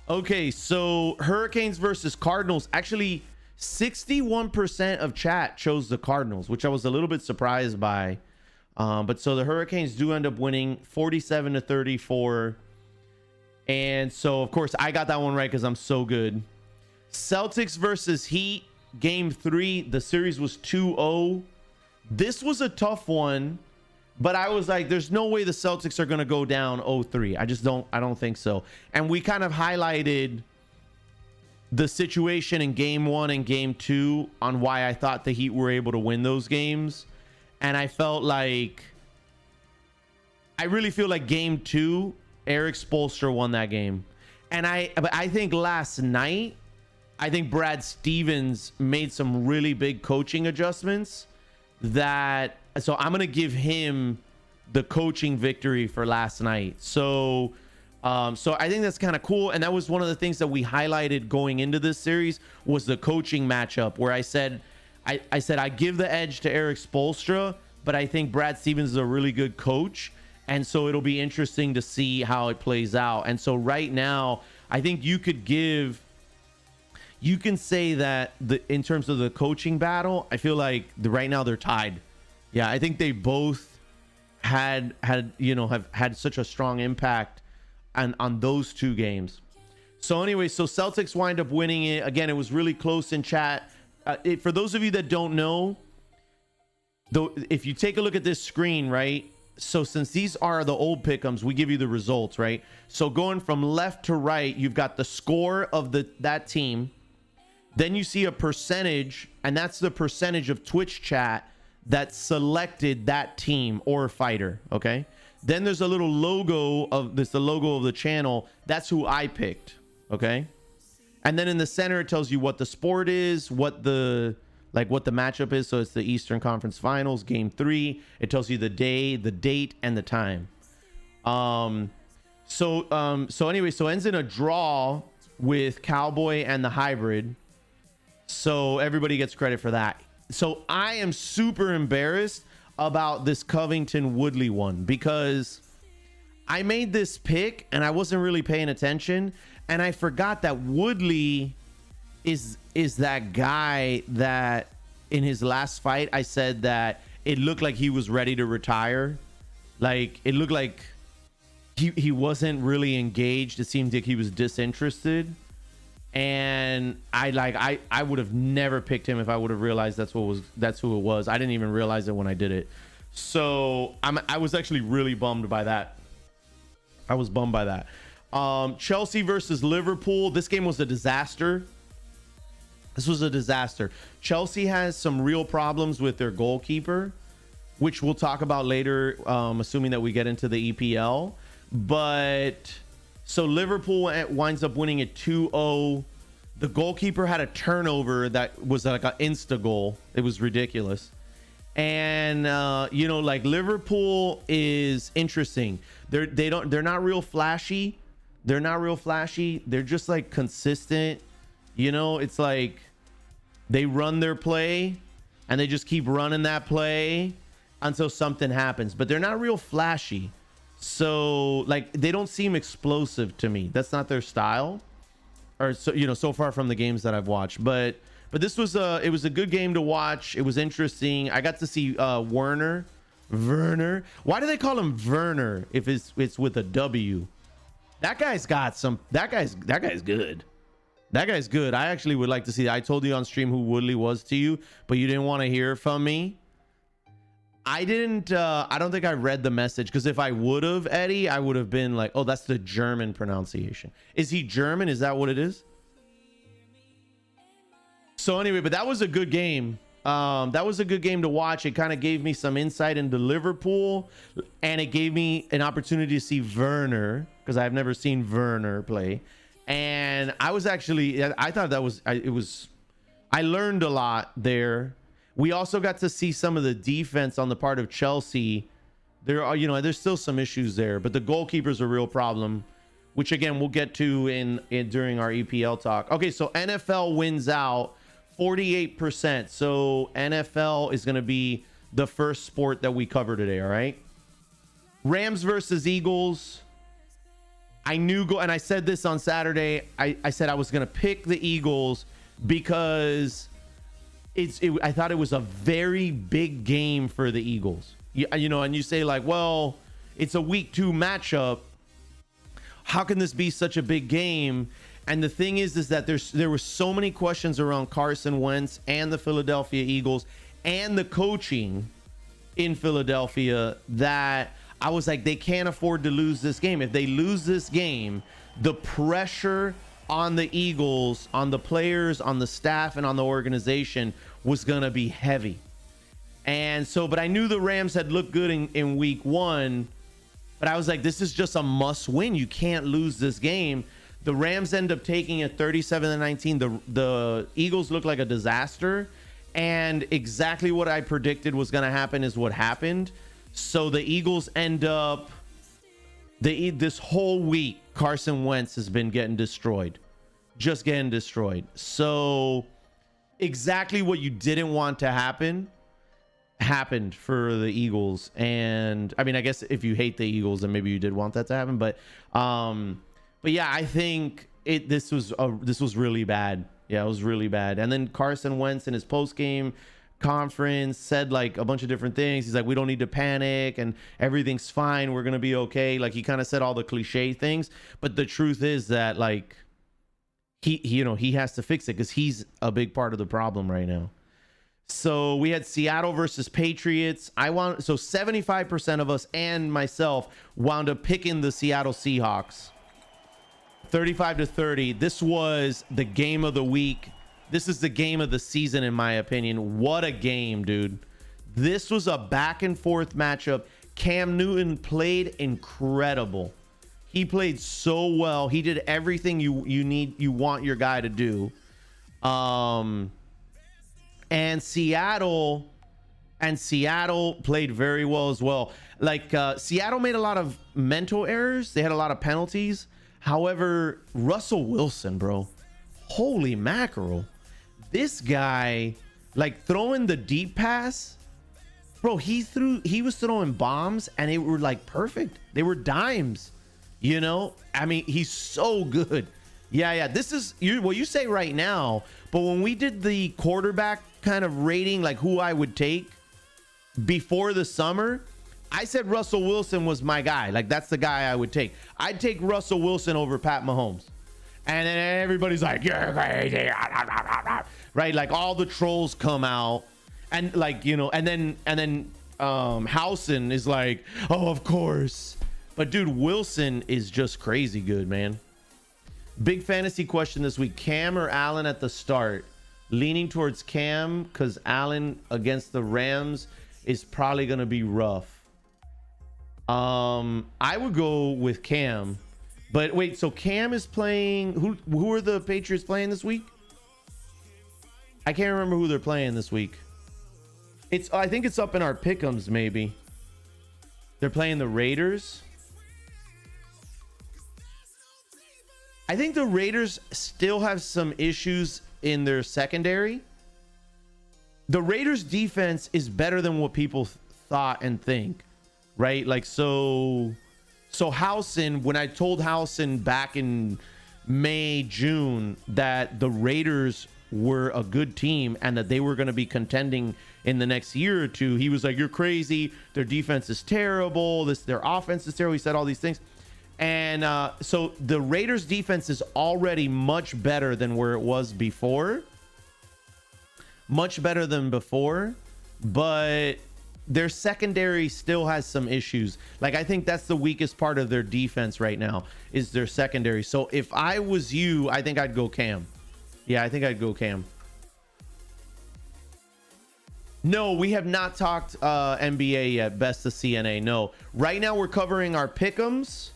Okay, so Hurricanes versus Cardinals. Actually, 61% of chat chose the Cardinals, which I was a little bit surprised by. But so the Hurricanes do end up winning 47-34. And so, of course, I got that one right because I'm so good. Celtics versus Heat, game 3. The series was 2-0. This was a tough one, but I was like, there's no way the Celtics are going to go down 0-3. I don't think so. And we kind of highlighted the situation in game 1 and game 2 on why I thought the Heat were able to win those games. And I really feel like game 2, Eric Spoelstra won that game. And I think last night, I think Brad Stevens made some really big coaching adjustments so I'm going to give him the coaching victory for last night. So I think that's kind of cool. And that was one of the things that we highlighted going into this series was the coaching matchup where I said I give the edge to Eric Spoelstra, but I think Brad Stevens is a really good coach. And so it'll be interesting to see how it plays out. And so right now, I think you can say that in terms of the coaching battle, I feel like right now they're tied. Yeah, I think they both have had such a strong impact on those two games. So anyway, so Celtics wind up winning it. Again, it was really close in chat. For those of you that don't know, though, if you take a look at this screen, right? So since these are the old pick'ems, we give you the results, right? So going from left to right, you've got the score of that team. Then you see a percentage, and that's the percentage of Twitch chat that selected that team or fighter, okay? Then there's a little logo of this, the logo of the channel. That's who I picked, okay? And then in the center, it tells you what the sport is, what the matchup is. So it's the Eastern Conference Finals, game 3. It tells you the day, the date, and the time. So anyway, so it ends in a draw with Cowboy and the hybrid. So everybody gets credit for that. So I am super embarrassed about this Covington Woodley one because I made this pick and I wasn't really paying attention, and I forgot that Woodley is that guy that in his last fight I said that it looked like he was ready to retire. Like it looked like he wasn't really engaged. It seemed like he was disinterested. And I would have never picked him if I would have realized that's who it was. I didn't even realize it when I did it. So I was actually really bummed by that. I was bummed by that. Chelsea versus Liverpool. This game was a disaster. This was a disaster. Chelsea has some real problems with their goalkeeper, which we'll talk about later, assuming that we get into the EPL. But so Liverpool winds up winning it 2-0. The goalkeeper had a turnover that was like an insta goal. It was ridiculous. And like Liverpool is interesting. They're not real flashy. They're not real flashy. They're just like consistent. It's like they run their play and they just keep running that play until something happens. But they're not real flashy. So like they don't seem explosive to me. That's not their style. Or so far from the games that I've watched. But this was it was a good game to watch. It was interesting. I got to see Werner. Why do they call him Werner if it's with a W? That guy's good. That guy's good. I actually would like to see that. I told you on stream who Woodley was to you, but you didn't want to hear from me. I don't think I read the message, because if I would have, Eddie, I would have been like, oh, that's the German pronunciation. Is he German? Is that what it is? So anyway, but that was a good game. That was a good game to watch. It kind of gave me some insight into Liverpool, and it gave me an opportunity to see Werner, because I've never seen Werner play. And I thought I learned a lot there. We also got to see some of the defense on the part of Chelsea. There's still some issues there, but the goalkeeper's a real problem, which again we'll get to during our EPL talk. Okay, so NFL wins out 48%. So NFL is going to be the first sport that we cover today. All right. Rams versus Eagles. I knew and I said this on Saturday. I said I was going to pick the Eagles because I thought it was a very big game for the Eagles. You know, and you say like, well, it's a week 2 matchup. How can this be such a big game? And the thing is that there were so many questions around Carson Wentz and the Philadelphia Eagles and the coaching in Philadelphia that I was like, they can't afford to lose this game. If they lose this game, the pressure on the Eagles, on the players, on the staff, and on the organization was going to be heavy. And so, but I knew the Rams had looked good in week 1, but I was like, this is just a must win. You can't lose this game. The Rams end up taking it 37-19. The Eagles look like a disaster. And exactly what I predicted was going to happen is what happened. So the Eagles end up, this whole week, Carson Wentz has been getting destroyed. Just getting destroyed. So exactly what you didn't want to happen happened for the Eagles. And I mean, I guess if you hate the Eagles, then maybe you did want that to happen. But yeah, I think this was really bad. Yeah, it was really bad. And then Carson Wentz in his post-game conference said like a bunch of different things. He's like, we don't need to panic and everything's fine. We're going to be okay. Like he kind of said all the cliche things. But the truth is that like he has to fix it because he's a big part of the problem right now. So we had Seattle versus Patriots. So 75% of us and myself wound up picking the Seattle Seahawks. 35-30. This was the game of the week. This is the game of the season, in my opinion. What a game, dude. This was a back and forth matchup. Cam Newton played incredible. He played so well. He did everything you want your guy to do. And Seattle played very well as well. Like Seattle made a lot of mental errors. They had a lot of penalties. However, Russell Wilson, bro, holy mackerel. This guy, like throwing the deep pass, bro, he was throwing bombs and they were like perfect. They were dimes, you know? I mean, he's so good. Yeah. This is what you say right now. But when we did the quarterback kind of rating, like who I would take before the summer, I said Russell Wilson was my guy. Like that's the guy I would take. I'd take Russell Wilson over Pat Mahomes. And then everybody's like, you're crazy. Right? Like all the trolls come out and like, you know, and then Housen is like, oh, of course. But dude, Wilson is just crazy good, man. Big fantasy question this week. Cam or Allen at the start? Leaning towards Cam because Allen against the Rams is probably going to be rough. I would go with Cam. But wait, so Cam is playing... Who are the Patriots playing this week? I can't remember who they're playing this week. I think it's up in our pick'ems, maybe. They're playing the Raiders. I think the Raiders still have some issues in their secondary. The Raiders defense is better than what people thought and think, right? Like, so Housen, when I told Housen back in May, June, that the Raiders were a good team and that they were going to be contending in the next year or two, he was like, you're crazy. Their defense is terrible. Their offense is terrible. He said all these things. And so the Raiders defense is already much better than where it was before. Much better than before. But their secondary still has some issues. Like, I think that's the weakest part of their defense right now is their secondary. So if I was you, I think I'd go Cam. Yeah, I think I'd go Cam. No, we have not talked NBA yet. Best of CNA. No. Right now we're covering our pick'ems.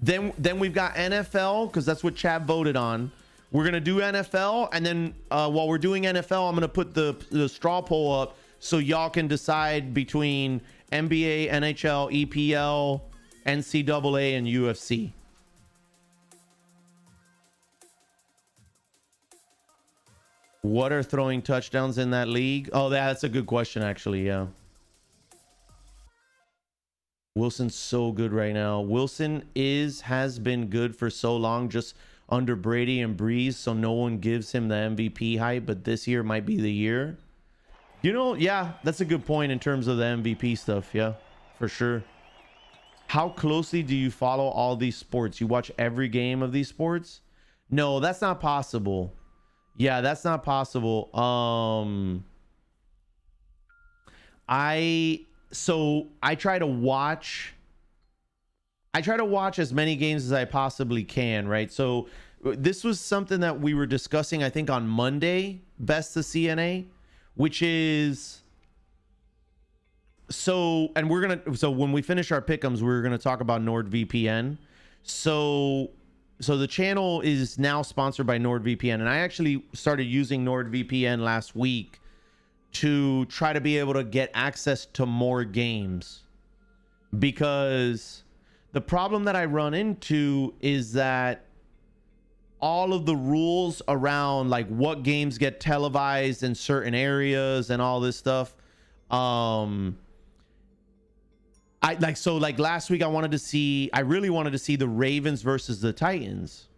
Then we've got NFL because that's what Chad voted on. We're going to do NFL. And then while we're doing NFL, I'm going to put the straw poll up so y'all can decide between NBA, NHL, EPL, NCAA, and UFC. What are throwing touchdowns in that league? Oh, that's a good question, actually. Yeah. Wilson's so good right now. Wilson has been good for so long, just under Brady and Breeze, so no one gives him the MVP hype, but this year might be the year. You know, yeah, that's a good point in terms of the MVP stuff. Yeah, for sure. How closely do you follow all these sports? You watch every game of these sports? No, that's not possible. Yeah, that's not possible. I try to watch as many games as I possibly can, right? So this was something that we were discussing, I think, on Monday, Best of CNA, which is and when we finish our pick'ems, we're gonna talk about NordVPN. So the channel is now sponsored by NordVPN, and I actually started using NordVPN last week to try to be able to get access to more games, because the problem that I run into is that all of the rules around like what games get televised in certain areas and all this stuff, like last week I really wanted to see the Ravens versus the Titans.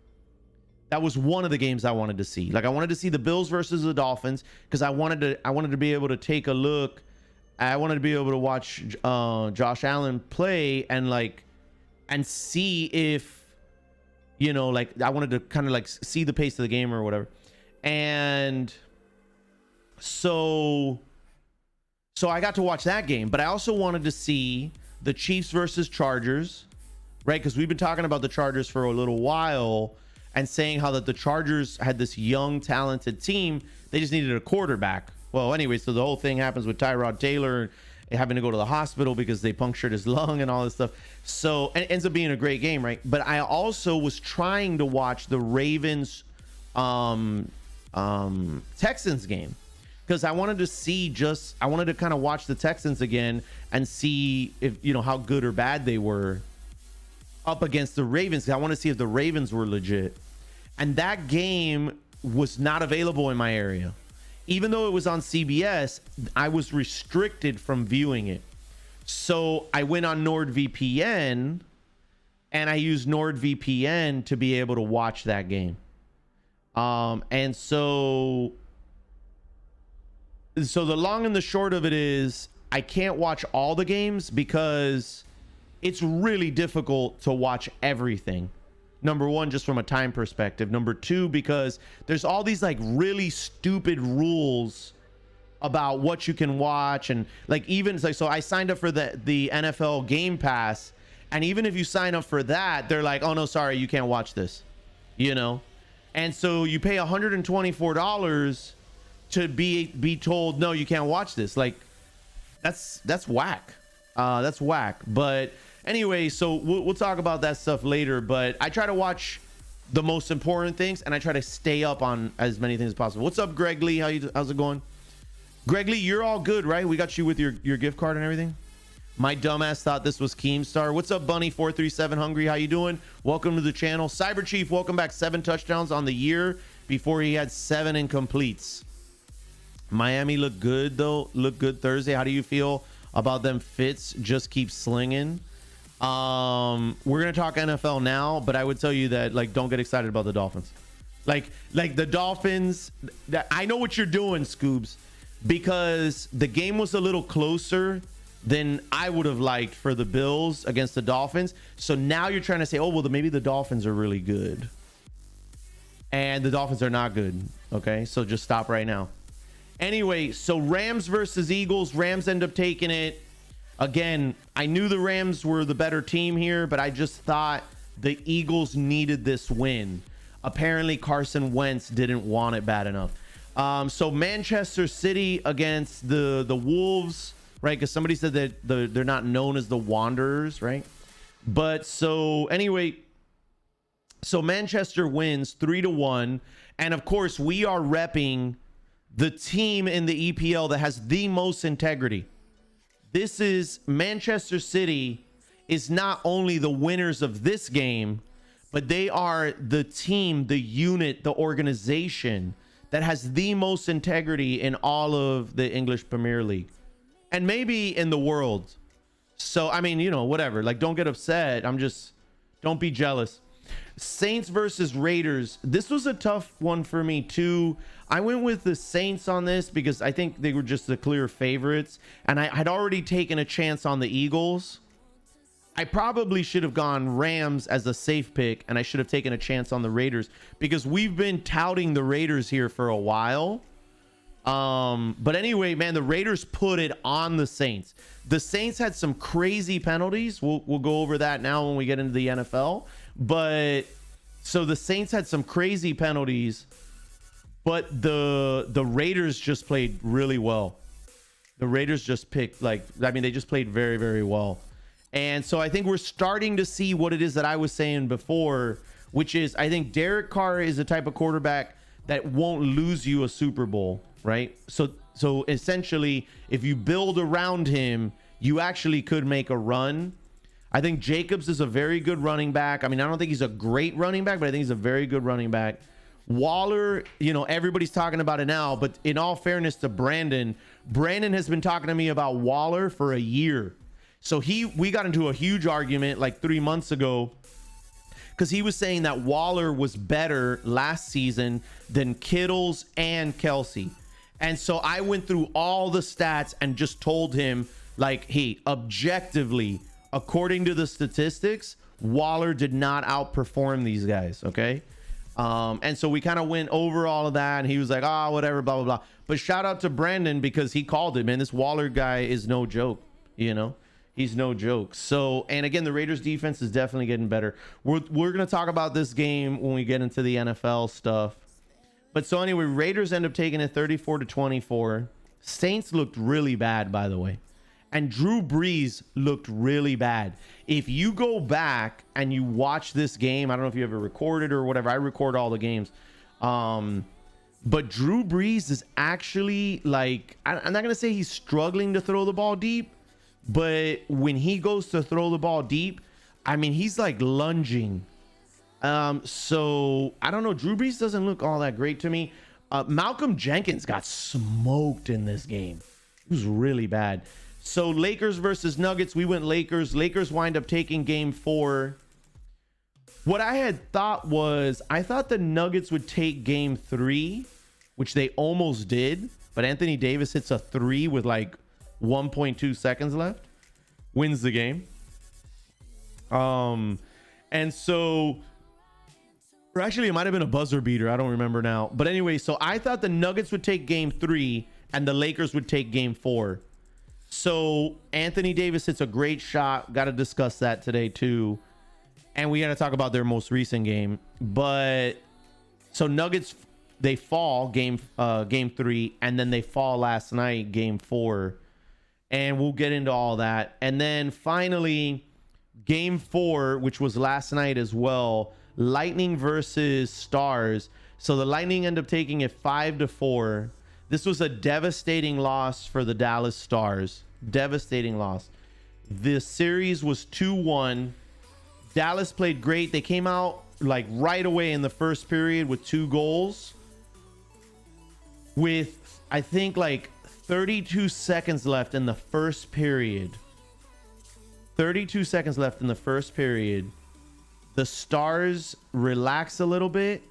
That was one of the games I wanted to see. Like, I wanted to see the Bills versus the Dolphins, because I wanted to be able to take a look. I wanted to be able to watch Josh Allen play and see if, you know, like, I wanted to kind of like see the pace of the game or whatever. And so I got to watch that game, but I also wanted to see the Chiefs versus Chargers, right? Because we've been talking about the Chargers for a little while and saying how that the Chargers had this young, talented team. They just needed a quarterback. Well, anyway, so the whole thing happens with Tyrod Taylor having to go to the hospital because they punctured his lung and all this stuff. So and it ends up being a great game, right? But I also was trying to watch the Ravens Texans game, because I wanted to kind of watch the Texans again and see if, you know, how good or bad they were up against the Ravens. I want to see if the Ravens were legit. And that game was not available in my area. Even though it was on CBS, I was restricted from viewing it. So I went on NordVPN and I used NordVPN to be able to watch that game. And so the long and the short of it is, I can't watch all the games because it's really difficult to watch everything. Number one, just from a time perspective. Number two, because there's all these like really stupid rules about what you can watch. And like, even like, so I signed up for the NFL Game Pass, and even if you sign up for that, they're like, oh no, sorry, you can't watch this, you know? And so you pay $124 to be told, no, you can't watch this. Like, that's whack. That's whack. But anyway, so we'll talk about that stuff later, but I try to watch the most important things, and I try to stay up on as many things as possible. What's up, Greg Lee? How's it going? Greg Lee, you're all good, right? We got you with your gift card and everything. My dumbass thought this was Keemstar. What's up, Bunny437 Hungry? How you doing? Welcome to the channel. Cyber Chief, welcome back. 7 touchdowns on the year before he had 7 incompletes. Miami looked good, though. Looked good Thursday. How do you feel about them Fits? Just keep slinging. We're gonna talk NFL now, but I would tell you that, like, don't get excited about the Dolphins. Like the Dolphins, I know what you're doing, Scoobs, because the game was a little closer than I would have liked for the Bills against the Dolphins. So now you're trying to say, oh well, maybe the Dolphins are really good, and the Dolphins are not good. Okay, so just stop right now. Anyway, so Rams versus Eagles. Rams end up taking it. Again, I knew the Rams were the better team here, but I just thought the Eagles needed this win. Apparently, Carson Wentz didn't want it bad enough. So Manchester City against the Wolves, right? Because somebody said that they're not known as the Wanderers, right? But so anyway, so Manchester wins 3-1. And of course, we are repping the team in the EPL that has the most integrity. This is Manchester City is not only the winners of this game, but they are the team, the unit, the organization that has the most integrity in all of the English Premier League, and maybe in the world. So, I mean, whatever. Like, don't get upset. Don't be jealous. Saints versus Raiders. This was a tough one for me too. I went with the Saints on this because I think they were just the clear favorites. And I had already taken a chance on the Eagles. I probably should have gone Rams as a safe pick, and I should have taken a chance on the Raiders because we've been touting the Raiders here for a while. But anyway, man, the Raiders put it on the Saints. The Saints had some crazy penalties. We'll go over that now when we get into the NFL. But so the Saints had some crazy penalties, but the Raiders just played really well. The Raiders just picked they just played very, very well. And so I think we're starting to see what it is that I was saying before, which is I think Derek Carr is the type of quarterback that won't lose you a Super Bowl, right? So essentially, if you build around him, you actually could make a run. I think Jacobs is a very good running back. I mean, I don't think he's a great running back, but I think he's a very good running back. Waller, everybody's talking about it now, but in all fairness to Brandon has been talking to me about Waller for a year. So we got into a huge argument like 3 months ago because he was saying that Waller was better last season than Kittles and Kelsey. And so I went through all the stats and just told him, like, hey, objectively, according to the statistics, Waller did not outperform these guys, okay? And so we kind of went over all of that, and he was like, whatever, blah, blah, blah. But shout out to Brandon because he called it, man. This Waller guy is no joke, He's no joke. So, and again, the Raiders defense is definitely getting better. We're going to talk about this game when we get into the NFL stuff. But so anyway, Raiders end up taking it 34-24. Saints looked really bad, by the way. And Drew Brees looked really bad. If you go back and you watch this game, I don't know if you ever recorded or whatever. I record all the games. But Drew Brees is actually like, I'm not going to say he's struggling to throw the ball deep. But when he goes to throw the ball deep, I mean, he's like lunging. So I don't know. Drew Brees doesn't look all that great to me. Malcolm Jenkins got smoked in this game. It was really bad. So Lakers versus Nuggets. We went Lakers. Lakers wind up taking game 4. What I had thought was I thought the Nuggets would take game 3, which they almost did. But Anthony Davis hits a 3 with like 1.2 seconds left, wins the game. And so, or actually it might have been a buzzer beater, I don't remember now, but anyway, so I thought the Nuggets would take game 3 and the Lakers would take game 4. So Anthony Davis hits a great shot. Got to discuss that today too, and we got to talk about their most recent game. But so Nuggets, they fall game 3, and then they fall last night game 4. And we'll get into all that. And then finally, game 4, which was last night as well, Lightning versus Stars. So the Lightning end up taking it 5-4. This was a devastating loss for the Dallas Stars. Devastating loss. The series was 2-1. Dallas played great. They came out like right away in the first period with 2 goals. With, I think, like 32 seconds left in the first period. 32 seconds left in the first period. The Stars relaxed a little bit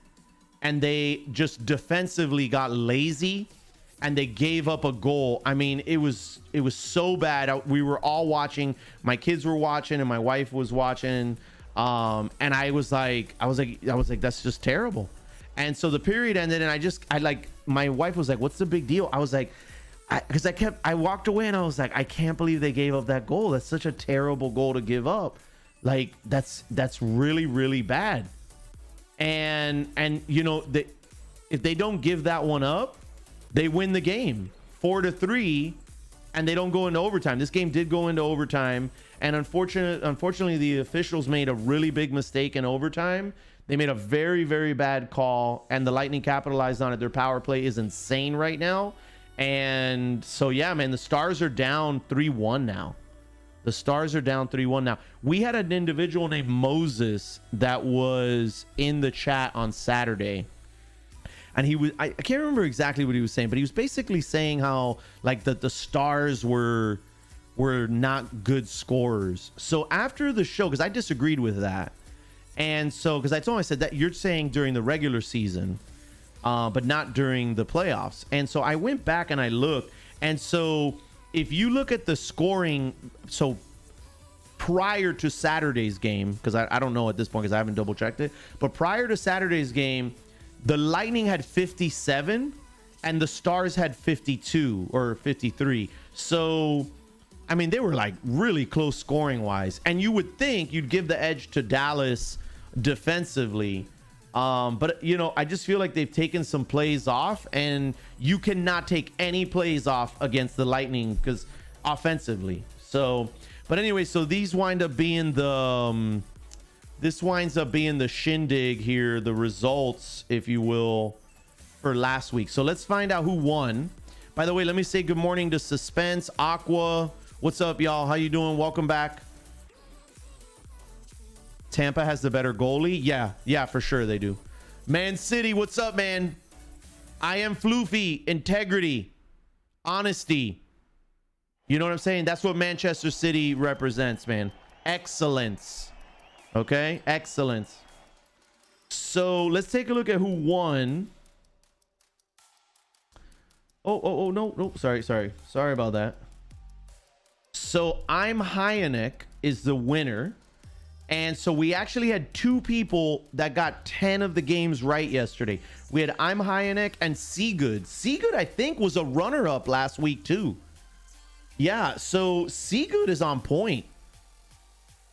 and they just defensively got lazy and they gave up a goal. I mean, it was so bad. We were all watching. My kids were watching and my wife was watching. And I was like, that's just terrible. And so the period ended and my wife was like, what's the big deal? I was like, because I walked away and I was like, I can't believe they gave up that goal. That's such a terrible goal to give up. Like that's really, really bad. And if they don't give that one up, they win the game 4-3 and they don't go into overtime. This game did go into overtime, and unfortunately the officials made a really big mistake in overtime. They made a very, very bad call and the Lightning capitalized on it. Their power play is insane right now. And so, yeah, man, the Stars are down 3-1 now. The Stars are down 3-1 now. We had an individual named Moses that was in the chat on Saturday. And he was, I can't remember exactly what he was saying, but he was basically saying how like the Stars were were not good scorers. So after the show, because I disagreed with that, and so because I told him, I said that you're saying during the regular season, but not during the playoffs. And so I went back and I looked, and so if you look at the scoring, so prior to Saturday's game, because I don't know at this point because I haven't double checked it, but prior to Saturday's game, the Lightning had 57 and the Stars had 52 or 53. So I mean, they were like really close scoring wise, and you would think you'd give the edge to Dallas defensively, but you know, I just feel like they've taken some plays off, and you cannot take any plays off against the Lightning because offensively. So but anyway, so these wind up being the this winds up being the shindig here, the results, if you will, for last week. So let's find out who won. By the way, let me say good morning to Suspense, Aqua. What's up, y'all? How you doing? Welcome back. Tampa has the better goalie. Yeah, for sure they do. Man City, what's up, man? I am floofy, integrity, honesty. You know what I'm saying? That's what Manchester City represents, man. Excellence. Okay, excellence. So let's take a look at who won. Oh, no, sorry about that. So I'm Hyanek is the winner, and so we actually had two people that got 10 of the games right yesterday. We had I'm Hyanek and Seagood. Seagood, I think, was a runner-up last week too. Yeah, so Seagood is on point.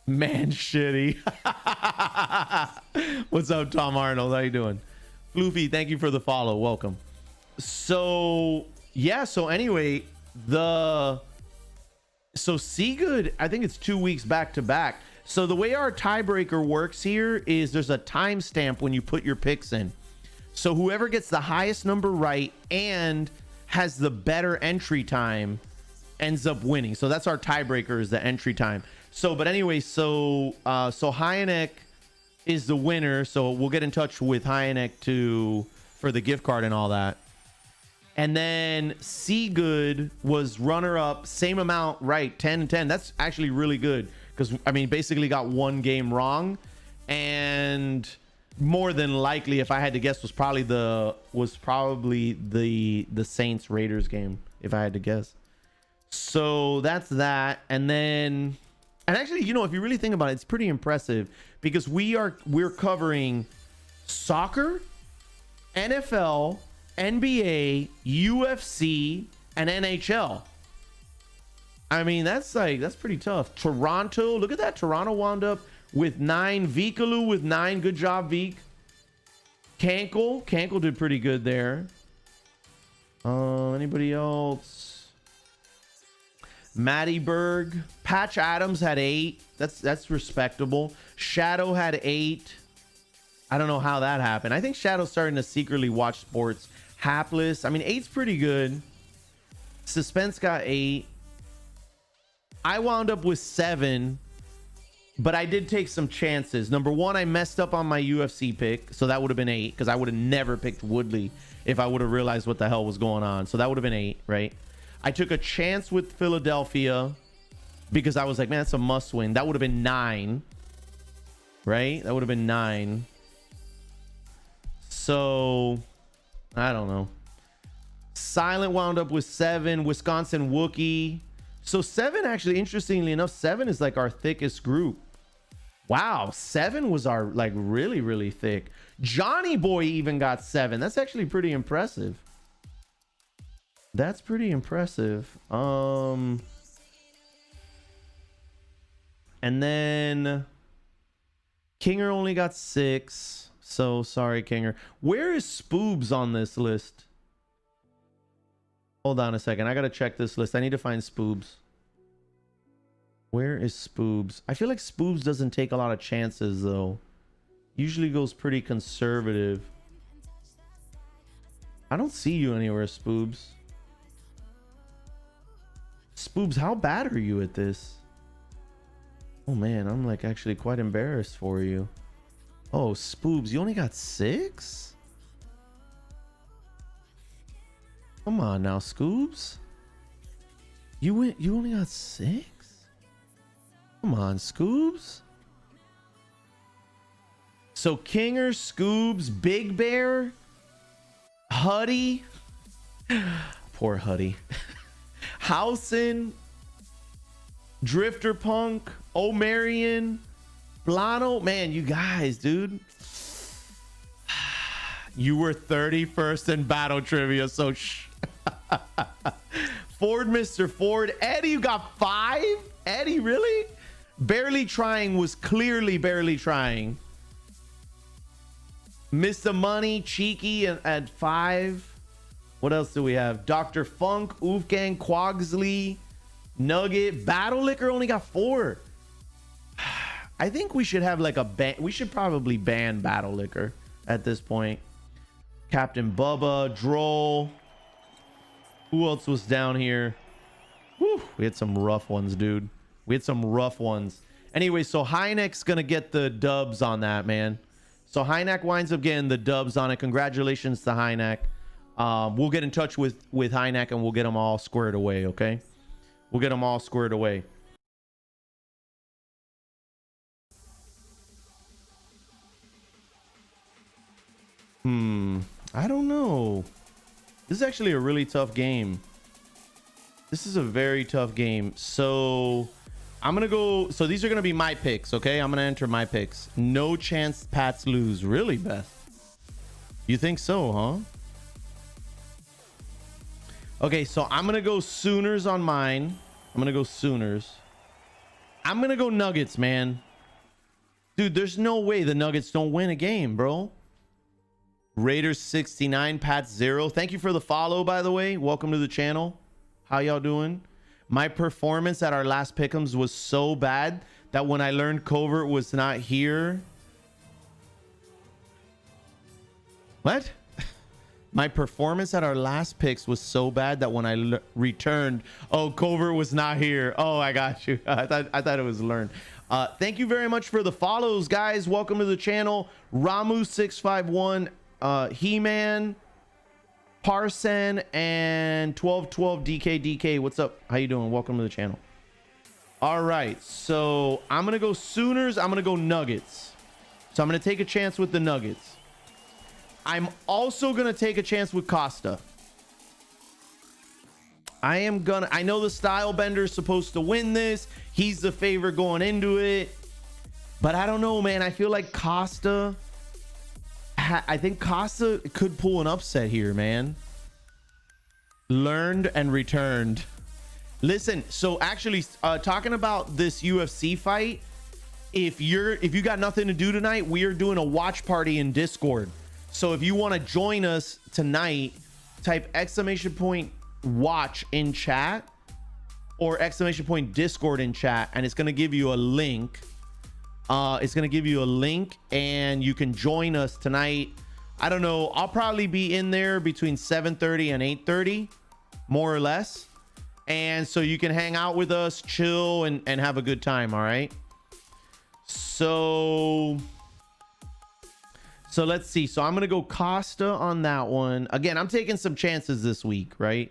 Man, shitty. What's up, Tom Arnold? How you doing? Floofy, thank you for the follow. Welcome. So yeah, so anyway, so Seagood, I think it's 2 weeks back to back. So the way our tiebreaker works here is there's a timestamp when you put your picks in. So whoever gets the highest number right and has the better entry time ends up winning. So that's our tiebreaker, is the entry time. So but anyway, so Hyanek is the winner. So we'll get in touch with Hyanek for the gift card and all that. And then Seagood was runner-up, same amount right, 10-10. That's actually really good because, I mean, basically got one game wrong, and more than likely, if I had to guess, was probably the Saints Raiders game, if I had to guess. So that's that. And then, and actually, you know, if you really think about it, it's pretty impressive because we're covering soccer, NFL, NBA, UFC, and NHL. I mean, that's pretty tough. Toronto, look at that. Toronto wound up with 9. Vikalu with 9. Good job, Vik. Cankle did pretty good there. Anybody else? Matty Berg. Patch Adams had 8. That's respectable. Shadow had 8. I don't know how that happened. I think Shadow's starting to secretly watch sports. Hapless, I mean, 8's pretty good. Suspense got 8. I wound up with 7, but I did take some chances. Number 1, I messed up on my UFC pick, so that would have been 8 because I would have never picked Woodley if I would have realized what the hell was going on. So that would have been 8, right? I took a chance with Philadelphia because I was like, man, that's a must win. That would have been 9, right? That would have been 9. So I don't know. Silent wound up with 7. Wisconsin Wookie. So 7, actually, interestingly enough, 7 is like our thickest group. Wow, 7 was our like really, really thick. Johnny Boy even got 7. That's actually pretty impressive. That's pretty impressive. And then Kinger only got 6. So sorry, Kinger. Where is Spoobs on this list? Hold on a second. I gotta check this list. I need to find Spoobs. Where is Spoobs? I feel like Spoobs doesn't take a lot of chances though. Usually goes pretty conservative. I don't see you anywhere, Spoobs. Spoobs, how bad are you at this? Oh man, I'm like actually quite embarrassed for you. Oh, Spoobs, you only got 6? Come on now, Scoobs. You only got 6? Come on, Scoobs. So Kinger, Scoobs, Big Bear, Huddy. Poor Huddy. Housen, Drifter Punk, O'Marion, Blano. Man, you guys, dude. You were 31st in battle trivia, so Ford, Mr. Ford. Eddie, you got 5? Eddie, really? Barely trying was clearly barely trying. Mr. Money, Cheeky at 5. What else do we have? Dr. Funk, Oofgang, Quagsley, Nugget. Battle Liquor only got 4. I think we should have like a ban. We should probably ban Battle Liquor at this point. Captain Bubba, Droll. Who else was down here? Whew, we had some rough ones, dude. We had some rough ones. Anyway, so Hynek's gonna get the dubs on that, man. So Hynek winds up getting the dubs on it. Congratulations to Hynek. We'll get in touch with Hynek and we'll get them all squared away, okay? We'll get them all squared away. I don't know. This is actually a really tough game. This is a very tough game. So I'm gonna go. So these are gonna be my picks, okay? I'm gonna enter my picks. No chance Pats lose. Really, Beth? You think so, huh? Okay, so I'm gonna go Sooners on mine. I'm gonna go Sooners. I'm gonna go Nuggets, man. Dude, there's no way the Nuggets don't win a game, bro. Raiders 69, Pats 0. Thank you for the follow, by the way. Welcome to the channel. How y'all doing? My performance at our last pick'ems was so bad that when I learned Covert was not here. What? My performance at our last picks was so bad that when I returned, oh, Covert was not here. Oh, I got you. I thought it was learned. Thank you very much for the follows, guys. Welcome to the channel. Ramu651, He-Man, Parson, and 1212 DK. What's up? How you doing? Welcome to the channel. All right, so I'm gonna go Sooners. I'm gonna go Nuggets. So I'm gonna take a chance with the Nuggets. I'm also gonna take a chance with Costa. I know the Style Bender is supposed to win this. He's the favorite going into it, but I don't know, man. I feel like Costa. I think Costa could pull an upset here, man. Learned and returned. Listen, so actually, talking about this UFC fight, if you got nothing to do tonight, we are doing a watch party in Discord. So if you want to join us tonight, type !watch in chat or !Discord in chat, and it's going to give you a link. It's going to give you a link and you can join us tonight. I don't know. I'll probably be in there between 7:30 and 8:30, more or less. And so you can hang out with us, chill, and have a good time. All right. So let's see. So I'm going to go Costa on that one. Again, I'm taking some chances this week, right?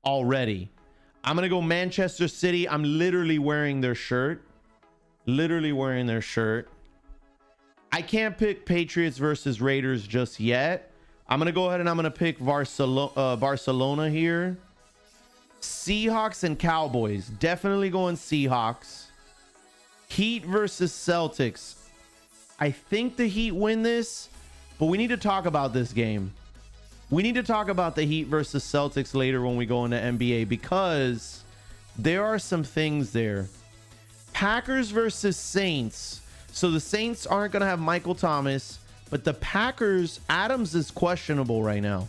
Already. I'm going to go Manchester City. I'm literally wearing their shirt. I can't pick Patriots versus Raiders just yet. I'm going to go ahead and I'm going to pick Barcelona here. Seahawks and Cowboys. Definitely going Seahawks. Heat versus Celtics. I think the Heat win this, but we need to talk about this game. We need to talk about the Heat versus Celtics later when we go into NBA because there are some things there. Packers versus Saints. So the Saints aren't going to have Michael Thomas, but the Packers, Adams is questionable right now.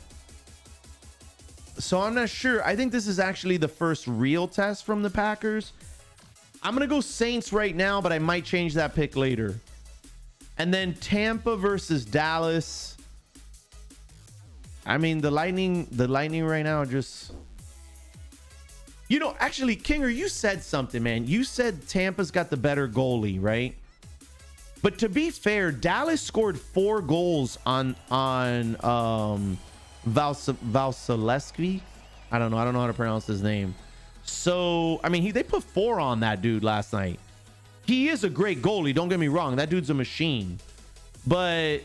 So I'm not sure. I think this is actually the first real test from the Packers. I'm going to go Saints right now, but I might change that pick later. And then Tampa versus Dallas. I mean, the Lightning right now just... You know, actually, Kinger, you said something, man. You said Tampa's got the better goalie, right? But to be fair, Dallas scored 4 goals on Vasilevsky. I don't know how to pronounce his name. So, I mean, they put 4 on that dude last night. He is a great goalie. Don't get me wrong. That dude's a machine. But,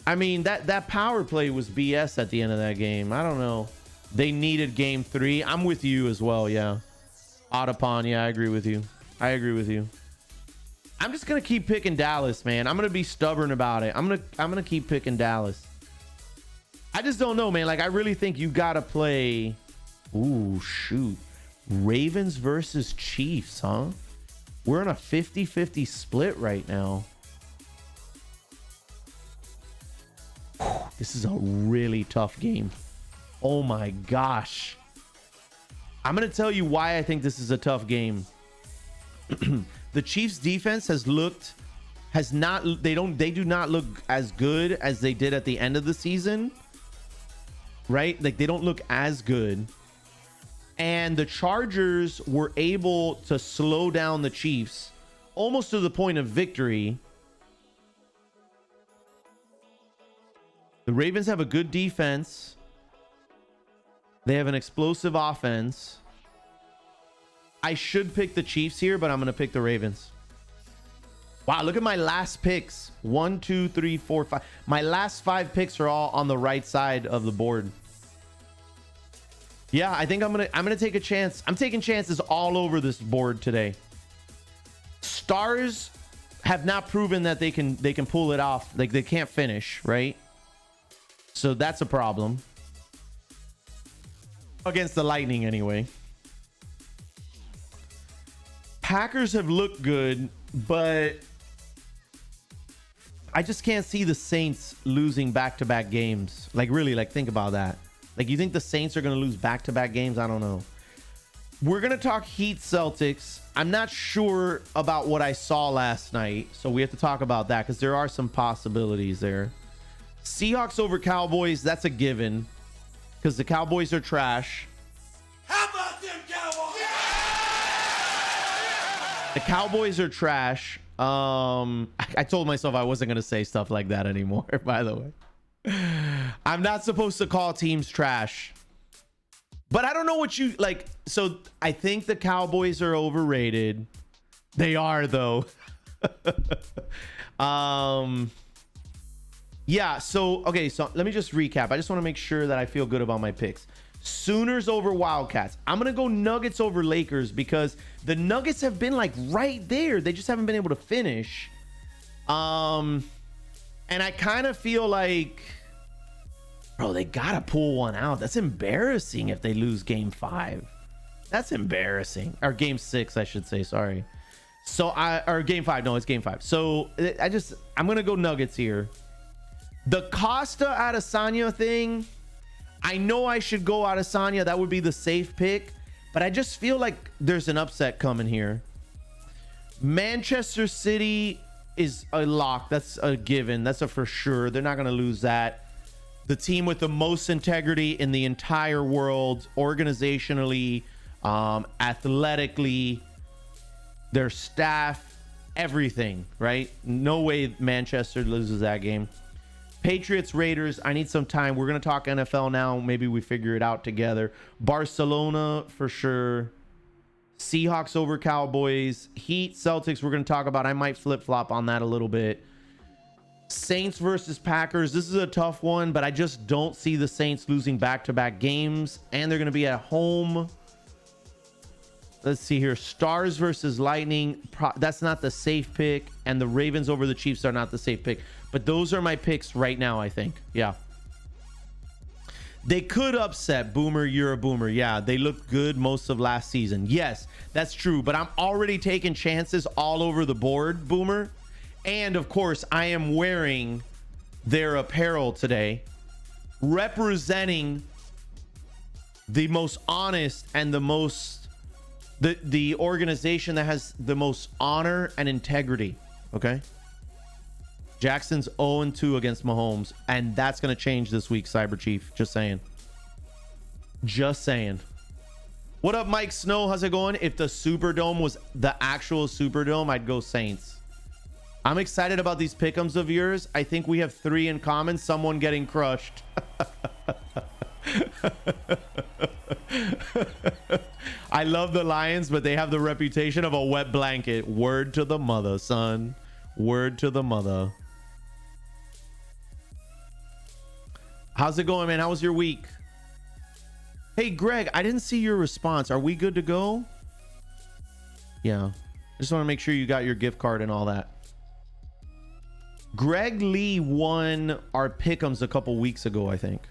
I mean, that power play was BS at the end of that game. I don't know. They needed game 3. I'm with you as well. Yeah. Otapon. Yeah, I agree with you. I agree with you. I'm just going to keep picking Dallas, man. I'm going to be stubborn about it. I'm going to keep picking Dallas. I just don't know, man. Like, I really think you got to play. Ooh, shoot. Ravens versus Chiefs, huh? We're in a 50-50 split right now. Whew, this is a really tough game. Oh my gosh. I'm going to tell you why I think this is a tough game. The Chiefs defense they do not look as good as they did at the end of the season. Right? Like, they don't look as good. And the Chargers were able to slow down the Chiefs almost to the point of victory. The Ravens have a good defense. They have an explosive offense. I should pick the Chiefs here, but I'm going to pick the Ravens. Wow, look at my last picks. 1, 2, 3, 4, 5. My last 5 picks are all on the right side of the board. Yeah, I think I'm gonna take a chance. I'm taking chances all over this board today. Stars have not proven that they can pull it off. Like, they can't finish, right? So that's a problem. Against the Lightning anyway. Packers have looked good, but I just can't see the Saints losing back-to-back games. Like, really, like, think about that. Like, you think the Saints are going to lose back-to-back games? I don't know. We're going to talk Heat Celtics. I'm not sure about what I saw last night, so we have to talk about that because there are some possibilities there. Seahawks over Cowboys, that's a given because the Cowboys are trash. How about them Cowboys? The Cowboys are trash. I told myself I wasn't going to say stuff like that anymore, by the way. I'm not supposed to call teams trash, but I don't know what you like. So I think the Cowboys are overrated. They are, though. Yeah. So, okay. So let me just recap. I just want to make sure that I feel good about my picks. Sooners over Wildcats. I'm going to go Nuggets over Lakers because the Nuggets have been like right there. They just haven't been able to finish. And I kind of feel like, bro, they got to pull one out. That's embarrassing if they lose game 5. That's embarrassing. Or game 6, I should say. Sorry. So or game 5. No, it's game 5. So I'm going to go Nuggets here. The Costa Adesanya thing, I know I should go Adesanya. That would be the safe pick. But I just feel like there's an upset coming here. Manchester City is a lock. That's a given. That's a for sure. They're not going to lose that. The team with the most integrity in the entire world, organizationally, athletically, their staff, everything, right? No way Manchester loses that game. Patriots, Raiders, I need some time. We're going to talk NFL now. Maybe we figure it out together. Barcelona, for sure. Seahawks over Cowboys. Heat, Celtics, we're going to talk about. I might flip-flop on that a little bit. Saints versus Packers. This is a tough one, but I just don't see the Saints losing back-to-back games, and they're going to be at home. Let's see here. Stars versus Lightning. That's not the safe pick, and the Ravens over the Chiefs are not the safe pick. But those are my picks right now, I think. Yeah. They could upset. Boomer, you're a boomer. Yeah, they looked good most of last season. Yes, that's true. But I'm already taking chances all over the board, Boomer. And, of course, I am wearing their apparel today, representing the most honest and the most... the organization that has the most honor and integrity. Okay? Jackson's 0-2 against Mahomes, and that's going to change this week, Cyber Chief. Just saying. Just saying. What up, Mike Snow? How's it going? If the Superdome was the actual Superdome, I'd go Saints. I'm excited about these pick'ems of yours. I think we have 3 in common. Someone getting crushed. I love the Lions, but they have the reputation of a wet blanket. Word to the mother, son. Word to the mother. How's it going, man? How was your week? Hey, Greg, I didn't see your response. Are we good to go? Yeah. I just want to make sure you got your gift card and all that. Greg Lee won our pick'ems a couple weeks ago, I think.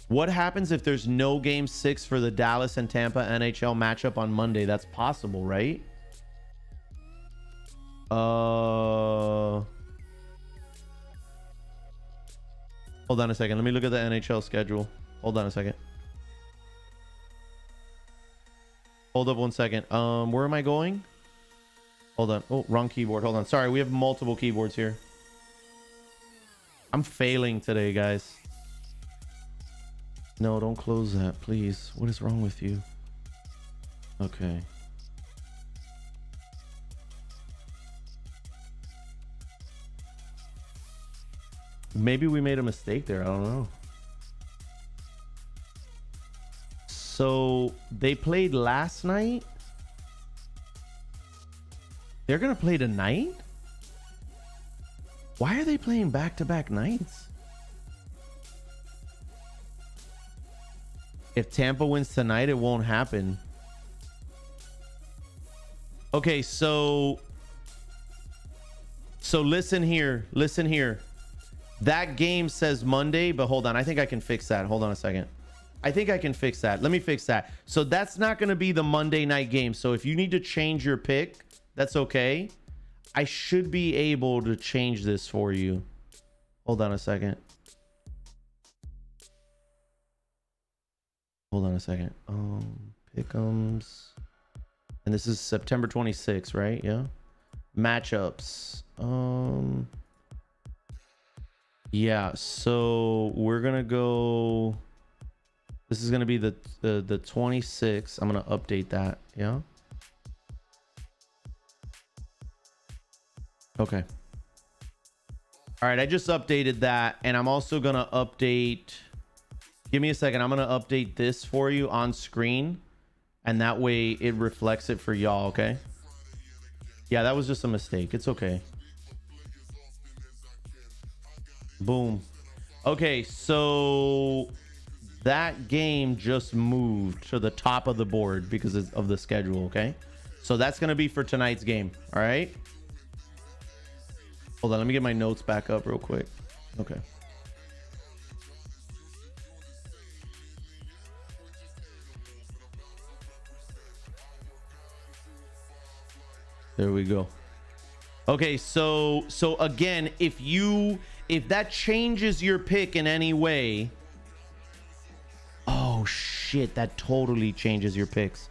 What happens if there's no game 6 for the Dallas and Tampa NHL matchup on Monday? That's possible, right? Hold on a second. Let me look at the NHL schedule. Hold on a second. Hold up one second. Where am I going? Hold on. Oh, wrong keyboard. Hold on. Sorry, we have multiple keyboards here. I'm failing today, guys. No, don't close that, please. What is wrong with you? Okay. Maybe we made a mistake there. I don't know. So they played last night. They're going to play tonight? Why are they playing back-to-back nights? If Tampa wins tonight, it won't happen. Okay, so listen here. Listen here. That game says Monday, but hold on. I think I can fix that. Hold on a second. I think I can fix that. Let me fix that. So that's not going to be the Monday night game. So if you need to change your pick, that's okay. I should be able to change this for you. Hold on a second. Hold on a second. Pick'ems. And this is September 26th, right? Yeah. Matchups. Yeah, so we're gonna go. This is gonna be the 26th. I'm gonna update that. Yeah. Okay. All right, I just updated that, and I'm also gonna update. Give me a second. I'm gonna update this for you on screen, and that way it reflects it for y'all. Okay. Yeah, that was just a mistake. It's okay. Boom. Okay, so that game just moved to the top of the board because of the schedule. Okay, so that's gonna be for tonight's game. All right. Hold on, let me get my notes back up real quick. Okay. There we go. Okay, so again, if that changes your pick in any way, oh shit, that totally changes your picks.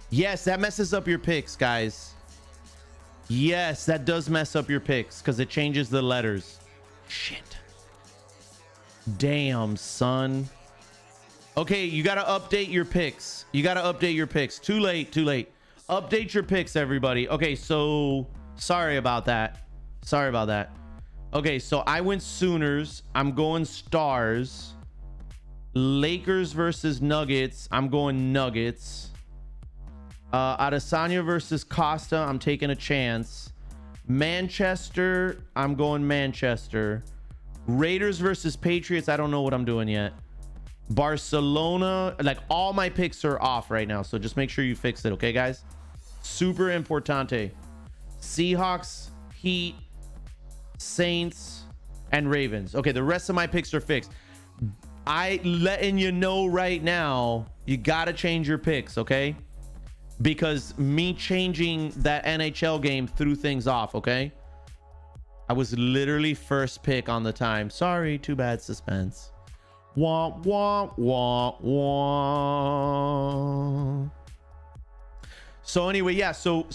Yes, that messes up your picks, guys. Yes, that does mess up your picks because it changes the letters. Shit. Damn, son. Okay, you got to update your picks. You got to update your picks. Too late, too late. Update your picks, everybody. Okay, so sorry about that. Sorry about that. Okay, so I went Sooners. I'm going Stars. Lakers versus Nuggets. I'm going Nuggets. Adesanya versus Costa. I'm taking a chance. Manchester. I'm going Manchester. Raiders versus Patriots. I don't know what I'm doing yet. Barcelona. Like, all my picks are off right now, so just make sure you fix it, okay, guys? Super importante. Seahawks, Heat, Saints, and Ravens. Okay, the rest of my picks are fixed. I letting you know right now, you gotta change your picks, okay? Because me changing that NHL game threw things off, okay? I was literally first pick on the time. Sorry, too bad, suspense. Wah, wah, wah, wah. So anyway, yeah, so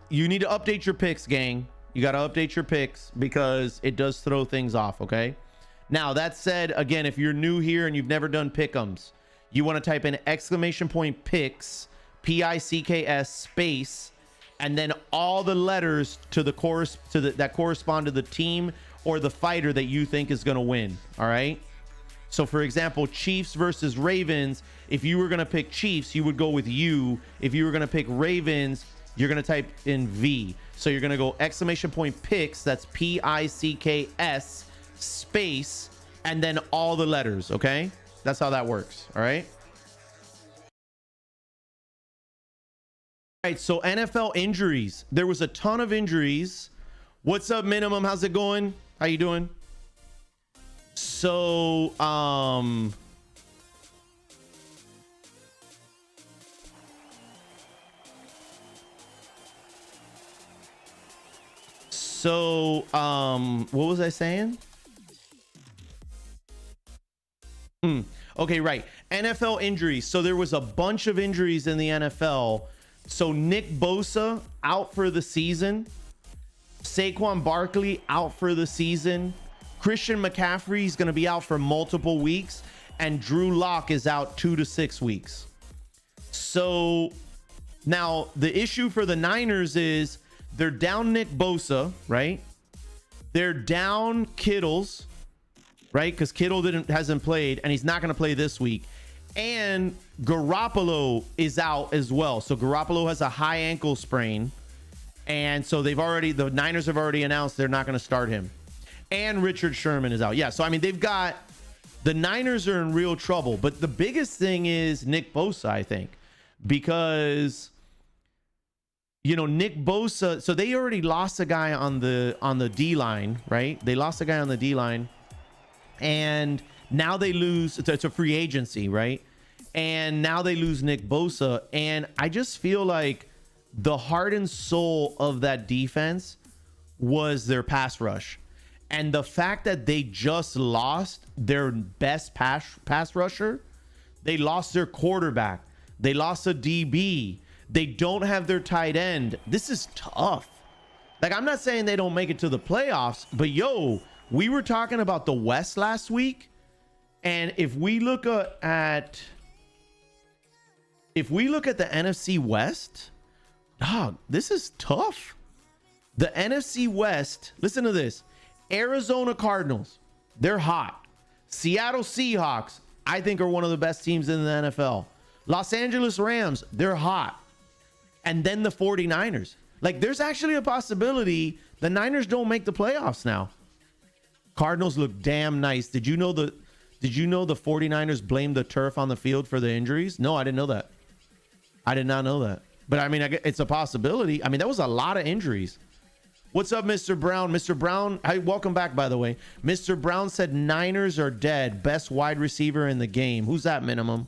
you need to update your picks, gang. You got to update your picks because it does throw things off, okay? Now, that said, again, if you're new here and you've never done pick'ems, you want to type in !picks, P-I-C-K-S space, and then all the letters that correspond to the team or the fighter that you think is going to win, all right? So for example, Chiefs versus Ravens, if you were going to pick Chiefs, you would go with U. If you were going to pick Ravens, you're going to type in V. So you're going to go exclamation point picks, that's P-I-C-K-S space, and then all the letters, okay? That's how that works, all right? All right, so NFL injuries. There was a ton of injuries. What's up, Minimum? How's it going? How you doing? So, what was I saying? Okay, right. NFL injuries. So there was a bunch of injuries in the NFL. So Nick Bosa out for the season. Saquon Barkley out for the season. Christian McCaffrey is going to be out for multiple weeks. And Drew Lock is out 2 to 6 weeks. So now the issue for the Niners is they're down Nick Bosa, right? They're down Kittles, right? Because Kittle hasn't played, and he's not going to play this week. And Garoppolo is out as well. So Garoppolo has a high ankle sprain. And so the Niners have already announced they're not going to start him. And Richard Sherman is out. Yeah, so I mean, the Niners are in real trouble. But the biggest thing is Nick Bosa, I think. Because, you know, Nick Bosa, so they already lost a guy on the D-line, right? They lost a guy on the D-line. And now they lose, it's a free agency, right? And now they lose Nick Bosa. And I just feel like the heart and soul of that defense was their pass rush. And the fact that they just lost their best pass rusher, they lost their quarterback, they lost a DB, they don't have their tight end. This is tough. Like, I'm not saying they don't make it to the playoffs, but yo, we were talking about the West last week. And if we look at the NFC West, dog, this is tough. The NFC West, listen to this. Arizona Cardinals, they're hot. Seattle Seahawks, I think, are one of the best teams in the NFL. Los Angeles Rams, they're hot. And then the 49ers. Like, there's actually a possibility the Niners don't make the playoffs now. Cardinals look damn nice. Did you know the 49ers blamed the turf on the field for the injuries? No, I didn't know that. I did not know that. But I mean, it's a possibility. I mean, that was a lot of injuries. What's up, Mr. Brown? Mr. Brown, hi, welcome back, by the way. Mr. Brown said Niners are dead. Best wide receiver in the game. Who's that, Minimum?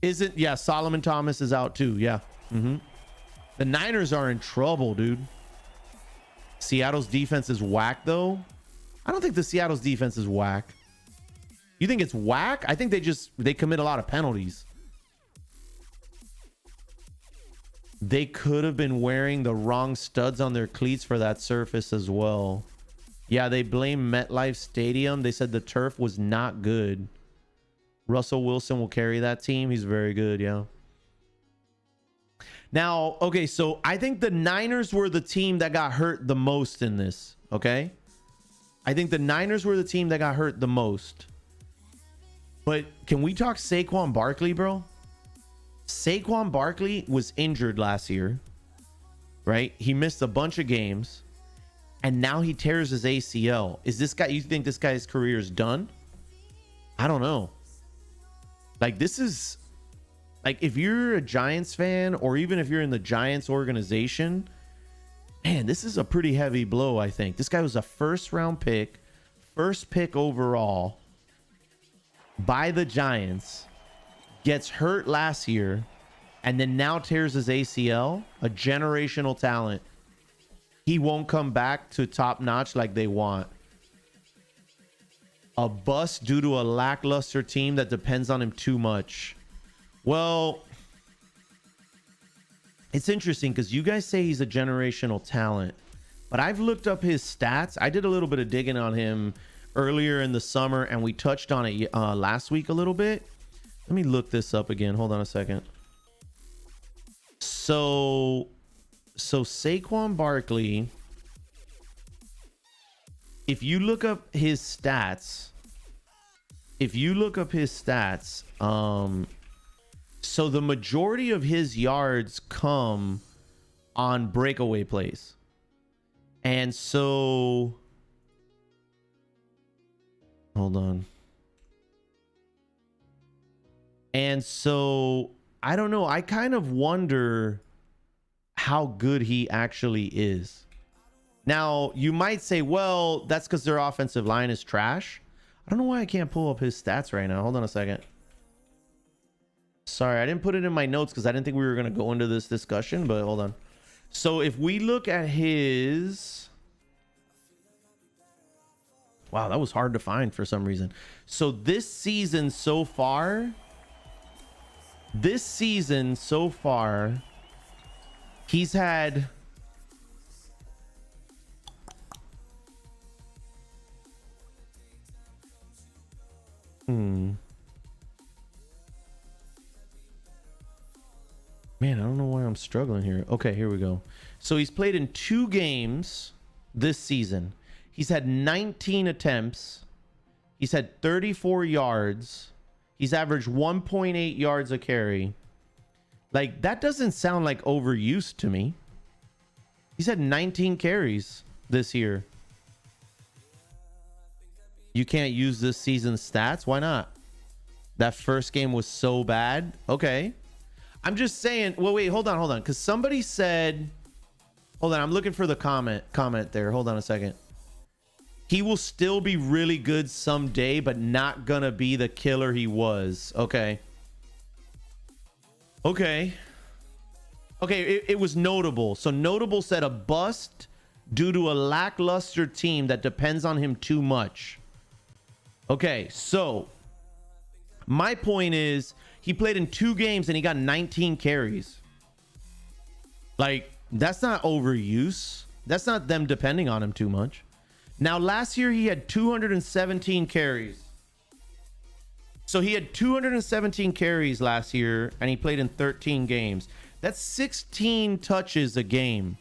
Yeah, Solomon Thomas is out too. Yeah. The Niners are in trouble, dude. Seattle's defense is whack, though. I don't think the Seattle's defense is whack. You think it's whack? I think they commit a lot of penalties. They could have been wearing the wrong studs on their cleats for that surface as well. Yeah, they blame MetLife Stadium. They said the turf was not good. Russell Wilson will carry that team. He's very good, yeah. Now, okay, so I think the Niners were the team that got hurt the most in this, okay? I think the Niners were the team that got hurt the most. But can we talk Saquon Barkley, bro? Saquon Barkley was injured last year, right? He missed a bunch of games, and now he tears his ACL. You think this guy's career is done? I don't know. Like, this is... Like, if you're a Giants fan, or even if you're in the Giants organization, man, this is a pretty heavy blow, I think. This guy was a first-round pick, first pick overall by the Giants, gets hurt last year, and then now tears his ACL, a generational talent. He won't come back to top-notch like they want. A bust due to a lackluster team that depends on him too much. Well, it's interesting because you guys say he's a generational talent, but I've looked up his stats. I did a little bit of digging on him earlier in the summer, and we touched on it last week a little bit. Let me look this up again. Hold on a second. So Saquon Barkley, if you look up his stats, if you look up his stats, so the majority of his yards come on breakaway plays. And so, hold on. And so, I don't know. I kind of wonder how good he actually is. Now, you might say, well, that's because their offensive line is trash. I don't know why I can't pull up his stats right now. Hold on a second. Sorry, I didn't put it in my notes because I didn't think we were going to go into this discussion, but hold on. So if we look at his... Wow, that was hard to find for some reason. So this season so far, he's had... Man, I don't know why I'm struggling here. Okay, here we go. So he's played in 2 games this season. He's had 19 attempts. He's had 34 yards. He's averaged 1.8 yards a carry. Like, that doesn't sound like overuse to me. He's had 19 carries this year. You can't use this season's stats? Why not? That first game was so bad. Okay. I'm just saying. Well, wait, hold on. Because somebody said, hold on, I'm looking for the comment there. Hold on a second. He will still be really good someday, but not gonna be the killer he was. Okay. It was notable. So notable said a bust due to a lackluster team that depends on him too much. Okay, so my point is he played in 2 games and he got 19 carries. Like, that's not overuse. That's not them depending on him too much. Now, last year he had 217 carries. So he had 217 carries last year and he played in 13 games. That's 16 touches a game.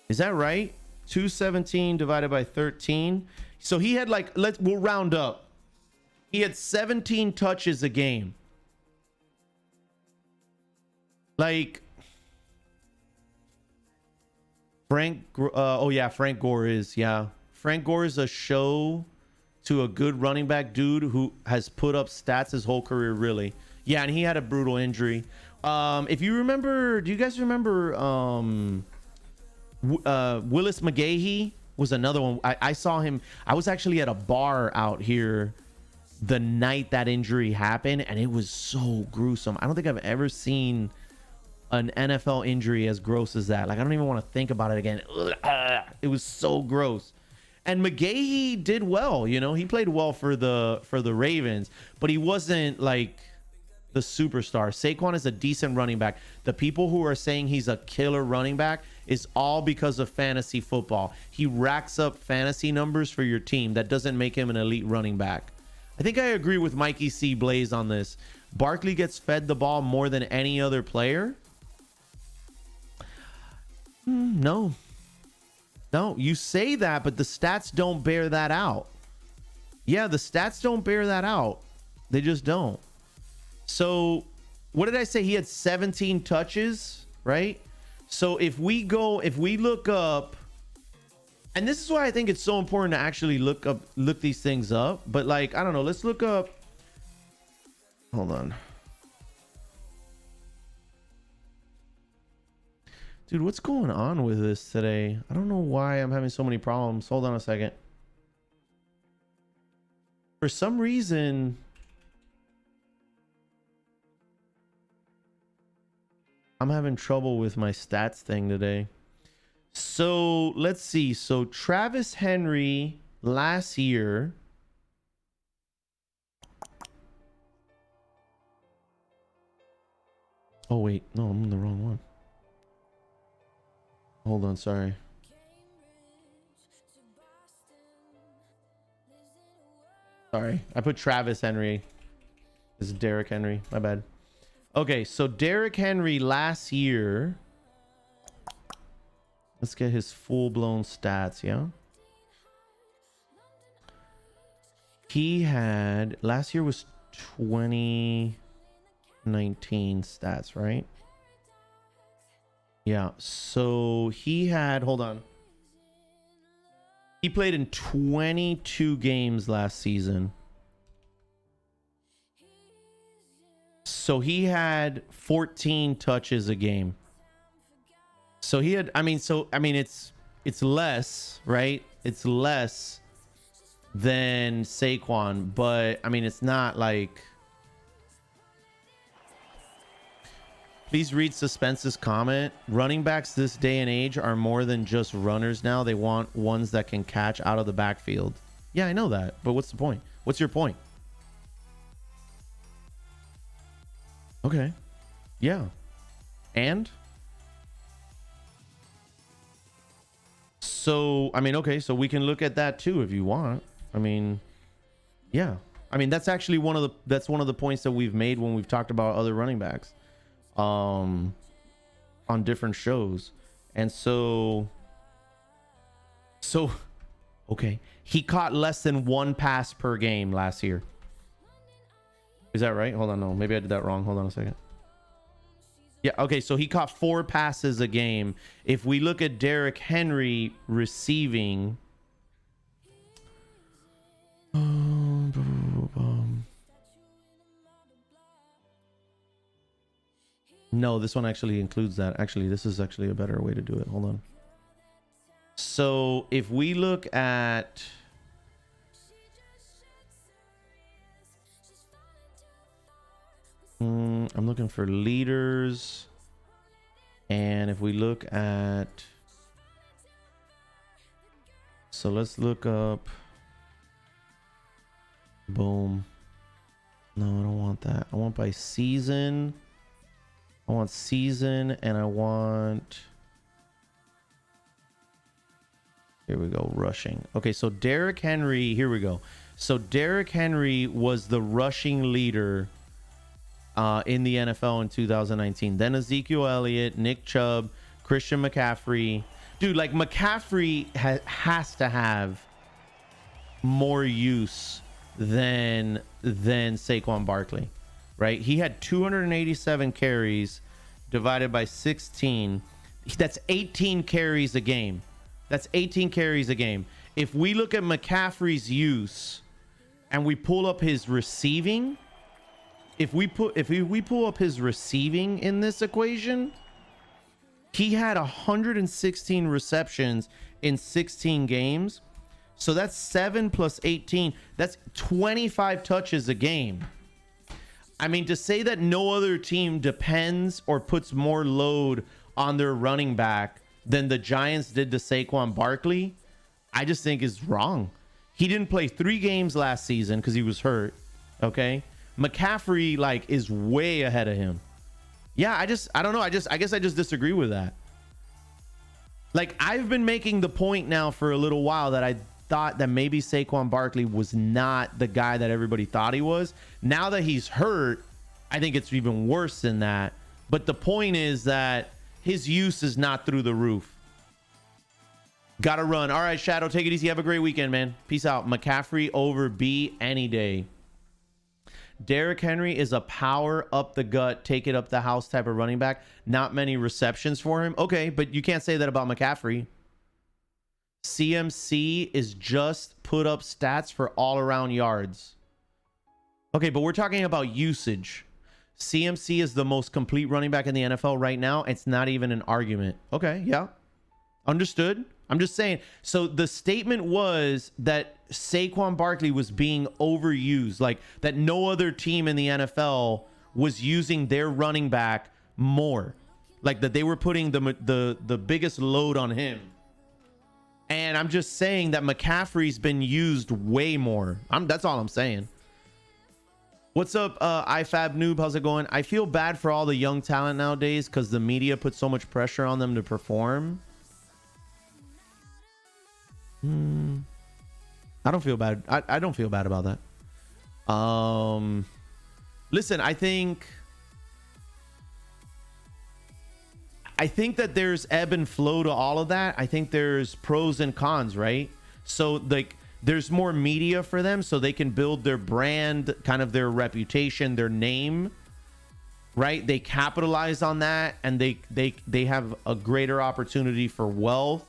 Is that right? 217 divided by 13. So he had like, we'll round up. He had 17 touches a game. Like, Frank Gore is, yeah. Frank Gore is a show to a good running back dude who has put up stats his whole career, really. Yeah, and he had a brutal injury. If you remember, do you guys remember Willis McGahee was another one. I saw him. I was actually at a bar out here the night that injury happened, and it was so gruesome. I don't think I've ever seen an NFL injury as gross as that. Like, I don't even want to think about it again. It was so gross. And McGahee did well, you know. He played well for the Ravens, but he wasn't like the superstar. Saquon is a decent running back. The people who are saying he's a killer running back is all because of fantasy football. He racks up fantasy numbers for your team. That doesn't make him an elite running back. I think I agree with Mikey C. Blaze on this. Barkley gets fed the ball more than any other player. No, you say that, but the stats don't bear that out. Yeah, the stats don't bear that out. They just don't. So what did I say? He had 17 touches, right? So if we look up, and this is why I think it's so important to actually look these things up. But like, I don't know, let's look up. Hold on. Dude, what's going on with this today? I don't know why I'm having so many problems. Hold on a second. For some reason, I'm having trouble with my stats thing today. So let's see. So Travis Henry last year. Oh, wait. No, I'm in the wrong one. Hold on, sorry. Sorry, I put Travis Henry. This is Derrick Henry, my bad. Okay, so Derrick Henry last year. Let's get his full-blown stats, yeah? He had last year was 2019 stats, right? Yeah. So he had, hold on. He played in 22 games last season. So he had 14 touches a game. So he had, it's less, right? It's less than Saquon, but I mean, it's not like. Please read Suspense's comment. Running backs this day and age are more than just runners now. They want ones that can catch out of the backfield. Yeah, I know that, but what's the point? What's your point? Okay. Yeah. And? So, I mean, okay, so we can look at that too if you want. I mean, yeah. I mean, that's actually one of the points that we've made when we've talked about other running backs on different shows. And so okay, he caught less than one pass per game last year. Is that right? Hold on, no, maybe I did that wrong. Hold on a second. Yeah, okay, so he caught 4 passes a game. If we look at Derrick Henry receiving, no, this one actually includes that. Actually, this is actually a better way to do it. Hold on. So if we look at I'm looking for leaders, and if we look at, so let's look up, boom. No, I don't want that. I want by season. I want season, and I want, here we go, rushing. Okay, so Derrick Henry, here we go. So Derrick Henry was the rushing leader in the NFL in 2019. Then Ezekiel Elliott, Nick Chubb, Christian McCaffrey. Dude, like McCaffrey has to have more use than Saquon Barkley. Right? He had 287 carries divided by 16. That's 18 carries a game. That's 18 carries a game. If we look at McCaffrey's use and we pull up his receiving, if we pull up his receiving in this equation, he had 116 receptions in 16 games. So that's 7 plus 18. That's 25 touches a game. I mean, to say that no other team depends or puts more load on their running back than the Giants did to Saquon Barkley, I just think is wrong. He didn't play 3 games last season because he was hurt. Okay. McCaffrey like is way ahead of him. Yeah, I don't know. I guess I just disagree with that. Like, I've been making the point now for a little while that I thought that maybe Saquon Barkley was not the guy that everybody thought he was. Now that he's hurt, I think it's even worse than that. But the point is that his use is not through the roof. Gotta run. All right, Shadow, take it easy. Have a great weekend, man. Peace out. McCaffrey over B any day. Derrick Henry is a power up the gut, take it up the house type of running back. Not many receptions for him. Okay, but you can't say that about McCaffrey. CMC is just put up stats for all around yards. Okay, but we're talking about usage. CMC is the most complete running back in the NFL right now. It's not even an argument. Okay, yeah. Understood. I'm just saying. So the statement was that Saquon Barkley was being overused, like that no other team in the NFL was using their running back more, like that they were putting the biggest load on him. And I'm just saying that McCaffrey's been used way more. That's all I'm saying. What's up, IFAB noob? How's it going? I feel bad for all the young talent nowadays because the media puts so much pressure on them to perform. I don't feel bad. I don't feel bad about that. Listen, I think that there's ebb and flow to all of that. I think there's pros and cons, right? So like there's more media for them, so they can build their brand, kind of their reputation, their name, right? They capitalize on that, and they have a greater opportunity for wealth,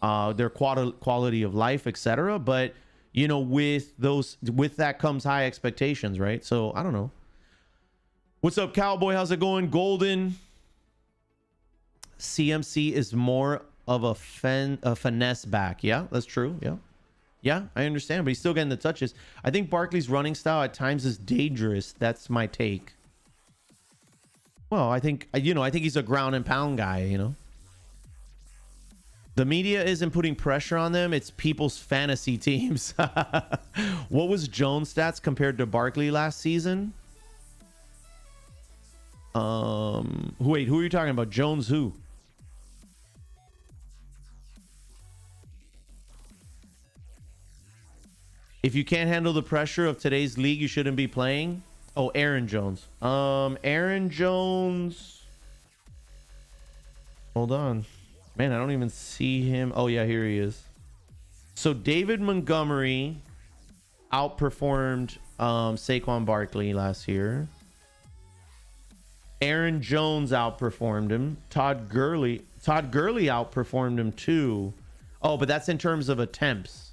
their quality of life, etc. But you know, with that comes high expectations, right? So I don't know. What's up, Cowboy? How's it going? Golden. CMC is more of a finesse back. Yeah, that's true. Yeah, I understand, but he's still getting the touches. I think Barkley's running style at times is dangerous. That's my take. Well, I think he's a ground and pound guy, you know. The media isn't putting pressure on them. It's people's fantasy teams. What was Jones' stats compared to Barkley last season? Wait, who are you talking about? Jones who? If you can't handle the pressure of today's league, you shouldn't be playing. Oh, Aaron Jones. Aaron Jones. Hold on. Man, I don't even see him. Oh, yeah, here he is. So David Montgomery outperformed Saquon Barkley last year. Aaron Jones outperformed him. Todd Gurley outperformed him too. Oh, but that's in terms of attempts.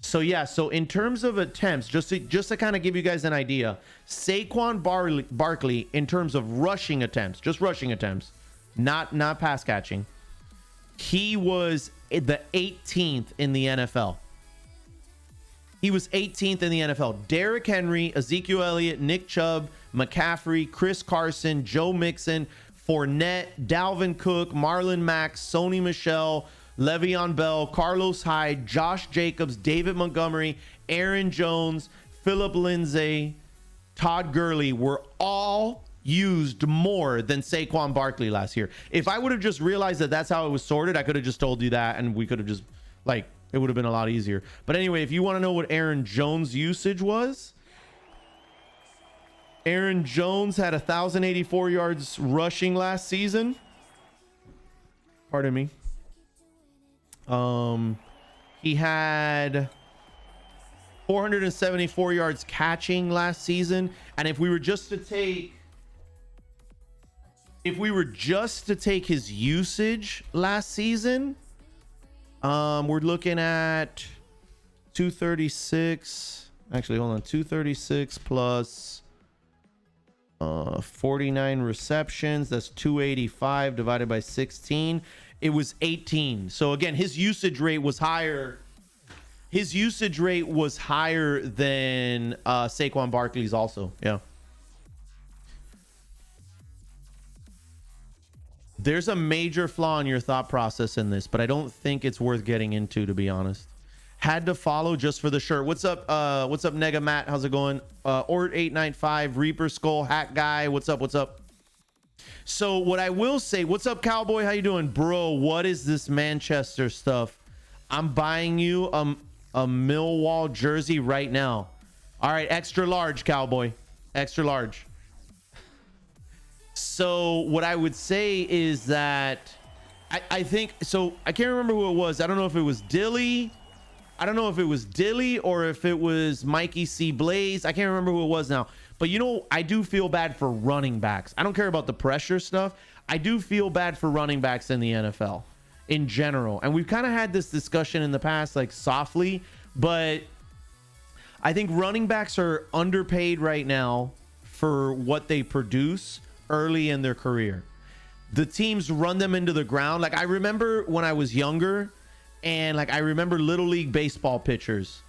So yeah, so in terms of attempts, just to kind of give you guys an idea, Saquon Barkley in terms of rushing attempts, just rushing attempts, not pass catching, he was the 18th in the NFL. He was 18th in the NFL. Derrick Henry, Ezekiel Elliott, Nick Chubb, McCaffrey, Chris Carson, Joe Mixon, Fournette, Dalvin Cook, Marlon Mack, Sony Michel, Le'Veon Bell, Carlos Hyde, Josh Jacobs, David Montgomery, Aaron Jones, Philip Lindsay, Todd Gurley were all used more than Saquon Barkley last year. If I would have just realized that that's how it was sorted, I could have just told you that, and we could have just, like, it would have been a lot easier. But anyway, if you want to know what Aaron Jones' usage was, Aaron Jones had 1,084 yards rushing last season. Pardon me. He had 474 yards catching last season, and if we were just to take his usage last season, we're looking at 236. Actually, hold on, 236 plus 49 receptions. That's 285 divided by 16. It was 18. So again, his usage rate was higher. His usage rate was higher than Saquon Barkley's also. Yeah. There's a major flaw in your thought process in this, but I don't think it's worth getting into, to be honest. Had to follow just for the shirt. What's up? What's up, Nega Matt? How's it going? Ort895, Reaper Skull, Hat Guy. What's up? What's up? So what I will say, what's up, Cowboy? How you doing? Bro, what is this Manchester stuff? I'm buying you a Millwall jersey right now. All right, extra large, Cowboy. Extra large. So what I would say is that I think, so I can't remember who it was. I don't know if it was Dilly. I don't know if it was Dilly or if it was Mikey C. Blaze. I can't remember who it was now. But, you know, I do feel bad for running backs. I don't care about the pressure stuff. I do feel bad for running backs in the NFL in general. And we've kind of had this discussion in the past, like softly. But I think running backs are underpaid right now for what they produce early in their career. The teams run them into the ground. Like, I remember when I was younger, and like I remember Little League baseball pitchers,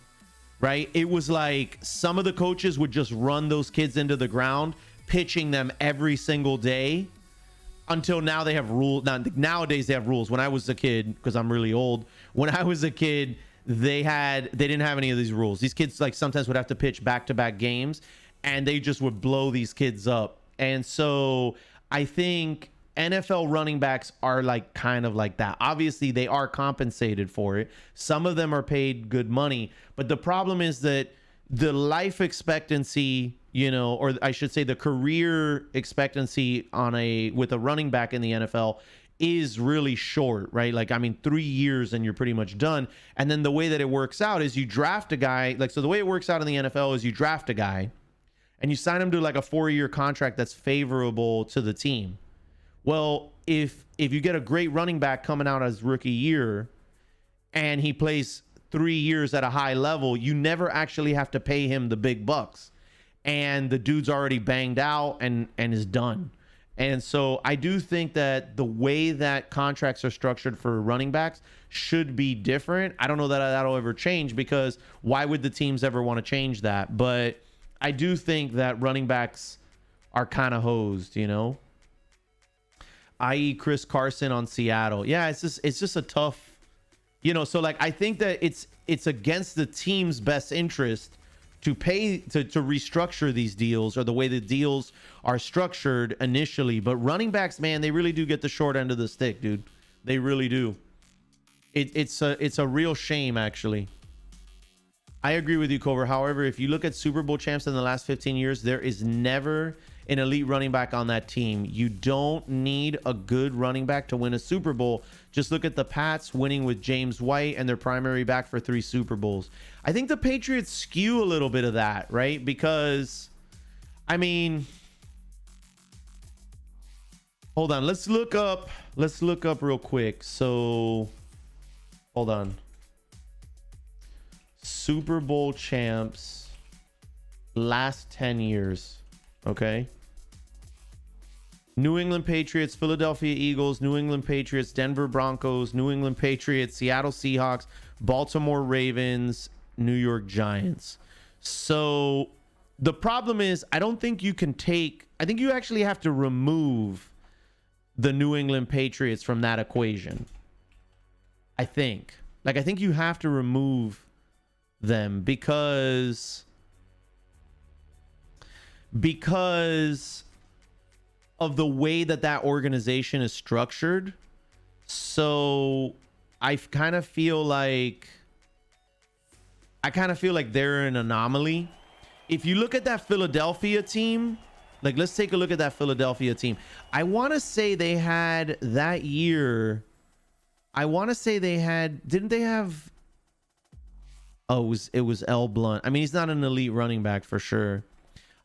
right? It was like some of the coaches would just run those kids into the ground, pitching them every single day until now they have rules. Nowadays they have rules. When I was a kid, because I'm really old, when I was a kid, they didn't have any of these rules. These kids like sometimes would have to pitch back-to-back games, and they just would blow these kids up. And so I think NFL running backs are like kind of like that. Obviously, they are compensated for it. Some of them are paid good money, but the problem is that the life expectancy, you know, or I should say the career expectancy with a running back in the NFL is really short, right? Like, I mean, 3 years and you're pretty much done. And then the way that it works out is you draft a guy, like, so the way it works out in the NFL is you draft a guy and you sign him to like a 4-year contract that's favorable to the team. Well, if you get a great running back coming out as rookie year and he plays 3 years at a high level, you never actually have to pay him the big bucks. And the dude's already banged out and is done. And so I do think that the way that contracts are structured for running backs should be different. I don't know that that'll ever change, because why would the teams ever want to change that? But I do think that running backs are kind of hosed, you know, i.e. Chris Carson on Seattle. Yeah, it's just a tough, you know, so like I think that it's against the team's best interest to pay to restructure these deals, or the way the deals are structured initially. But running backs, man, they really do get the short end of the stick, dude. They really do. It's a real shame, actually. I agree with you, Cover. However, if you look at Super Bowl champs in the last 15 years, there is never an elite running back on that team. You don't need a good running back to win a Super Bowl. Just look at the Pats winning with James White and their primary back for 3 Super Bowls. I think the Patriots skew a little bit of that, right? Because, I mean, hold on. Let's look up real quick. So, hold on. Super Bowl champs last 10 years. Okay. New England Patriots, Philadelphia Eagles, New England Patriots, Denver Broncos, New England Patriots, Seattle Seahawks, Baltimore Ravens, New York Giants. So the problem is, I don't think you can I think you actually have to remove the New England Patriots from that equation. I think you have to remove them because of the way that organization is structured. So I kind of feel like they're an anomaly. If you look at that Philadelphia team, like, let's take a look at that Philadelphia team. I want to say they had that year. Didn't they have? Oh, it was L Blunt. I mean, he's not an elite running back for sure.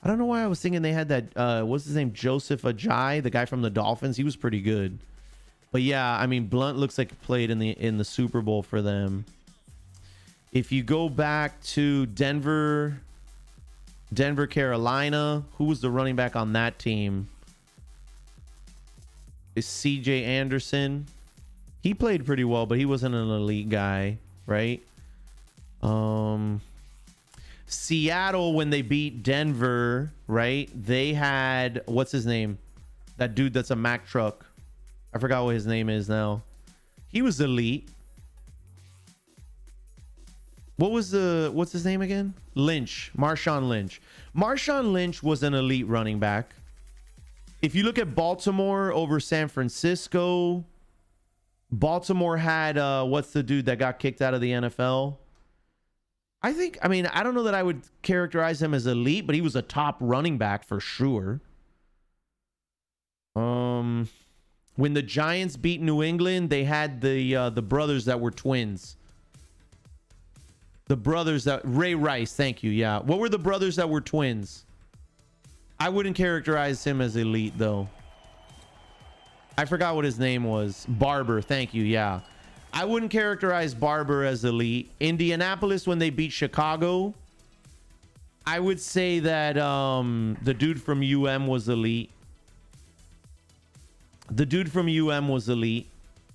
I don't know why I was thinking they had that. What's his name? Joseph Ajayi, the guy from the Dolphins. He was pretty good. But yeah, I mean, Blunt looks like he played in the Super Bowl for them. If you go back to Denver, Carolina, who was the running back on that team? Is CJ Anderson. He played pretty well, but he wasn't an elite guy, right? Seattle, when they beat Denver, right? They had, what's his name? That dude that's a Mack truck. I forgot what his name is now. He was elite. What's his name again? Lynch. Marshawn Lynch. Marshawn Lynch was an elite running back. If you look at Baltimore over San Francisco, Baltimore had, what's the dude that got kicked out of the NFL? I don't know that I would characterize him as elite, but he was a top running back for sure. When the Giants beat New England, they had the brothers that were twins. The brothers that Ray Rice, thank you. Yeah. What were the brothers that were twins? I wouldn't characterize him as elite though. I forgot what his name was. Barber, thank you. Yeah. I wouldn't characterize Barber as elite. Indianapolis, when they beat Chicago, I would say that the dude from UM was elite.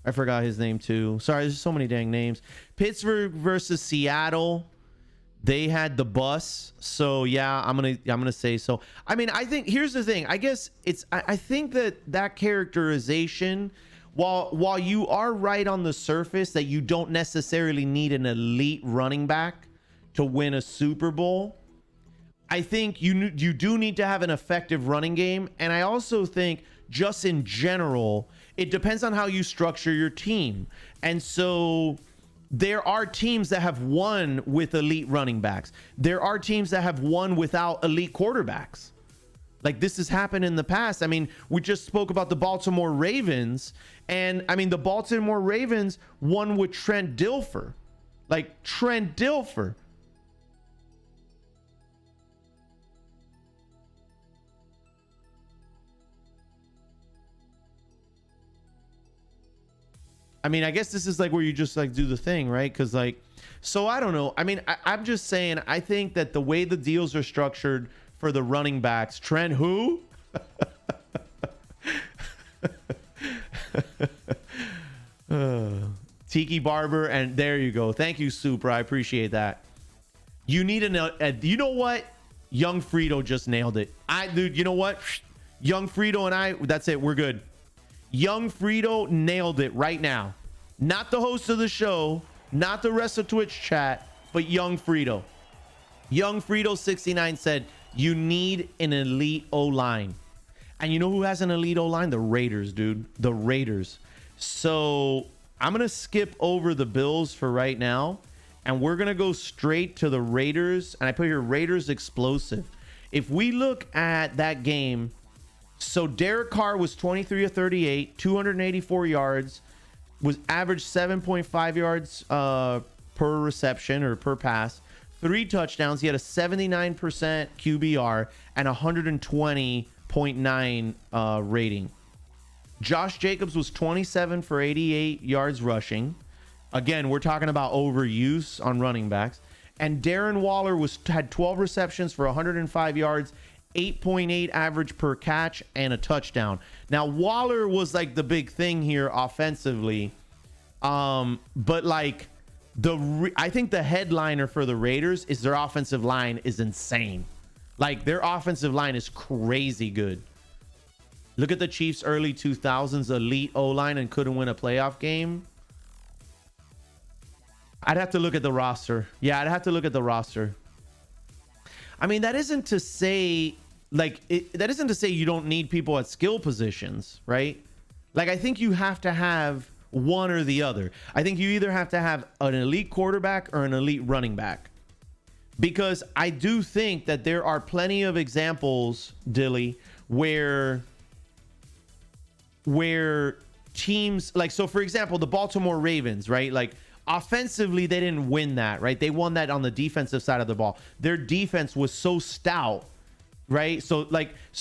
I forgot his name too. Sorry, there's so many dang names. Pittsburgh versus Seattle, they had the bus. So yeah, I'm gonna say so. I mean, I think here's the thing. I guess I think that characterization, while you are right on the surface that you don't necessarily need an elite running back to win a Super Bowl, I think you do need to have an effective running game. And I also think, just in general, it depends on how you structure your team. And so there are teams that have won with elite running backs. There are teams that have won without elite quarterbacks. Like, this has happened in the past. I mean, we just spoke about the Baltimore Ravens, and I mean, the Baltimore Ravens won with Trent Dilfer. Like, Trent Dilfer. I mean, I guess this is like where you just like do the thing, right? Because like, so I don't know. I mean, I'm just saying, I think that the way the deals are structured for the running backs, Trent who? Tiki Barber, and there you go. Thank you, Super. I appreciate that. You need you know what? Young Frito just nailed it. Dude, you know what? Young Frito and I, that's it. We're good. Young Frito nailed it right now. Not the host of the show, not the rest of Twitch chat, but Young Frito. Young Frito 69 said, you need an elite O-line. And you know who has an elite O-line? The Raiders, dude. The Raiders. So I'm going to skip over the Bills for right now, and we're going to go straight to the Raiders. And I put here Raiders explosive. If we look at that game, so Derek Carr was 23 of 38, 284 yards, was averaged 7.5 yards per reception or per pass, 3 touchdowns. He had a 79% QBR and 120.9 rating. Josh Jacobs was 27 for 88 yards rushing. Again, we're talking about overuse on running backs. And Darren Waller had 12 receptions for 105 yards, 8.8 average per catch, and a touchdown. Now, Waller was like the big thing here offensively. But like I think the headliner for the Raiders is their offensive line is insane. Like, their offensive line is crazy good. Look at the Chiefs early 2000s elite O-line and couldn't win a playoff game. I'd have to look at the roster. Yeah, I'd have to look at the roster. I mean, that isn't to say that isn't to say you don't need people at skill positions, right? Like, I think you have to have one or the other. I think you either have to have an elite quarterback or an elite running back. Because I do think that there are plenty of examples, Dilly, where teams like, so for example, the Baltimore Ravens, right? Like, offensively, they didn't win that, right? They won that on the defensive side of the ball. Their defense was so stout, right? So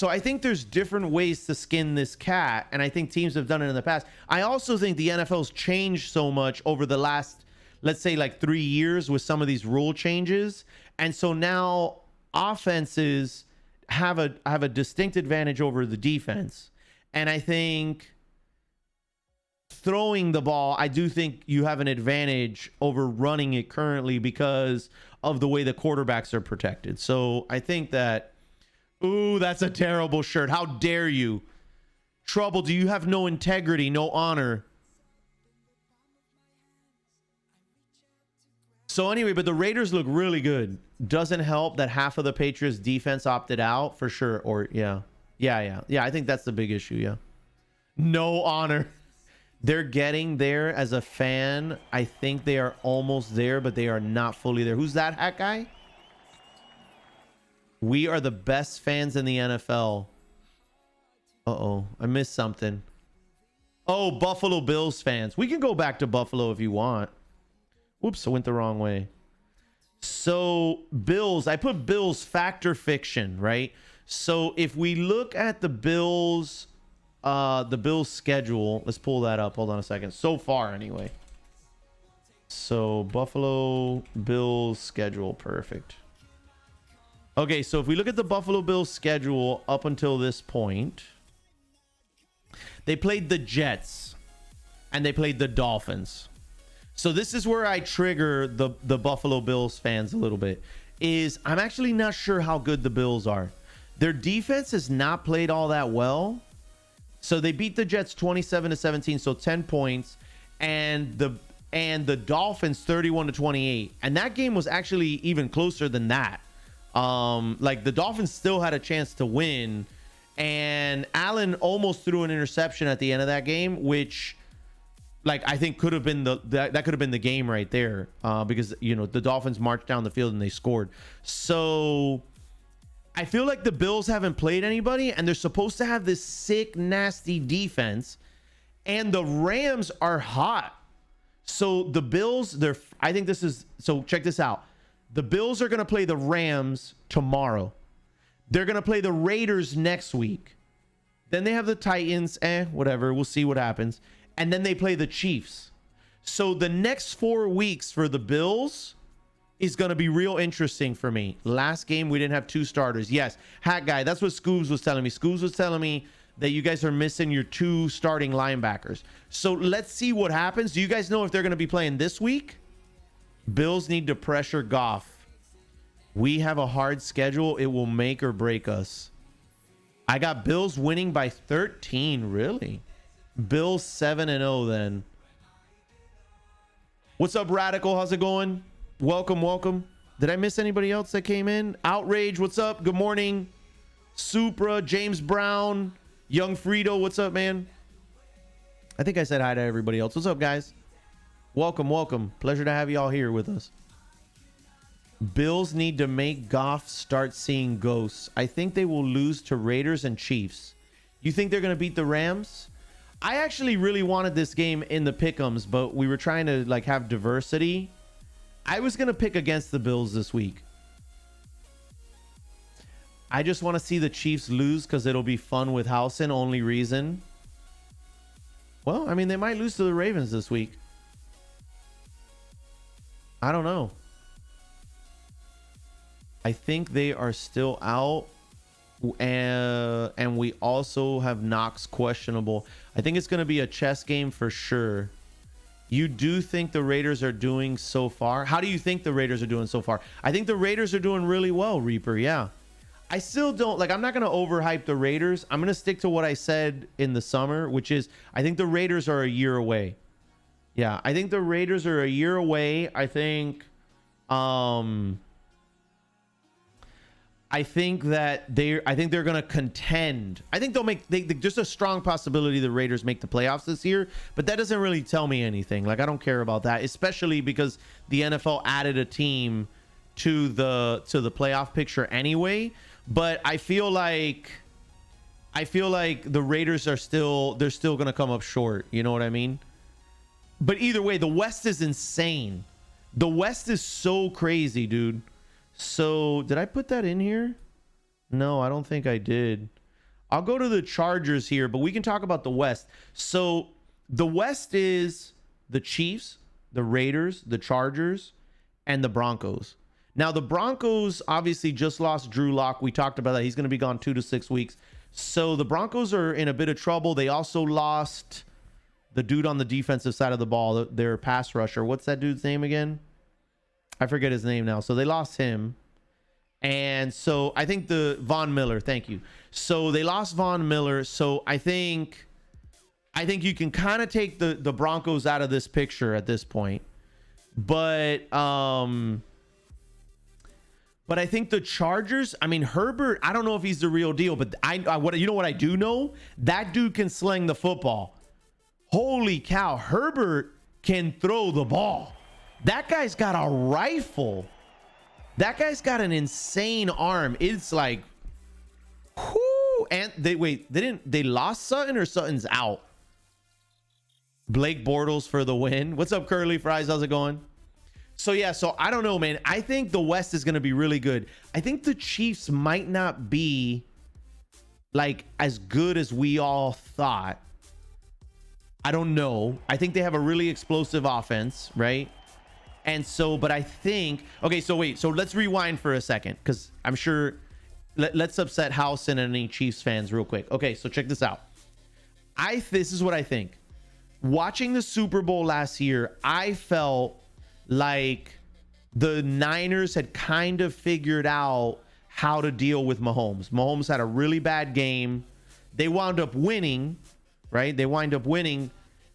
I think there's different ways to skin this cat, and I think teams have done it in the past. I also think the NFL's changed so much over the last, let's say, like 3 years with some of these rule changes, and so now offenses have a distinct advantage over the defense. And I think throwing the ball, I do think you have an advantage over running it currently because of the way the quarterbacks are protected. So I think that, ooh, that's a terrible shirt. How dare you? Trouble, do you have no integrity, no honor? So anyway, but the Raiders look really good. Doesn't help that half of the Patriots defense opted out for sure. Or yeah, I think that's the big issue. Yeah, no honor. They're getting there as a fan. I think they are almost there, but they are not fully there. Who's that hat guy? We are the best fans in the NFL. Uh-oh, I missed something. Oh, Buffalo Bills fans. We can go back to Buffalo if you want. Whoops, I went the wrong way. So Bills, I put Bills factor fiction, right? So if we look at the Bills schedule, let's pull that up. Hold on a second. So far, anyway. So Buffalo Bills schedule, perfect. Okay, so if we look at the Buffalo Bills schedule up until this point, they played the Jets and they played the Dolphins. So this is where I trigger the Buffalo Bills fans a little bit. Is I'm actually not sure how good the Bills are. Their defense has not played all that well. So they beat the Jets 27-17, so 10 points, and the Dolphins 31-28. And that game was actually even closer than that. Like, the Dolphins still had a chance to win, and Allen almost threw an interception at the end of that game, which, like, I think could have been that could have been the game right there, because, you know, the Dolphins marched down the field and they scored. So I feel like the Bills haven't played anybody, and they're supposed to have this sick, nasty defense, and the Rams are hot. So the Bills, I think this is, so check this out. The Bills are going to play the Rams tomorrow. They're going to play the Raiders next week. Then they have the Titans, whatever. We'll see what happens. And then they play the Chiefs. So the next 4 weeks for the Bills is going to be real interesting for me. Last game, we didn't have 2 starters. Yes, Hat Guy, that's what Scoobs was telling me. Scoobs was telling me that you guys are missing your 2 starting linebackers. So let's see what happens. Do you guys know if they're going to be playing this week? Bills need to pressure Goff. We have a hard schedule. It will make or break us. I got Bills winning by 13. Really? Bills 7-0 then. What's up, Radical? How's it going? Welcome, welcome. Did I miss anybody else that came in? Outrage, what's up? Good morning. Supra, James Brown, Young Frito, what's up, man? I think I said hi to everybody else. What's up, guys? Welcome, welcome. Pleasure to have you all here with us. Bills need to make Goff start seeing ghosts. I think they will lose to Raiders and Chiefs. You think they're going to beat the Rams? I actually really wanted this game in the pick'ems, but we were trying to like have diversity. I was going to pick against the Bills this week. I just want to see the Chiefs lose because it'll be fun with Housen. Only reason. Well, I mean, they might lose to the Ravens this week. I don't know. I think they are still out. And we also have Knox questionable. I think it's going to be a chess game for sure. You do think the Raiders are doing so far? How do you think the Raiders are doing so far? I think the Raiders are doing really well, Reaper. Yeah. I still don't like, I'm not going to overhype the Raiders. I'm going to stick to what I said in the summer, which is I think the Raiders are a year away. Yeah. I think the Raiders are a year away. I think that they're going to contend. I think they'll make just a strong possibility the Raiders make the playoffs this year, but that doesn't really tell me anything. Like, I don't care about that, especially because the NFL added a team to the playoff picture anyway. But I feel like the Raiders are still going to come up short. You know what I mean? But either way, the West is insane. The West is so crazy, dude. So did I put that in here? No, I don't think I did. I'll go to the Chargers here, but we can talk about the West. So the West is the Chiefs, the Raiders, the Chargers, and the Broncos. Now, the Broncos obviously just lost Drew Lock. We talked about that. He's going to be gone 2 to 6 weeks. So the Broncos are in a bit of trouble. They also lost the dude on the defensive side of the ball, their pass rusher. What's that dude's name again? I forget his name now. So they lost him. And so I think Von Miller. Thank you. So they lost Von Miller. So I think you can kind of take the Broncos out of this picture at this point. But I think the Chargers, I mean, Herbert, I don't know if he's the real deal, but you know what I do know? That dude can sling the football. Holy cow. Herbert can throw the ball. That guy's got a rifle. That guy's got an insane arm. It's like, whoo. And they lost Sutton or Sutton's out? Blake Bortles for the win. What's up, Curly Fries? How's it going? So yeah, so I don't know, man. I think the West is going to be really good. I think the Chiefs might not be like as good as we all thought. I don't know. I think they have a really explosive offense, right? And so, but I think, okay, so wait, so let's rewind for a second, because I'm sure, let's upset House and any Chiefs fans real quick. Okay, so check this out. This is what I think. Watching the Super Bowl last year, I felt like the Niners had kind of figured out how to deal with Mahomes. Mahomes had a really bad game. They wound up winning, right? They wind up winning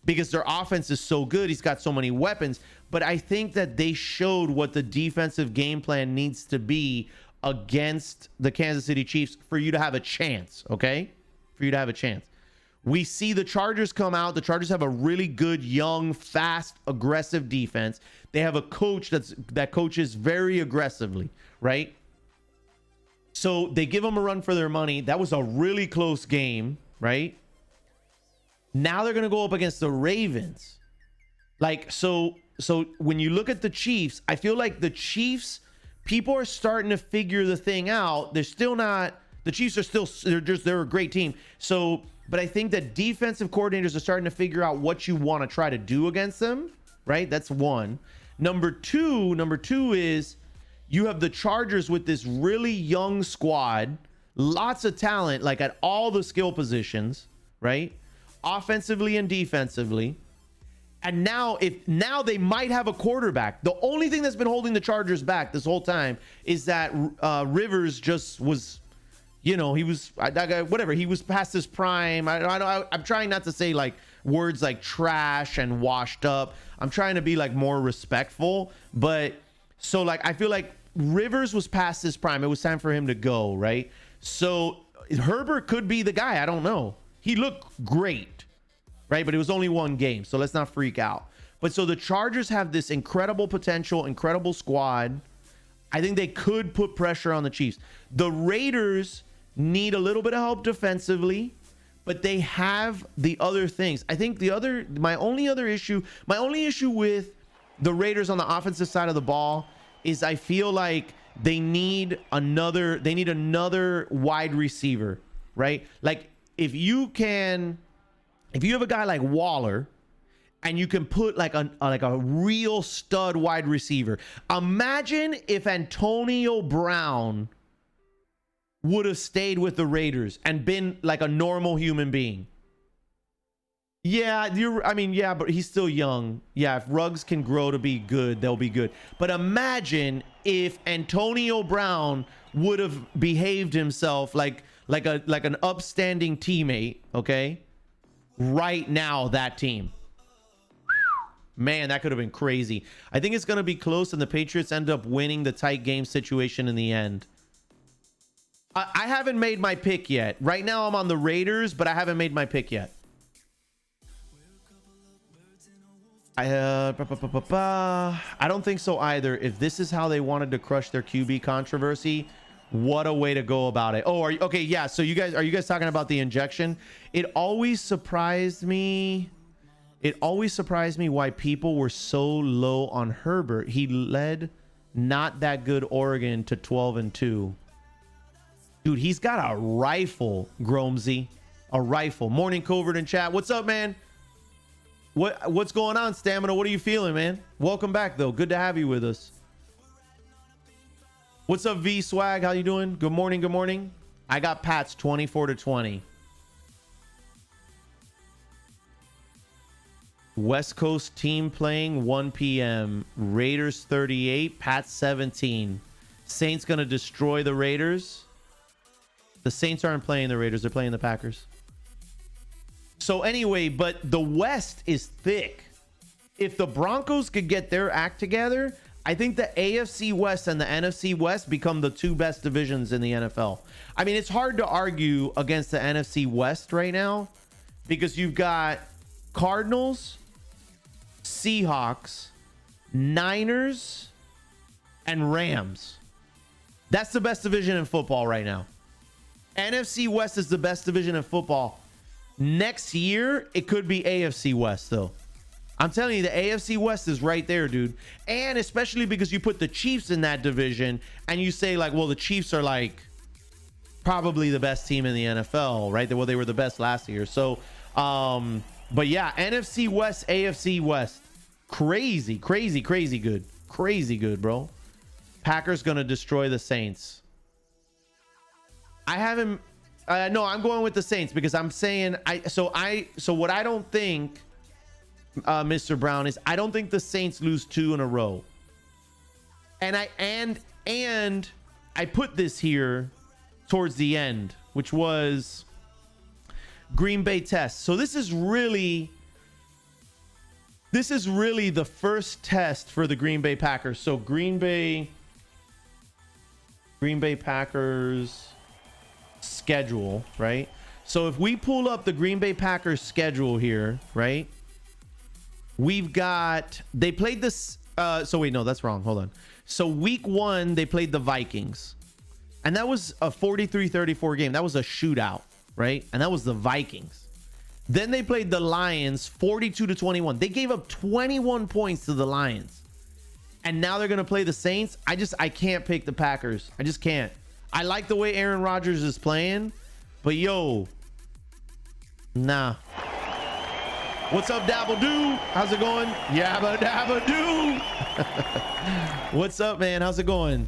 because their offense is so good. He's got so many weapons. But I think that they showed what the defensive game plan needs to be against the Kansas City Chiefs for you to have a chance, okay? For you to have a chance. We see the Chargers come out. The Chargers have a really good, young, fast, aggressive defense. They have a coach that coaches very aggressively, right? So they give them a run for their money. That was a really close game, right? Now they're going to go up against the Ravens. Like, so when you look at the Chiefs, I feel like the Chiefs, people are starting to figure the thing out. They're still not, the Chiefs are still, they're a great team. So, but I think that defensive coordinators are starting to figure out what you want to try to do against them, right? That's one. Number two is you have the Chargers with this really young squad, lots of talent, like at all the skill positions, right? Offensively and defensively. And now they might have a quarterback. The only thing that's been holding the Chargers back this whole time is that Rivers just was, you know, he was whatever. He was past his prime. I'm trying not to say like words like trash and washed up. I'm trying to be like more respectful. But so like I feel like Rivers was past his prime. It was time for him to go, right? So Herbert could be the guy. I don't know. He looked great, right? But it was only one game, so let's not freak out. But so the Chargers have this incredible potential, incredible squad. I think they could put pressure on the Chiefs. The Raiders need a little bit of help defensively, but they have the other things. I think my only issue with the Raiders on the offensive side of the ball is I feel like they need another wide receiver, right? Like if you have a guy like Waller and you can put like a real stud wide receiver. Imagine if Antonio Brown would have stayed with the Raiders and been like a normal human being. Yeah, but he's still young. Yeah, if Ruggs can grow to be good, they'll be good. But imagine if Antonio Brown would have behaved himself like an upstanding teammate, okay? Right now, that team. Man, that could have been crazy. I think it's going to be close, and the Patriots end up winning the tight game situation in the end. I haven't made my pick yet. Right now, I'm on the Raiders, but I haven't made my pick yet. I don't think so either. If this is how they wanted to crush their QB controversy, what a way to go about it. Oh, okay? Yeah. So are you guys talking about the injection? It always surprised me why people were so low on Herbert. He led not that good Oregon to 12-2. Dude, he's got a rifle, Gromsy. A rifle. Morning Covert in chat. What's up, man? What's going on, Stamina? What are you feeling, man? Welcome back, though. Good to have you with us. What's up, V Swag? How you doing? Good morning. Good morning. I got Pats 24-20. West Coast team playing 1 p.m. Raiders 38, Pats 17. Saints gonna destroy the Raiders. The Saints aren't playing the Raiders. They're playing the Packers. So anyway, but the West is thick. If the Broncos could get their act together, I think the AFC West and the NFC West become the two best divisions in the NFL. I mean, it's hard to argue against the NFC West right now because you've got Cardinals, Seahawks, Niners, and Rams. That's the best division in football right now. NFC West is the best division in football. Next year, it could be AFC West, though. I'm telling you, the AFC West is right there, dude. And especially because you put the Chiefs in that division and you say, like, well, the Chiefs are, like, probably the best team in the NFL, right? Well, they were the best last year. So, but yeah, NFC West, AFC West. Crazy, crazy, crazy good. Crazy good, bro. Packers going to destroy the Saints. I haven't... no, I'm going with the Saints because I'm saying... So what I don't think... Mr. Brown, is I don't think the Saints lose 2 in a row. And I put this here towards the end, which was Green Bay test. So this is really the first test for the Green Bay Packers. So Green Bay Packers schedule, right? So if we pull up the Green Bay Packers schedule here, right? We've got, they played this, so wait, no, that's wrong. Hold on. So week 1, they played the Vikings. And that was a 43-34 game. That was a shootout, right? And that was the Vikings. Then they played the Lions 42-21. They gave up 21 points to the Lions. And now they're going to play the Saints. I can't pick the Packers. I just can't. I like the way Aaron Rodgers is playing, but yo, nah. What's up, Dabble Doo? How's it going? Yabba Dabba Doo. What's up, man? How's it going?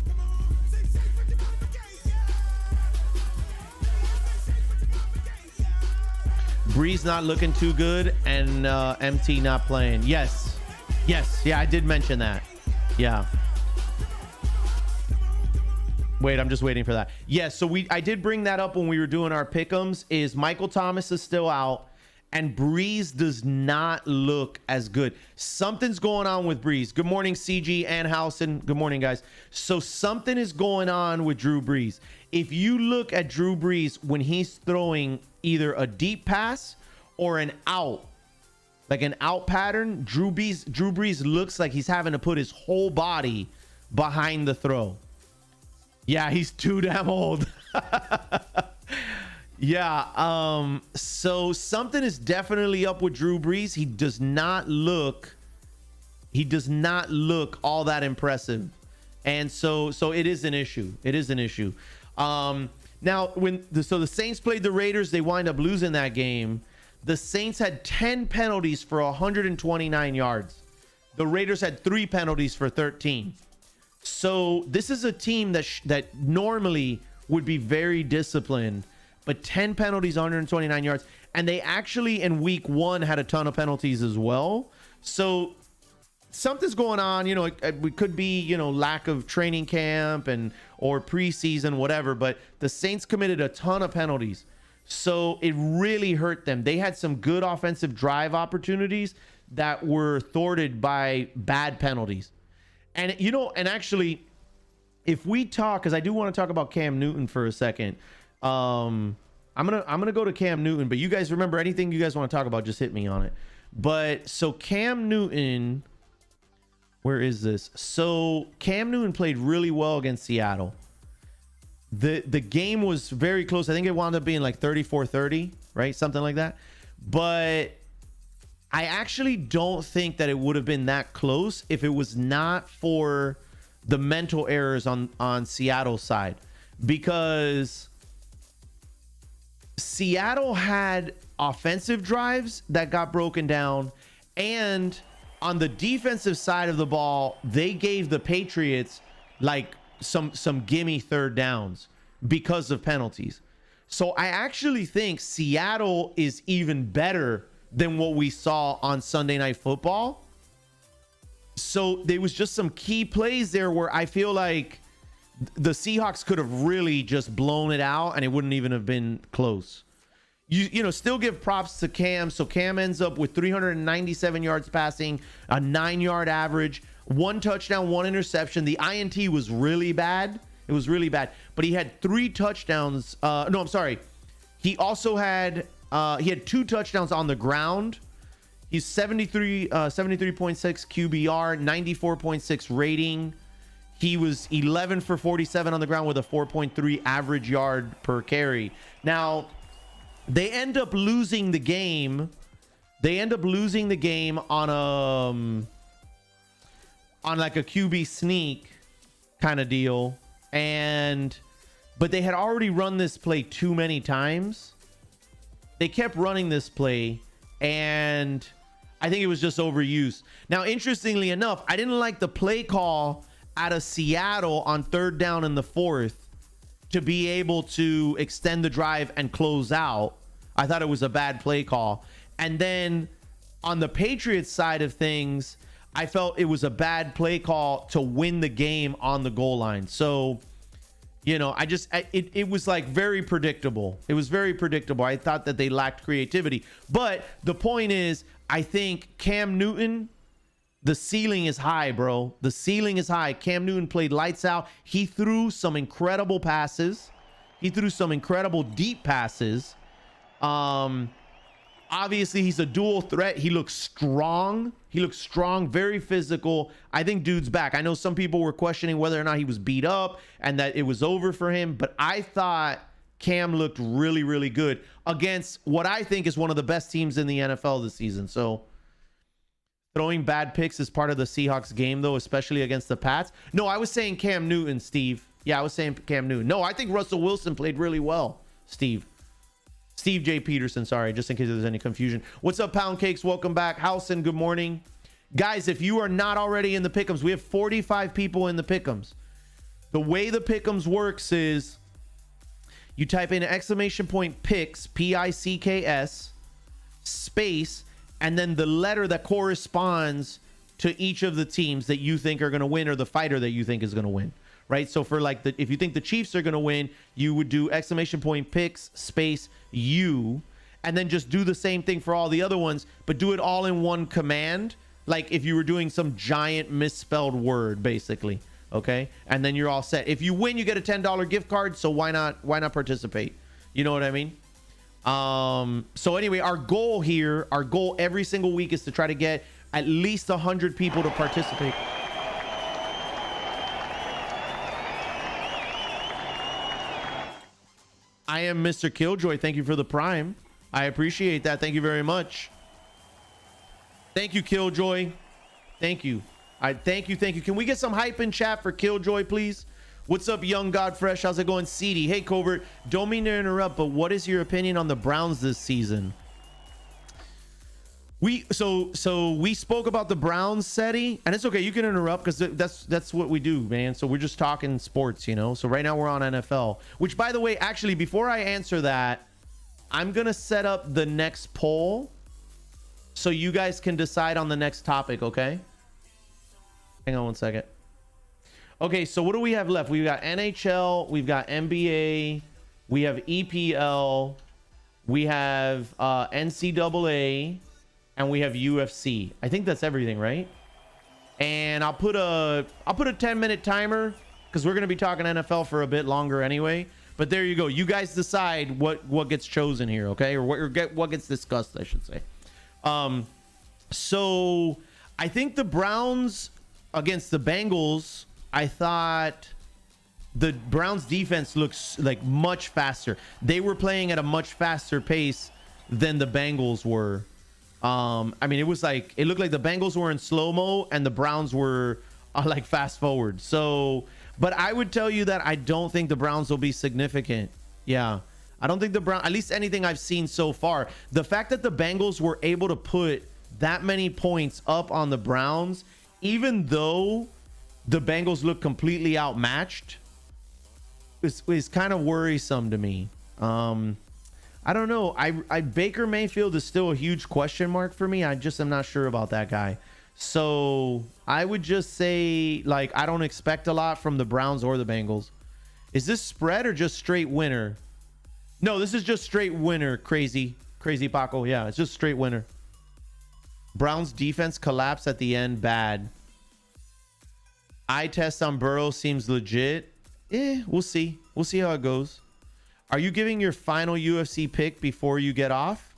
Breeze not looking too good, and MT not playing. Yes. Yeah, I did mention that. Yeah. Wait, I'm just waiting for that. Yes, so I did bring that up when we were doing our pick'ems. Is Michael Thomas is still out, and Breeze does not look as good. Something's going on with Breeze. Good morning, CG and Housen. Good morning, guys. So something is going on with Drew Brees. If you look at Drew Brees when he's throwing either a deep pass or an out, like an out pattern, Drew Brees looks like he's having to put his whole body behind the throw. Yeah, he's too damn old. Yeah, so something is definitely up with Drew Brees. He does not look all that impressive. And so it is an issue. It is an issue. Now the Saints played the Raiders, they wind up losing that game. The Saints had 10 penalties for 129 yards. The Raiders had 3 penalties for 13. So this is a team that normally would be very disciplined, but 10 penalties, 129 yards. And they actually in week 1 had a ton of penalties as well. So something's going on, it could be, lack of training camp or preseason, whatever, but the Saints committed a ton of penalties. So it really hurt them. They had some good offensive drive opportunities that were thwarted by bad penalties. And, and actually, if we talk, because I do want to talk about Cam Newton for a second. I'm gonna go to Cam Newton, but you guys remember anything you guys want to talk about, just hit me on it. But so Cam Newton, where is this? So Cam Newton played really well against Seattle. The game was very close. I think it wound up being like 34-30, right? Something like that. But I actually don't think that it would have been that close if it was not for the mental errors on Seattle's side, because Seattle had offensive drives that got broken down, and on the defensive side of the ball, they gave the Patriots like some gimme third downs because of penalties. So I actually think Seattle is even better than what we saw on Sunday Night Football. So there was just some key plays there where I feel like the Seahawks could have really just blown it out and it wouldn't even have been close. Still give props to Cam. So Cam ends up with 397 yards passing, a 9-yard average, 1 touchdown, 1 interception. The INT was really bad. It was really bad. But he had 3 touchdowns. No, I'm sorry. He also had 2 touchdowns on the ground. He's 73.6 QBR, 94.6 rating. He was 11 for 47 on the ground with a 4.3 average yard per carry. Now, they end up losing the game. On like a QB sneak kind of deal. But they had already run this play too many times. They kept running this play, and I think it was just overused. Now, interestingly enough, I didn't like the play call out of Seattle on 3rd down in the 4th to be able to extend the drive and close out. I thought it was a bad play call. And then on the Patriots side of things, I felt it was a bad play call to win the game on the goal line. So, it was like very predictable. It was very predictable. I thought that they lacked creativity. But the point is, I think Cam Newton, the ceiling is high, bro. The ceiling is high. Cam Newton played lights out. He threw some incredible passes. He threw some incredible deep passes. Obviously, he's a dual threat. He looks strong. He looks strong, very physical. I think dude's back. I know some people were questioning whether or not he was beat up and that it was over for him, but I thought Cam looked really, really good against what I think is one of the best teams in the NFL this season. So throwing bad picks is part of the Seahawks game, though, especially against the Pats. No, I was saying Cam Newton, Steve. Yeah, I was saying Cam Newton. No, I think Russell Wilson played really well, Steve. Steve J. Peterson, sorry, just in case there's any confusion. What's up, Pound Cakes? Welcome back. Howson, good morning. Guys, if you are not already in the Pick'ems, we have 45 people in the Pick'ems. The way the Pick'ems works is you type in exclamation point picks, P-I-C-K-S, space, and then the letter that corresponds to each of the teams that you think are going to win or the fighter that you think is going to win. Right? So for like if you think the Chiefs are going to win, you would do exclamation point picks space U, and then just do the same thing for all the other ones, but do it all in one command. Like if you were doing some giant misspelled word, basically. Okay. And then you're all set. If you win, you get a $10 gift card. So why not participate? You know what I mean? So anyway, our goal every single week is to try to get at least 100 people to participate. I am Mr. Killjoy. Thank you for the Prime. I appreciate that. Thank you very much. Thank you, Killjoy. Thank you. Thank you. Can we get some hype in chat for Killjoy, please? What's up, Young Godfresh? How's it going, Seedy? Hey, Covert. Don't mean to interrupt, but what is your opinion on the Browns this season? We spoke about the Browns, Seti, and it's okay. You can interrupt because that's what we do, man. So we're just talking sports, you know. So right now we're on NFL, which, by the way, actually, before I answer that, I'm gonna set up the next poll so you guys can decide on the next topic. Okay. Hang on one second. Okay, so what do we have left? We've got NHL, we've got NBA, we have EPL, we have NCAA. And we have UFC. I think that's everything, right? And I'll put a 10-minute timer because we're gonna be talking NFL for a bit longer anyway. But there you go. You guys decide what gets chosen here, okay? Or what gets discussed, I should say. So I think the Browns against the Bengals, I thought the Browns defense looks like much faster. They were playing at a much faster pace than the Bengals were. I mean, it looked like the Bengals were in slow-mo and the Browns were like fast forward. So, but I would tell you that I don't think the Browns will be significant. Yeah. I don't think the Browns, at least anything I've seen so far, the fact that the Bengals were able to put that many points up on the Browns, even though the Bengals look completely outmatched, is kind of worrisome to me. I don't know. I Baker Mayfield is still a huge question mark for me. I just am not sure about that guy. So I would just say, like, I don't expect a lot from the Browns or the Bengals. Is this spread or just straight winner? No, this is just straight winner. Crazy Paco. Yeah, it's just straight winner. Browns defense collapse at the end. Bad. Eye test on Burrow seems legit. We'll see. We'll see how it goes. Are you giving your final UFC pick before you get off?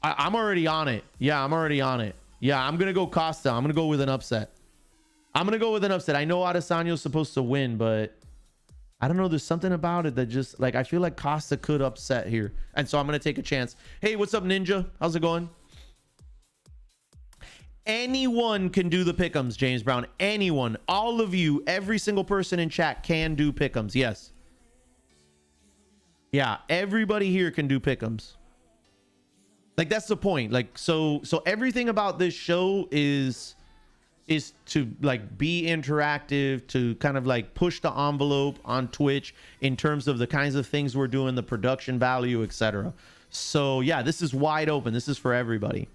I'm already on it. Yeah, I'm already on it. Yeah, I'm going to go Costa. I'm going to go with an upset. I know Adesanyo's supposed to win, but I don't know. There's something about it that just, like, I feel like Costa could upset here. And so I'm going to take a chance. Hey, what's up, Ninja? How's it going? Anyone can do the pick'ems, James Brown. Anyone. All of you, every single person in chat can do pick'ems. Yes. Yeah, everybody here can do pick'ems. Like, that's the point. Like, so everything about this show is to, like, be interactive, to kind of like push the envelope on Twitch in terms of the kinds of things we're doing, the production value, etc. So yeah, this is wide open. This is for everybody.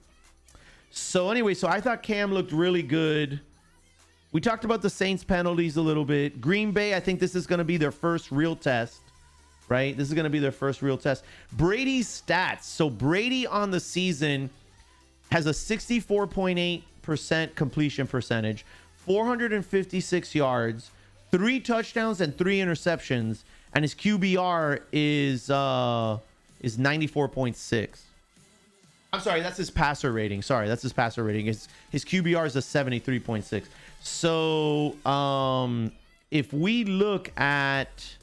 So anyway, so I thought Cam looked really good. We talked about the Saints penalties a little bit. Green Bay, I think this is going to be their first real test. Right? This is going to be their first real test. Brady's stats. So Brady on the season has a 64.8% completion percentage, 456 yards, 3 touchdowns and 3 interceptions, and his QBR is 94.6. I'm sorry, that's his passer rating. Sorry, that's his passer rating. His QBR is a 73.6. So if we look at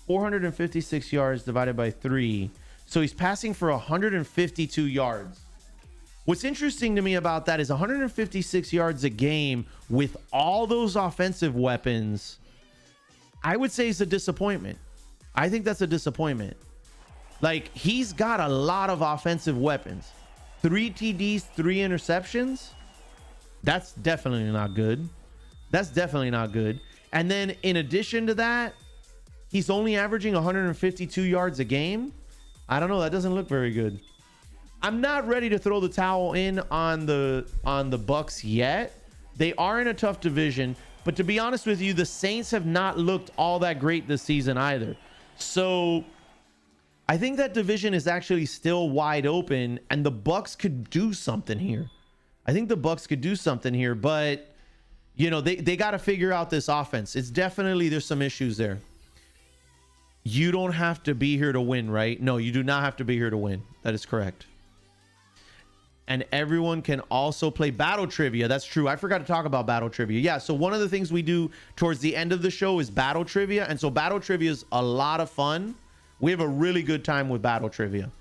456 yards divided by 3, so he's passing for 152 yards. What's interesting to me about that is 156 yards a game with all those offensive weapons. I would say it's a disappointment. I think that's a disappointment. Like, he's got a lot of offensive weapons. 3 TDs, 3 interceptions. That's definitely not good. That's definitely not good. And then in addition to that, he's only averaging 152 yards a game. I don't know. That doesn't look very good. I'm not ready to throw the towel in on the Bucks yet. They are in a tough division, but to be honest with you, the Saints have not looked all that great this season either. So I think that division is actually still wide open, and the Bucks could do something here. I think the Bucks could do something here, but you know, they got to figure out this offense. It's definitely, there's some issues there. You don't have to be here to win, right? No, you do not have to be here to win. That is correct. And everyone can also play battle trivia. That's true. I forgot to talk about battle trivia. Yeah, so one of the things we do towards the end of the show is battle trivia. And so battle trivia is a lot of fun. We have a really good time with battle trivia.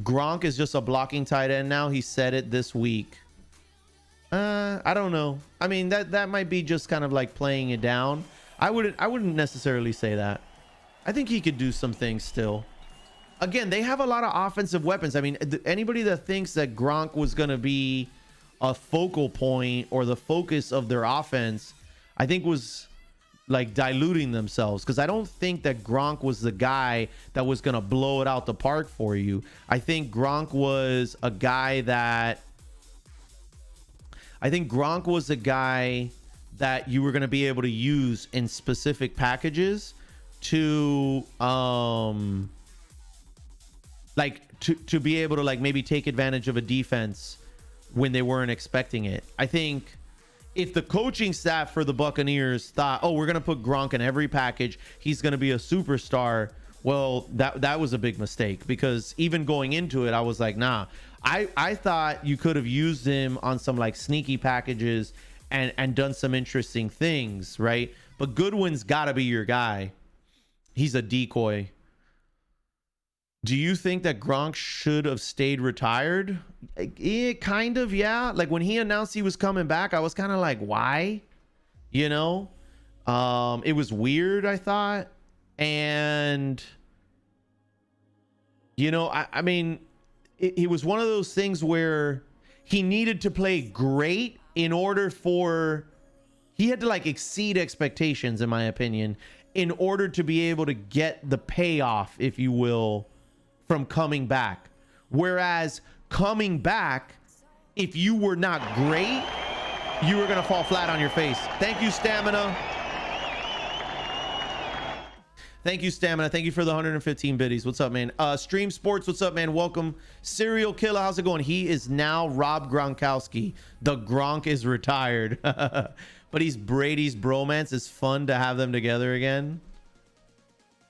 Gronk is just a blocking tight end now. He said it this week. I don't know. I mean, that might be just kind of like playing it down. I wouldn't necessarily say that. I think he could do some things still. Again, they have a lot of offensive weapons. I mean, anybody that thinks that Gronk was going to be a focal point or the focus of their offense, I think was like diluting themselves, because I don't think that Gronk was the guy that was going to blow it out the park for you. I think Gronk was a guy that you were going to be able to use in specific packages to to be able to like maybe take advantage of a defense when they weren't expecting it. I think if the coaching staff for the Buccaneers thought, oh, we're going to put Gronk in every package, he's going to be a superstar, well, that was a big mistake, because even going into it, I was like, nah. I thought you could have used him on some like sneaky packages and done some interesting things, right? But Goodwin's got to be your guy. He's a decoy. Do you think that Gronk should have stayed retired? Kind of, yeah. Like when he announced he was coming back, I was kind of like, why? You know? It was weird, I thought. And, you know, I mean, it was one of those things where he needed to play great in order for... He had to like exceed expectations, in my opinion, in order to be able to get the payoff, if you will, from coming back. Whereas coming back, if you were not great, you were going to fall flat on your face. Thank you, Stamina. Thank you, Stamina. Thank you for the 115 biddies. What's up, man? Stream Sports, what's up, man? Welcome. Serial Killer, how's it going? He is now Rob Gronkowski. The Gronk is retired. But he's Brady's bromance. It's fun to have them together again.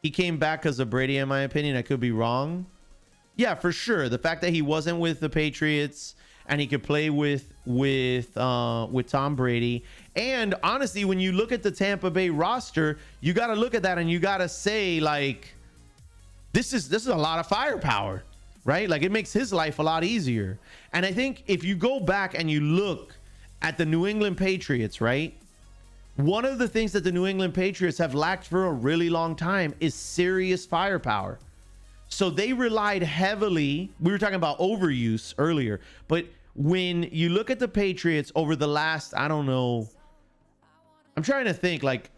He came back because of Brady, in my opinion. I could be wrong. Yeah, for sure. The fact that he wasn't with the Patriots and he could play with Tom Brady. And honestly, when you look at the Tampa Bay roster, you got to look at that and you got to say, like, this is a lot of firepower, right? Like, it makes his life a lot easier. And I think if you go back and you look at the New England Patriots, right? One of the things that the New England Patriots have lacked for a really long time is serious firepower. So they relied heavily. We were talking about overuse earlier, but when you look at the Patriots over the last, I don't know, I'm trying to think, like,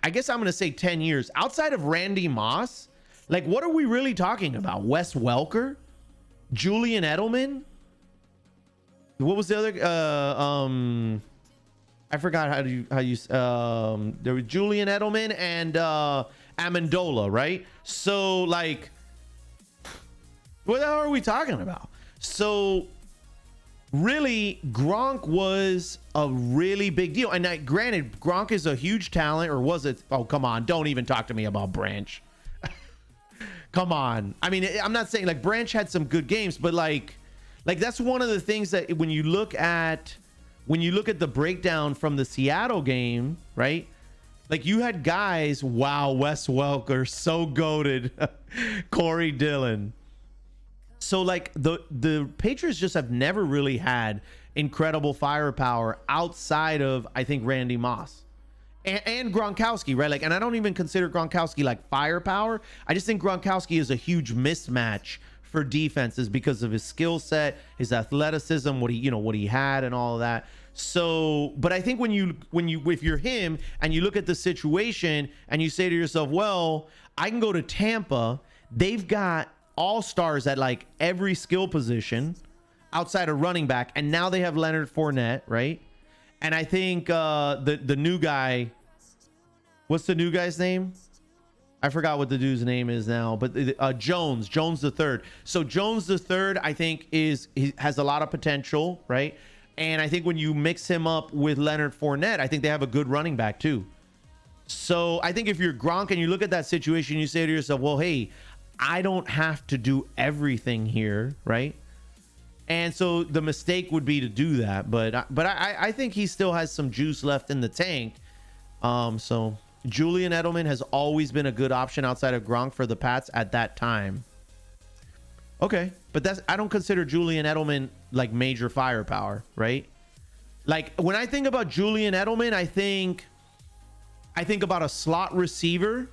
I guess I'm going to say 10 years outside of Randy Moss. Like, what are we really talking about? Wes Welker, Julian Edelman. What was the other? I forgot how you there was Julian Edelman and Amendola, right? So like, what the hell are we talking about? So really, Gronk was a really big deal. And granted, Gronk is a huge talent, or was it? Oh, come on. Don't even talk to me about Branch. Come on. I mean, I'm not saying like Branch had some good games, but like that's one of the things that when you look at the breakdown from the Seattle game, right? Like you had guys, wow, Wes Welker, so goated, Corey Dillon. So like the Patriots just have never really had incredible firepower outside of, I think, Randy Moss and Gronkowski, right? Like, and I don't even consider Gronkowski like firepower. I just think Gronkowski is a huge mismatch for defenses because of his skill set, his athleticism, what he had and all of that. So, but I think when you if you're him and you look at the situation and you say to yourself, well, I can go to Tampa. They've got all-stars at like every skill position outside of running back, and now they have Leonard Fournette, right? And I think the new guy, what's the new guy's name? I forgot what the dude's name is now, but Jones the third. So Jones the third, I think he has a lot of potential, right? And I think when you mix him up with Leonard Fournette, I think they have a good running back too. So I think if you're Gronk and you look at that situation, you say to yourself, well, hey, I don't have to do everything here, right? And so the mistake would be to do that. But I think he still has some juice left in the tank. So Julian Edelman has always been a good option outside of Gronk for the Pats at that time. Okay, but I don't consider Julian Edelman like major firepower, right? Like when I think about Julian Edelman, I think about a slot receiver,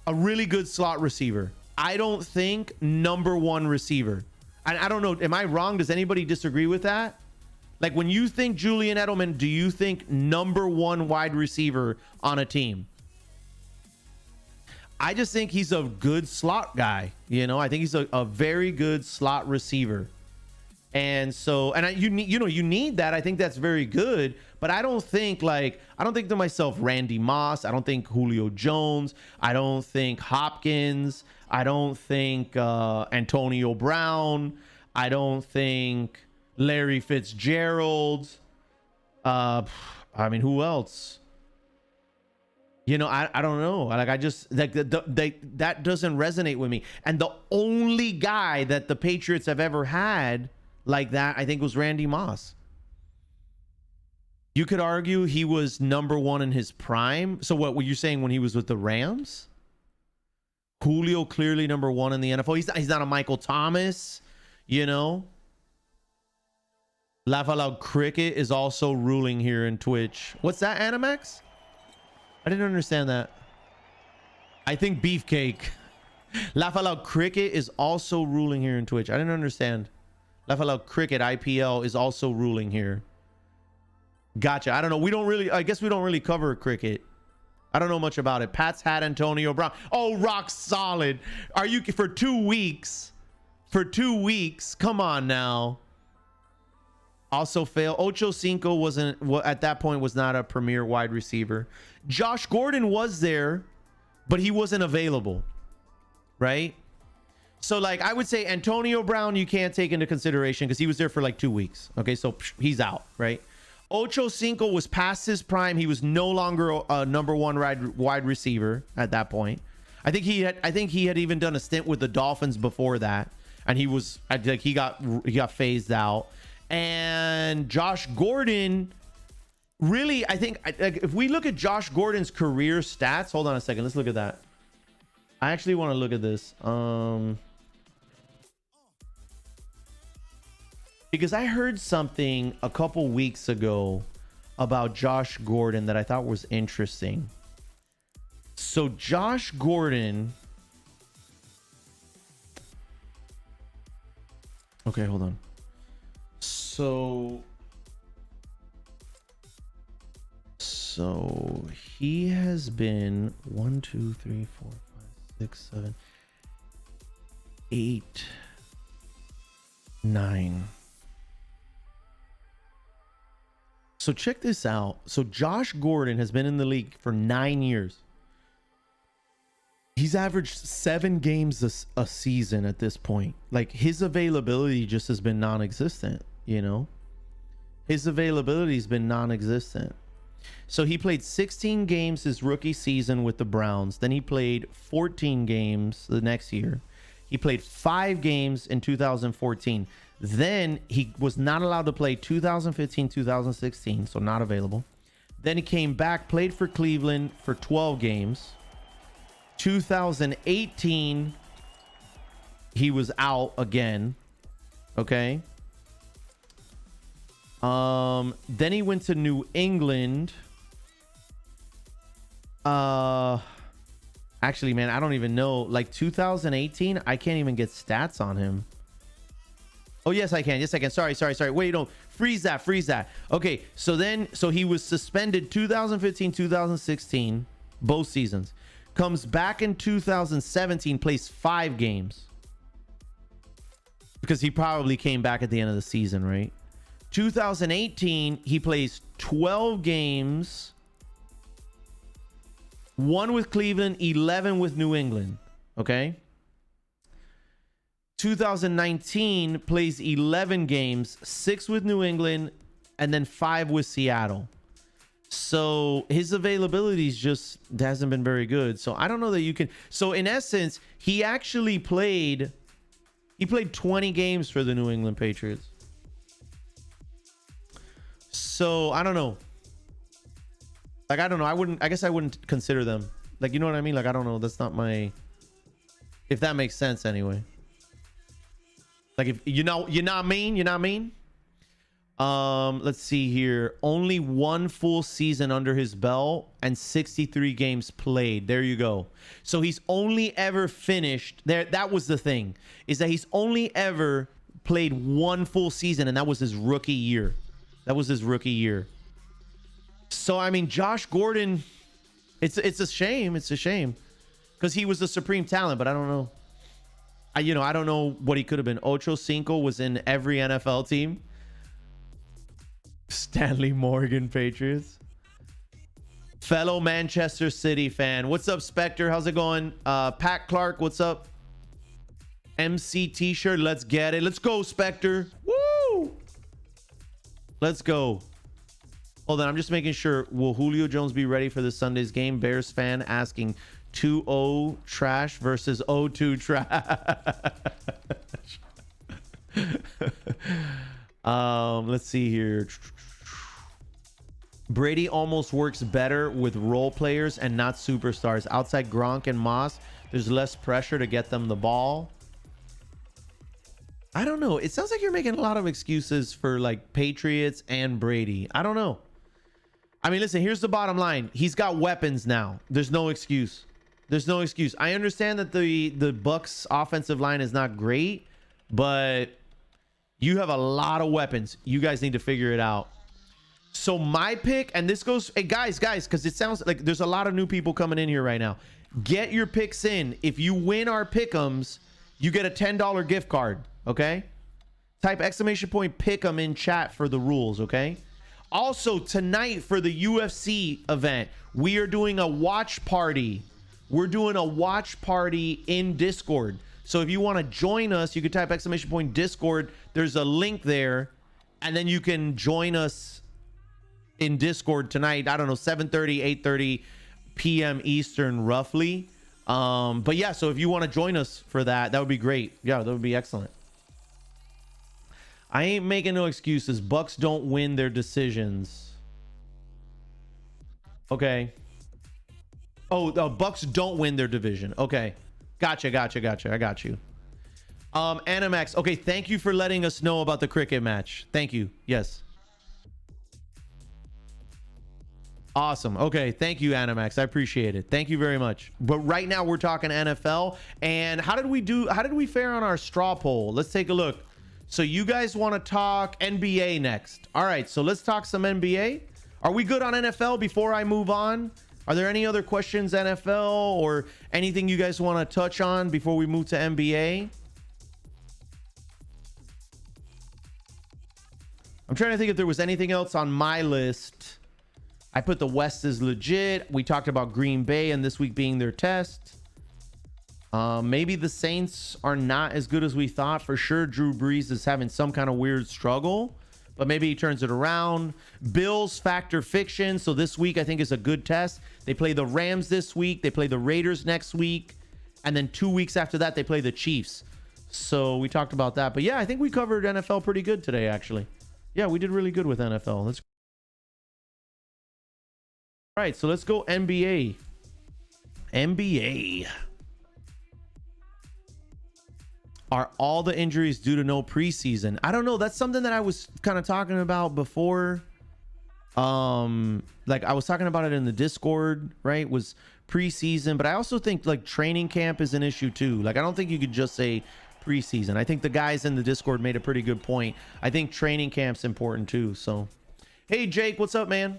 a really good slot receiver. I don't think number one receiver. I don't know. Am I wrong? Does anybody disagree with that? Like when you think Julian Edelman, do you think number one wide receiver on a team? I just think he's a good slot guy. I think he's a very good slot receiver. And so, you need that. I think that's very good. But I don't think to myself, Randy Moss. I don't think Julio Jones. I don't think Hopkins. I don't think Antonio Brown. I don't think Larry Fitzgerald. I mean, who else? I don't know. Like I just like that doesn't resonate with me. And the only guy that the Patriots have ever had like that, I think, was Randy Moss. You could argue he was number one in his prime. So what were you saying when he was with the Rams? Julio clearly number one in the NFL. He's not a Michael Thomas, Laugh Out Loud Cricket is also ruling here in Twitch. What's that, Animax? I didn't understand that. I think Beefcake. Laugh Out Loud Cricket is also ruling here in Twitch. I didn't understand. Laugh Out Loud Cricket IPL is also ruling here. Gotcha. I don't know. I guess we don't really cover cricket. I don't know much about it. Pats had Antonio Brown. Oh, rock solid. Are you for 2 weeks? For 2 weeks. Come on now. Also fail. Ocho Cinco wasn't at that point was not a premier wide receiver. Josh Gordon was there, but he wasn't available. Right? So like I would say Antonio Brown you can't take into consideration because he was there for like 2 weeks. Okay, so he's out, right? Ocho Cinco was past his prime. He was no longer a number one wide receiver at that point. I think he had even done a stint with the Dolphins before that, and he got phased out. And Josh Gordon, really, I think if we look at Josh Gordon's career stats, hold on a second, let's look at that. I actually want to look at this. Because I heard something a couple weeks ago about Josh Gordon that I thought was interesting. So Josh Gordon. Okay, hold on. So he has been 1, 2, 3, 4, 5, 6, 7, 8, 9. So check this out. So Josh Gordon has been in the league for 9 years. He's averaged 7 games a season at this point. Like his availability just has been non-existent, His availability has been non-existent. So he played 16 games his rookie season with the Browns. Then he played 14 games the next year. He played 5 games in 2014. Then he was not allowed to play 2015, 2016, so not available. Then he came back, played for Cleveland for 12 games. 2018, he was out again. Okay. Then he went to New England. Actually, man, I don't even know. Like 2018, I can't even get stats on him. Oh, yes, I can. Yes, I can. Sorry. Wait, no. Freeze that. Okay, so he was suspended 2015, 2016, both seasons. Comes back in 2017, plays 5 games. Because he probably came back at the end of the season, right? 2018, he plays 12 games. 1 with Cleveland, 11 with New England. Okay. 2019 plays 11 games, 6 with New England, and then 5 with Seattle. So his availability just hasn't been very good. So I don't know that you can. So in essence, he actually played 20 games for the New England Patriots. So I don't know. Like, I don't know. I guess I wouldn't consider them. Like, you know what I mean? Like, I don't know. That's not my, if that makes sense anyway. Like, if you know what I mean? Let's see here. Only 1 full season under his belt and 63 games played. There you go. So he's only ever finished there. That was the thing, is that he's only ever played 1 full season, and that was his rookie year. So, I mean, Josh Gordon, it's a shame. It's a shame because he was a supreme talent, but I don't know. I don't know what he could have been. Ocho Cinco was in every NFL team. Stanley Morgan, Patriots. Fellow Manchester City fan. What's up, Spectre? How's it going? Pat Clark, what's up? MC T-shirt, let's get it. Let's go, Spectre. Woo! Let's go. Hold on, I'm just making sure. Will Julio Jones be ready for this Sunday's game? Bears fan asking 2-0 trash versus 0-2 trash. Let's see here. Brady almost works better with role players and not superstars. Outside Gronk and Moss, there's less pressure to get them the ball. I don't know. It sounds like you're making a lot of excuses for like Patriots and Brady. I don't know. I mean, listen, here's the bottom line. He's got weapons now. There's no excuse. I understand that the Bucs offensive line is not great, but you have a lot of weapons. You guys need to figure it out. So my pick, and this goes, hey guys, because it sounds like there's a lot of new people coming in here right now. Get your picks in. If you win our pick'ems, you get a $10 gift card. Okay. Type !pick'em in chat for the rules. Okay. Also tonight for the UFC event, we are doing a watch party. We're doing a watch party in Discord. So if you want to join us, you can type !Discord. There's a link there, and then you can join us in Discord tonight. I don't know, 7:30, 8:30 p.m. Eastern, roughly. But yeah, so if you want to join us for that, that would be great. Yeah, that would be excellent. I ain't making no excuses. Bucks don't win their decisions. Okay. Oh, the Bucks don't win their division. Okay. Gotcha. I got you. Animax. Okay, thank you for letting us know about the cricket match. Thank you. Yes. Awesome. Okay, thank you, Animax. I appreciate it. Thank you very much. But right now we're talking NFL. And how did we fare on our straw poll? Let's take a look. So you guys want to talk NBA next. All right, so let's talk some NBA. Are we good on NFL before I move on? Are there any other questions, NFL, or anything you guys want to touch on before we move to NBA? I'm trying to think if there was anything else on my list. I put the West is legit. We talked about Green Bay and this week being their test. Maybe the Saints are not as good as we thought. For sure, Drew Brees is having some kind of weird struggle. but maybe he turns it around. Bills factor fiction. So this week I think is a good test. They play the Rams this week. They play the Raiders next week. And then 2 weeks after that, they play the Chiefs. So we talked about that. But yeah, I think we covered NFL pretty good today, actually. Yeah, we did really good with NFL. All right, so let's go NBA. NBA. Are all the injuries due to no preseason? I don't know. That's something that I was kind of talking about before. Like I was talking about it in the Discord, right? Was preseason, but I also think like training camp is an issue too. Like I don't think you could just say preseason. I think the guys in the Discord made a pretty good point. I think training camp's important too. So, hey Jake, what's up, man?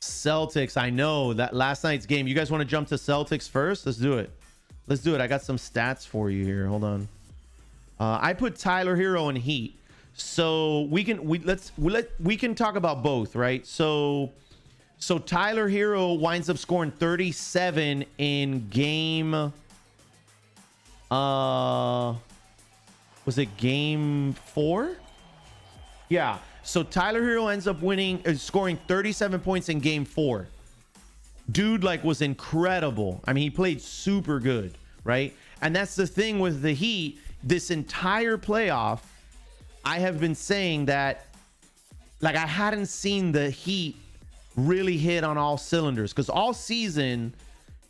Celtics. I know that last night's game. You guys want to jump to Celtics first? Let's do it. Let's do it. I got some stats for you here. Hold on. I put Tyler Hero in Heat, so we can talk about both, right? So Tyler Hero winds up scoring 37 in game. Was it game 4? Yeah. So Tyler Hero ends up scoring 37 points in game 4. Dude like was incredible. I mean, he played super good, right? And that's the thing with the Heat. This entire playoff, I have been saying that like I hadn't seen the Heat really hit on all cylinders, because all season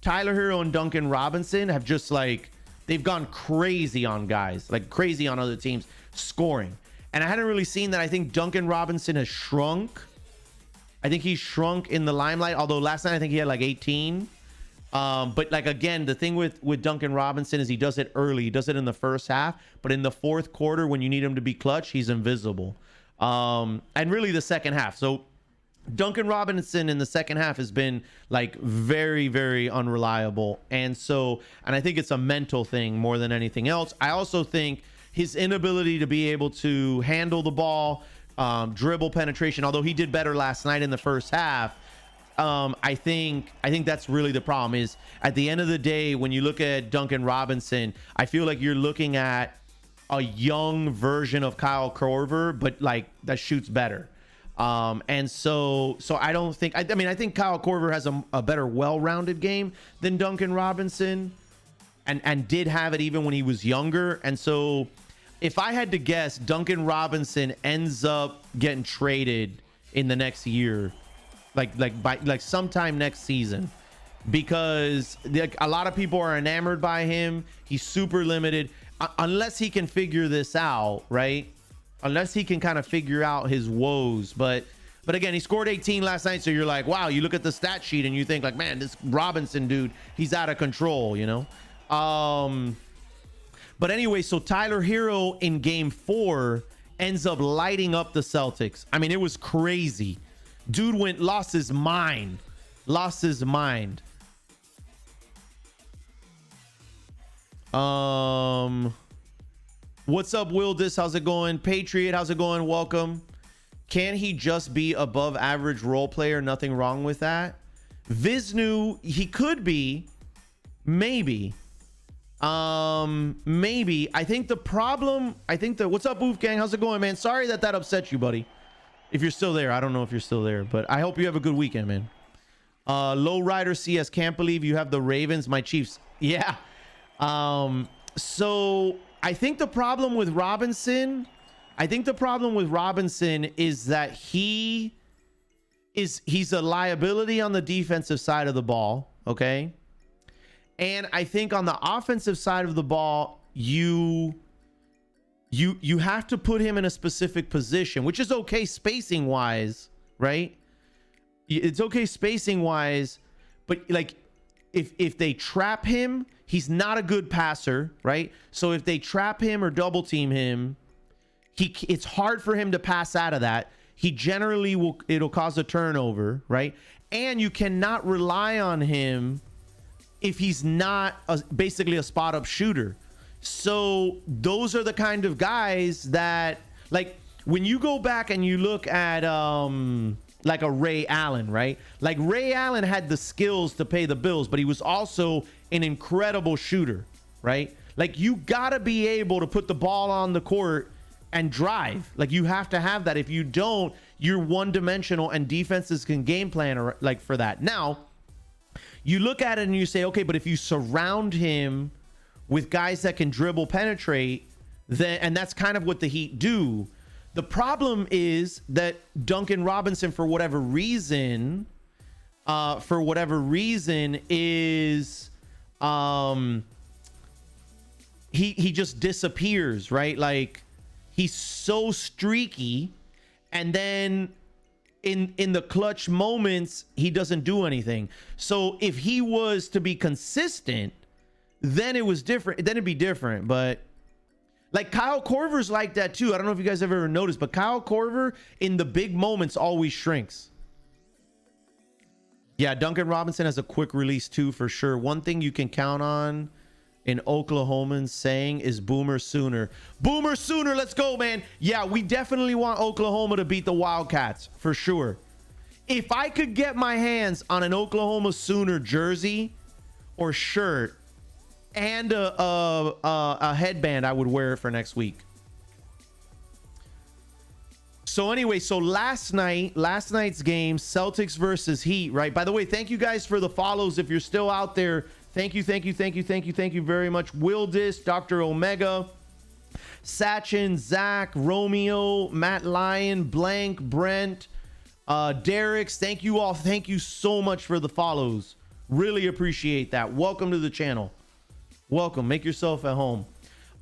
Tyler Hero and Duncan Robinson have just like they've gone crazy on guys, like crazy on other teams scoring. And I hadn't really seen that. I think Duncan Robinson has shrunk. I think he's shrunk in the limelight, although last night I think he had like 18. But like again, the thing with Duncan Robinson is he does it early. He does it in the first half, but in the fourth quarter when you need him to be clutch, he's invisible. And really the second half. So Duncan Robinson in the second half has been like very, very unreliable. And I think it's a mental thing more than anything else. I also think his inability to be able to handle the ball, dribble penetration, although he did better last night in the first half. I think that's really the problem. Is at the end of the day, when you look at Duncan Robinson, I feel like you're looking at a young version of Kyle Korver, but like that shoots better. And so I don't think, I mean, I think Kyle Korver has a better well-rounded game than Duncan Robinson, and did have it even when he was younger. And so if I had to guess, Duncan Robinson ends up getting traded in the next year, like sometime next season, because a lot of people are enamored by him. He's super limited unless he can figure this out, right? Unless he can kind of figure out his woes. But again, he scored 18 last night, so you're like, wow, you look at the stat sheet and you think like, man, this Robinson dude, he's out of control, you know? But anyway, so Tyler Hero in game 4 ends up lighting up the Celtics. I mean, it was crazy. Dude lost his mind. What's up, Wildis? How's it going? Patriot, how's it going? Welcome. Can he just be above average role player? Nothing wrong with that. Viznu, he could be. Maybe. Maybe. I think the problem, what's up, Wolfgang? How's it going, man? Sorry that upset you, buddy. If you're still there, I don't know if you're still there, but I hope you have a good weekend, man. Lowrider CS, can't believe you have the Ravens, my Chiefs. Yeah. So I think the problem with Robinson, is that he's a liability on the defensive side of the ball. Okay. And I think on the offensive side of the ball, you have to put him in a specific position, which is okay spacing wise, right? It's okay spacing wise, but like if they trap him, he's not a good passer, right? So if they trap him or double team him, it's hard for him to pass out of that. He generally it'll cause a turnover, right? And you cannot rely on him if he's not basically a spot up shooter. So those are the kind of guys that, like, when you go back and you look at like a Ray Allen, right? Like Ray Allen had the skills to pay the bills, but he was also an incredible shooter, right? Like you gotta be able to put the ball on the court and drive. Like, you have to have that. If you don't, you're one dimensional, and defenses can game plan like for that. Now, you look at it and you say, okay, but if you surround him with guys that can dribble, penetrate, then, and that's kind of what the Heat do. The problem is that Duncan Robinson, for whatever reason, is he just disappears, right? Like, he's so streaky, and then in the clutch moments, he doesn't do anything. So if he was to be consistent, then it was different. Then it'd be different. But like, Kyle Korver's like that too. I don't know if you guys have ever noticed, but Kyle Korver in the big moments always shrinks. Yeah, Duncan Robinson has a quick release too, for sure. One thing you can count on in Oklahomans saying is Boomer Sooner. Boomer Sooner, let's go, man. Yeah, we definitely want Oklahoma to beat the Wildcats, for sure. If I could get my hands on an Oklahoma Sooner jersey or shirt and a headband, I would wear it for next week. So anyway, so last night's game, Celtics versus Heat, right? By the way, thank you guys for the follows. If you're still out there, thank you very much. Wildis, Dr. Omega, Sachin, Zach, Romeo, Matt Lyon, Blank, Brent, Derek's. Thank you all. Thank you so much for the follows. Really appreciate that. Welcome to the channel. Welcome. Make yourself at home.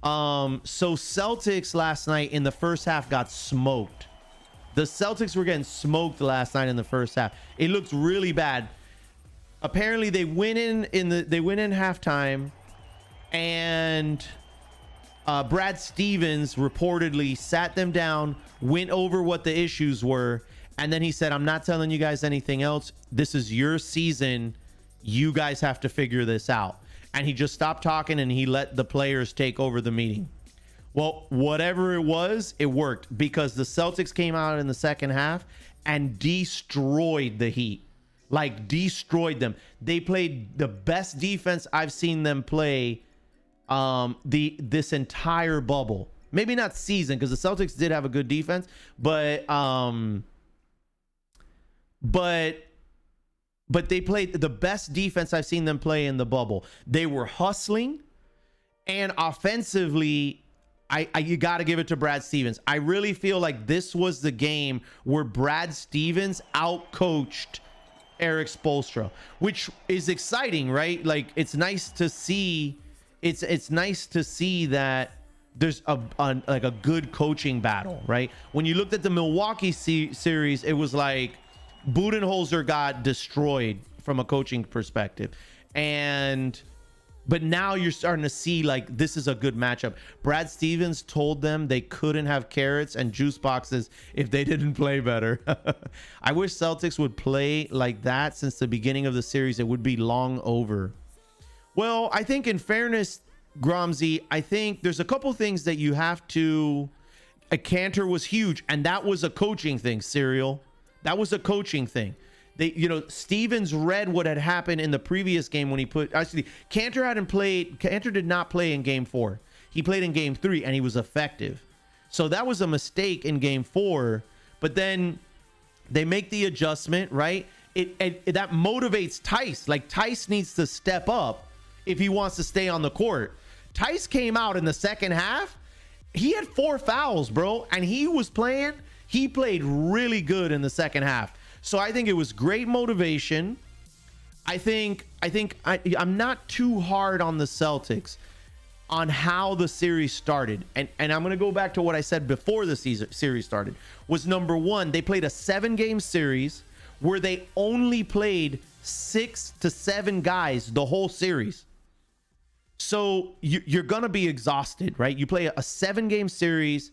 So Celtics last night in the first half got smoked. The Celtics were getting smoked last night in the first half. It looked really bad. Apparently they went in halftime, and Brad Stevens reportedly sat them down, went over what the issues were, and then he said, I'm not telling you guys anything else. This is your season. You guys have to figure this out. And he just stopped talking, and he let the players take over the meeting. Well, whatever it was, it worked, because the Celtics came out in the second half and destroyed the Heat. Like, destroyed them. They played the best defense I've seen them play this entire bubble. Maybe not season, because the Celtics did have a good defense, but they played the best defense I've seen them play in the bubble. They were hustling, and offensively, you got to give it to Brad Stevens. I really feel like this was the game where Brad Stevens outcoached Eric Spoelstra, which is exciting, right? Like, it's nice to see. It's nice to see that there's a good coaching battle, right? When you looked at the Milwaukee series, it was like Budenholzer got destroyed from a coaching perspective, but now you're starting to see, like, this is a good matchup. Brad Stevens told them they couldn't have carrots and juice boxes if they didn't play better. I wish Celtics would play like that since the beginning of the series. It would be long over. Well, I think in fairness, Gromsy, I think there's a couple things that you have to. Cantor was huge, and that was a coaching thing, Serial. That was a coaching thing. Stevens read what had happened in the previous game when he Cantor did not play in game 4. He played in game 3, and he was effective. So that was a mistake in game 4, but then they make the adjustment, right? That motivates Tice. Like, Tice needs to step up if he wants to stay on the court. Tice came out in the second half. He had 4 fouls, bro, and he played really good in the second half. So I think it was great motivation. I'm not too hard on the Celtics on how the series started. And I'm going to go back to what I said before the series started. Was number one, they played a 7-game series where they only played 6 to 7 guys the whole series. So you're going to be exhausted, right? You play a 7-game series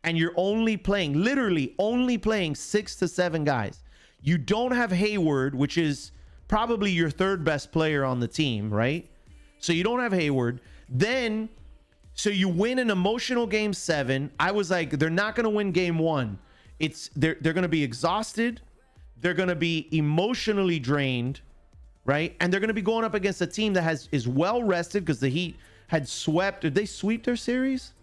and you're literally only playing 6 to 7 guys. You don't have Hayward, which is probably your 3rd best player on the team, right? So you don't have Hayward. Then, so you win an emotional game 7. I was like, they're not going to win game 1. They're going to be exhausted. They're going to be emotionally drained, right? And they're going to be going up against a team that is well rested, because the Heat had swept. Did they sweep their series?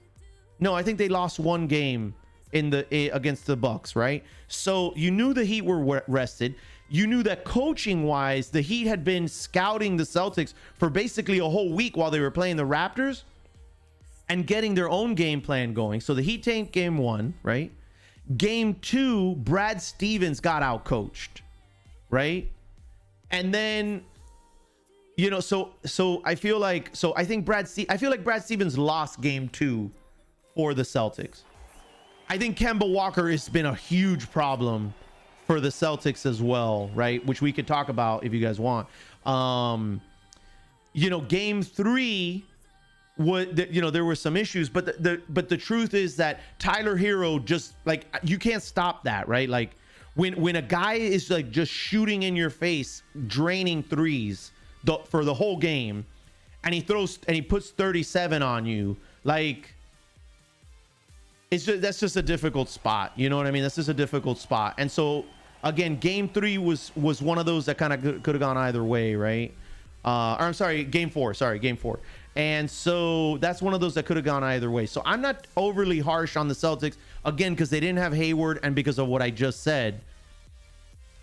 No, I think they lost one game in the against the Bucks, right? So you knew the Heat were rested. You knew that coaching wise, the Heat had been scouting the Celtics for basically a whole week while they were playing the Raptors and getting their own game plan going. So the Heat tanked game 1, right? Game 2, Brad Stevens got out coached, right? And then, you know, so I feel like, I think Brad Stevens lost game 2 for the Celtics. I think Kemba Walker has been a huge problem for the Celtics as well, right? Which we could talk about if you guys want. You know, game 3, there were some issues, but the truth is that Tyler Hero just, like, you can't stop that, right? Like when a guy is like just shooting in your face, draining threes for the whole game, and he puts 37 on you, like, that's just a difficult spot. You know what I mean? That's just a difficult spot. And so again, game 3 was one of those that kind of could have gone either way, right? Or I'm sorry, game 4. And so that's one of those that could have gone either way. So I'm not overly harsh on the Celtics, again, because they didn't have Hayward and because of what I just said.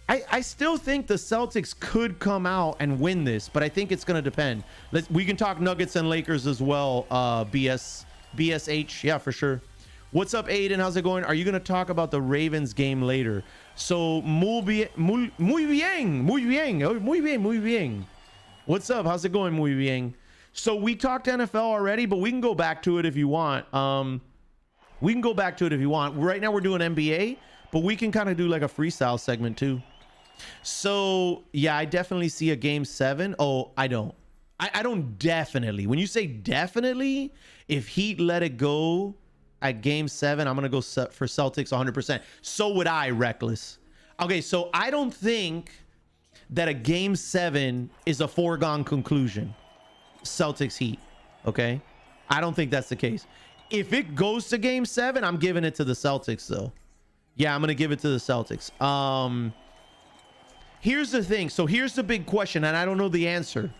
I still think the Celtics could come out and win this, but I think it's going to depend. We can talk Nuggets and Lakers as well. BSH, yeah, for sure. What's up, Aiden? How's it going? Are you going to talk about the Ravens game later? So muy bien. What's up? How's it going, muy bien? So we talked NFL already, but we can go back to it if you want. Right now we're doing NBA, but we can kind of do like a freestyle segment too. So yeah, I definitely see a game 7. Oh, I don't definitely. When you say definitely, if Heat let it go at game 7, I'm going to go for Celtics 100%. So would I, Reckless. Okay, so I don't think that a game 7 is a foregone conclusion. Celtics Heat, okay? I don't think that's the case. If it goes to game 7, I'm giving it to the Celtics, though. Yeah, I'm going to give it to the Celtics. Here's the thing. So here's the big question, and I don't know the answer.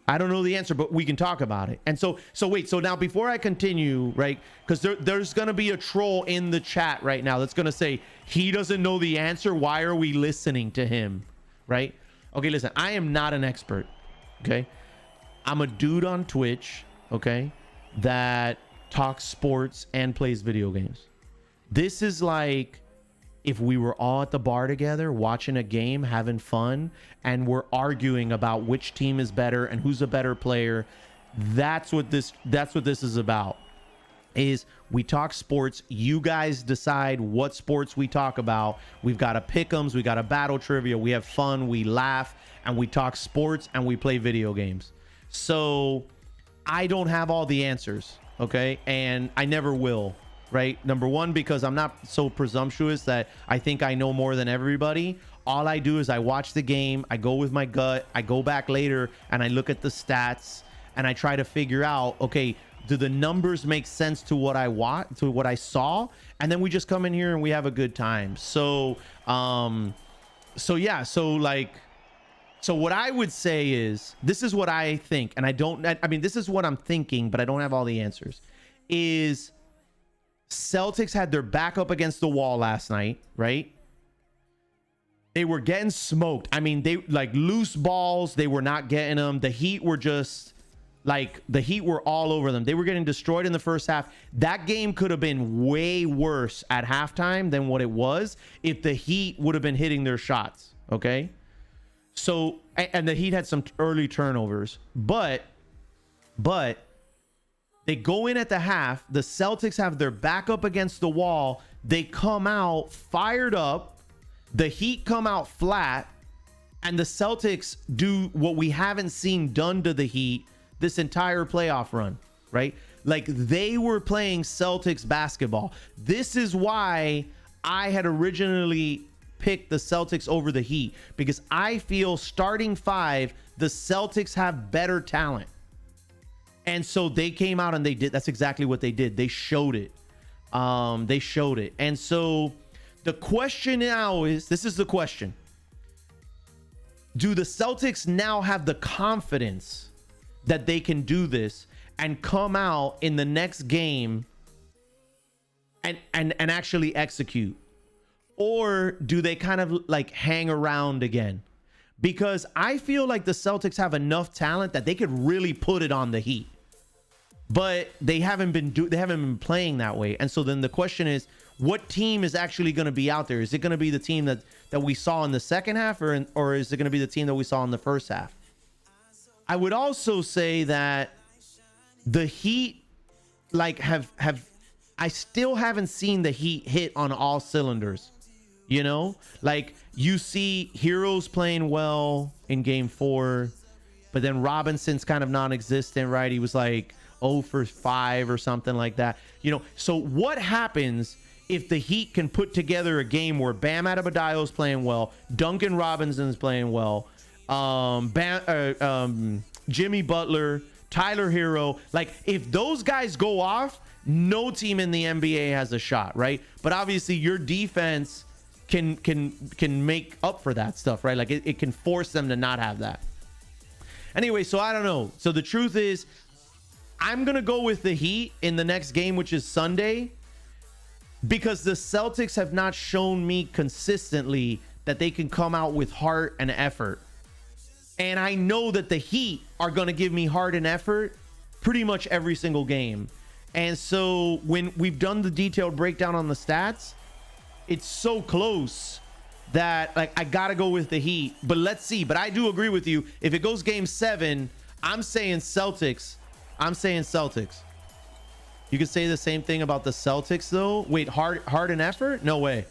But we can talk about it. And so wait, so now before I continue, right, because there's going to be a troll in the chat right now that's going to say, he doesn't know the answer. Why are we listening to him, right? Okay, listen, I am not an expert, okay? I'm a dude on Twitch, okay, that talks sports and plays video games. This is like if we were all at the bar together watching a game, having fun, and we're arguing about which team is better and who's a better player. That's what this is about. Is we talk sports, you guys decide what sports we talk about. We've got a pick'ems, we got a battle trivia, we have fun, we laugh, and we talk sports and we play video games. So I don't have all the answers, okay? And I never will, right? Number one, because I'm not so presumptuous that I think I know more than everybody. All I do is I watch the game, I go with my gut, I go back later and I look at the stats and I try to figure out, okay, do the numbers make sense to what I saw? And then we just come in here and we have a good time. So yeah, so what I would say is, this is what I think, and I mean, this is what I'm thinking, but I don't have all the answers, is Celtics had their back up against the wall last night, right? They were getting smoked. I mean, they like loose balls. They were not getting them. The Heat were just like, the Heat were all over them. They were getting destroyed in the first half. That game could have been way worse at halftime than what it was if the Heat would have been hitting their shots, okay? So, and the Heat had some early turnovers, but they go in at the half. The Celtics have their back up against the wall. They come out fired up. The Heat come out flat, and the Celtics do what we haven't seen done to the Heat this entire playoff run, right? Like, they were playing Celtics basketball. This is why I had originally pick the Celtics over the Heat, because I feel starting 5, the Celtics have better talent. And so they came out and they did. That's exactly what they did. They showed it. And so the question now is, this is the question. Do the Celtics now have the confidence that they can do this and come out in the next game and actually execute? Or do they kind of like hang around again? Because I feel like the Celtics have enough talent that they could really put it on the Heat. But they haven't been playing that way. And so then the question is, what team is actually going to be out there? Is it going to be the team that we saw in the second half, or is it going to be the team that we saw in the first half? I would also say that the Heat like I still haven't seen the Heat hit on all cylinders. You know, like you see Heroes playing well in game 4, but then Robinson's kind of non-existent, right? He was like 0 for 5 or something like that. You know, so what happens if the Heat can put together a game where Bam Adebayo's playing well, Duncan Robinson's playing well, Jimmy Butler, Tyler Hero, like if those guys go off, no team in the NBA has a shot, right? But obviously your defense can make up for that stuff, right? Like it can force them to not have that. Anyway, so I don't know. So the truth is, I'm gonna go with the Heat in the next game, which is Sunday, because the Celtics have not shown me consistently that they can come out with heart and effort. And I know that the Heat are gonna give me heart and effort pretty much every single game. And so when we've done the detailed breakdown on the stats, it's so close that like I gotta go with the Heat. But let's see. But I do agree with you. If it goes game 7, I'm saying Celtics. You could say the same thing about the Celtics though. Wait, heart and effort? No way.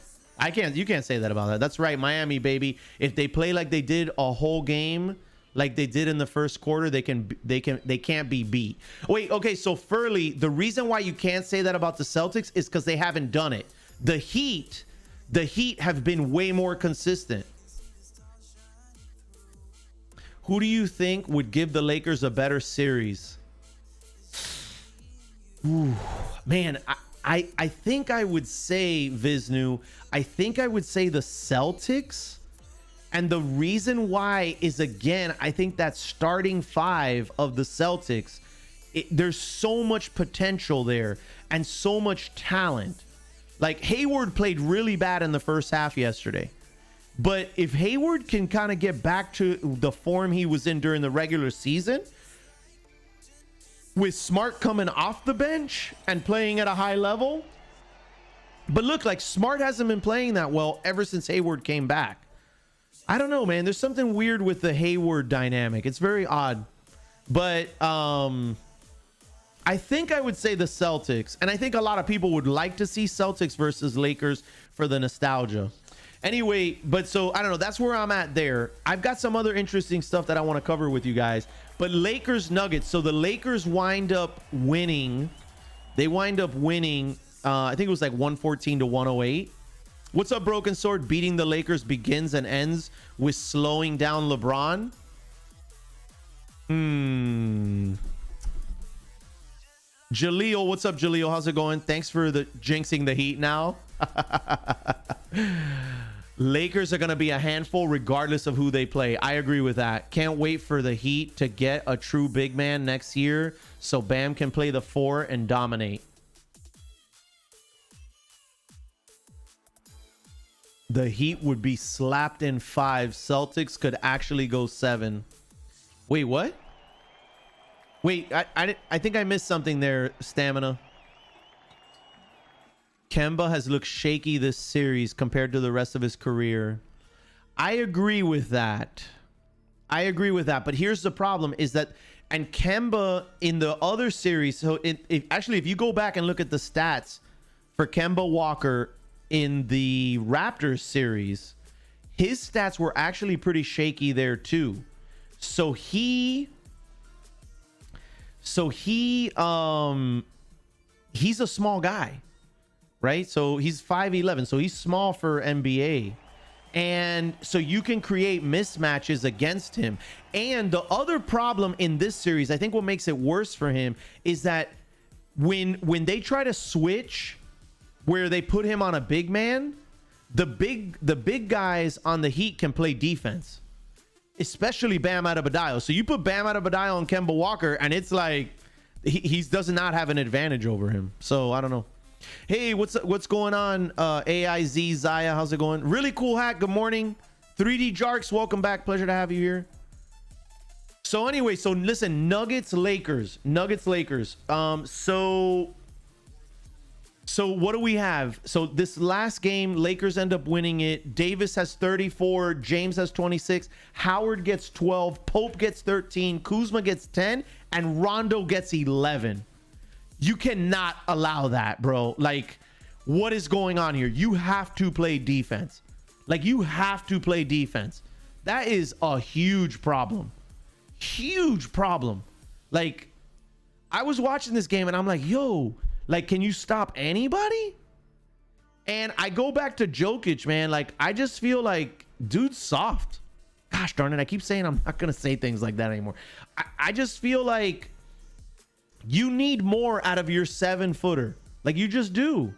You can't say that about that. That's right, Miami, baby. If they play like they did a whole game, like they did in the first quarter, they can't be beat. Wait, okay, so Furley, the reason why you can't say that about the Celtics is because they haven't done it. The Heat have been way more consistent. Who do you think would give the Lakers a better series? Ooh, man, I think I would say, Vishnu, I think I would say the Celtics. And the reason why is, again, I think that starting 5 of the Celtics, there's so much potential there and so much talent. Like Hayward played really bad in the first half yesterday. But if Hayward can kind of get back to the form he was in during the regular season, with Smart coming off the bench and playing at a high level. But look, like Smart hasn't been playing that well ever since Hayward came back. I don't know, man. There's something weird with the Hayward dynamic. It's very odd. But I think I would say the Celtics. And I think a lot of people would like to see Celtics versus Lakers for the nostalgia. Anyway, but so I don't know. That's where I'm at there. I've got some other interesting stuff that I want to cover with you guys. But Lakers Nuggets. So the Lakers wind up winning. They wind up winning. I think it was like 114 to 108. What's up, Broken Sword? Beating the Lakers begins and ends with slowing down LeBron. Jaleel, what's up, Jaleel? How's it going? Thanks for the jinxing the Heat now. Lakers are going to be a handful regardless of who they play. I agree with that. Can't wait for the Heat to get a true big man next year so Bam can play the 4 and dominate. The Heat would be slapped in 5. Celtics could actually go 7. Wait, what? Wait, I think I missed something there, Stamina. Kemba has looked shaky this series compared to the rest of his career. I agree with that. But here's the problem is that, and Kemba in the other series, so if you go back and look at the stats for Kemba Walker in the Raptors series, his stats were actually pretty shaky there too. So he's a small guy, right? So he's 5'11", so he's small for NBA. And so you can create mismatches against him. And the other problem in this series, I think what makes it worse for him is that when they try to switch where they put him on a big man, the big guys on the Heat can play defense, especially Bam Adebayo. So you put Bam Adebayo on Kemba Walker and it's like he does not have an advantage over him. So I don't know. Hey, what's going on? AIZ Zaya, how's it going? Really cool hack. Good morning. 3D Jarks, welcome back. Pleasure to have you here. So anyway, so listen, Nuggets Lakers. So what do we have? So this last game, Lakers end up winning it. Davis has 34, James has 26, Howard gets 12, Pope gets 13, Kuzma gets 10, and Rondo gets 11. You cannot allow that, bro. Like, what is going on here? You have to play defense. Like, you have to play defense. That is a huge problem. Huge problem. Like, I was watching this game and I'm like, yo, like, can you stop anybody? And I go back to Jokic, man. Like, I just feel like dude's soft. Gosh darn it. I keep saying I'm not going to say things like that anymore. I just feel like you need more out of your 7-footer. Like, you just do.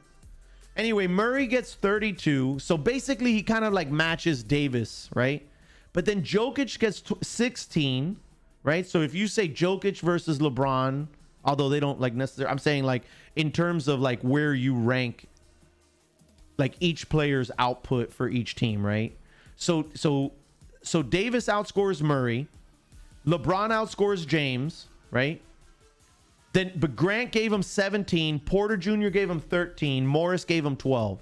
Anyway, Murray gets 32. So basically he kind of like matches Davis, right? But then Jokic gets 16, right? So if you say Jokic versus LeBron, although they don't like necessarily, I'm saying like in terms of like where you rank like each player's output for each team, right? So Davis outscores Murray, LeBron outscores James, right? But Grant gave him 17, Porter Jr. gave him 13, Morris gave him 12.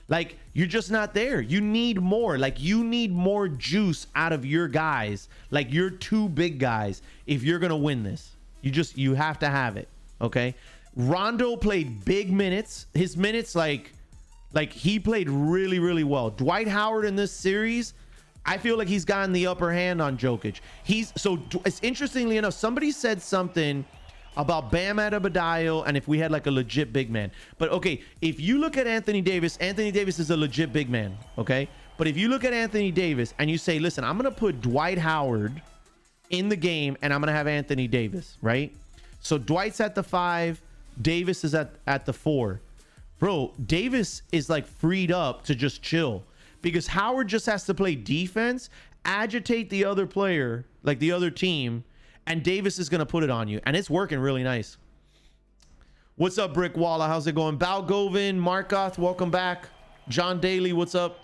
Like, you're just not there. You need more. Like, you need more juice out of your guys. Like, your two big guys if you're gonna win this. You have to have it. Okay. Rondo played big minutes. His minutes, like he played really, really well. Dwight Howard in this series, I feel like he's gotten the upper hand on Jokic. It's interestingly enough, somebody said something about Bam Adebayo and if we had like a legit big man. But okay, if you look at Anthony Davis is a legit big man. Okay. But if you look at Anthony Davis and you say, listen, I'm going to put Dwight Howard in the game and I'm going to have Anthony Davis, right? So Dwight's at the 5, Davis is at the 4. Bro, Davis is like freed up to just chill because Howard just has to play defense, agitate the other player, like the other team, and Davis is going to put it on you. And it's working really nice. What's up, Brick Walla? How's it going? Balgovin, Markoth, welcome back. John Daly, what's up?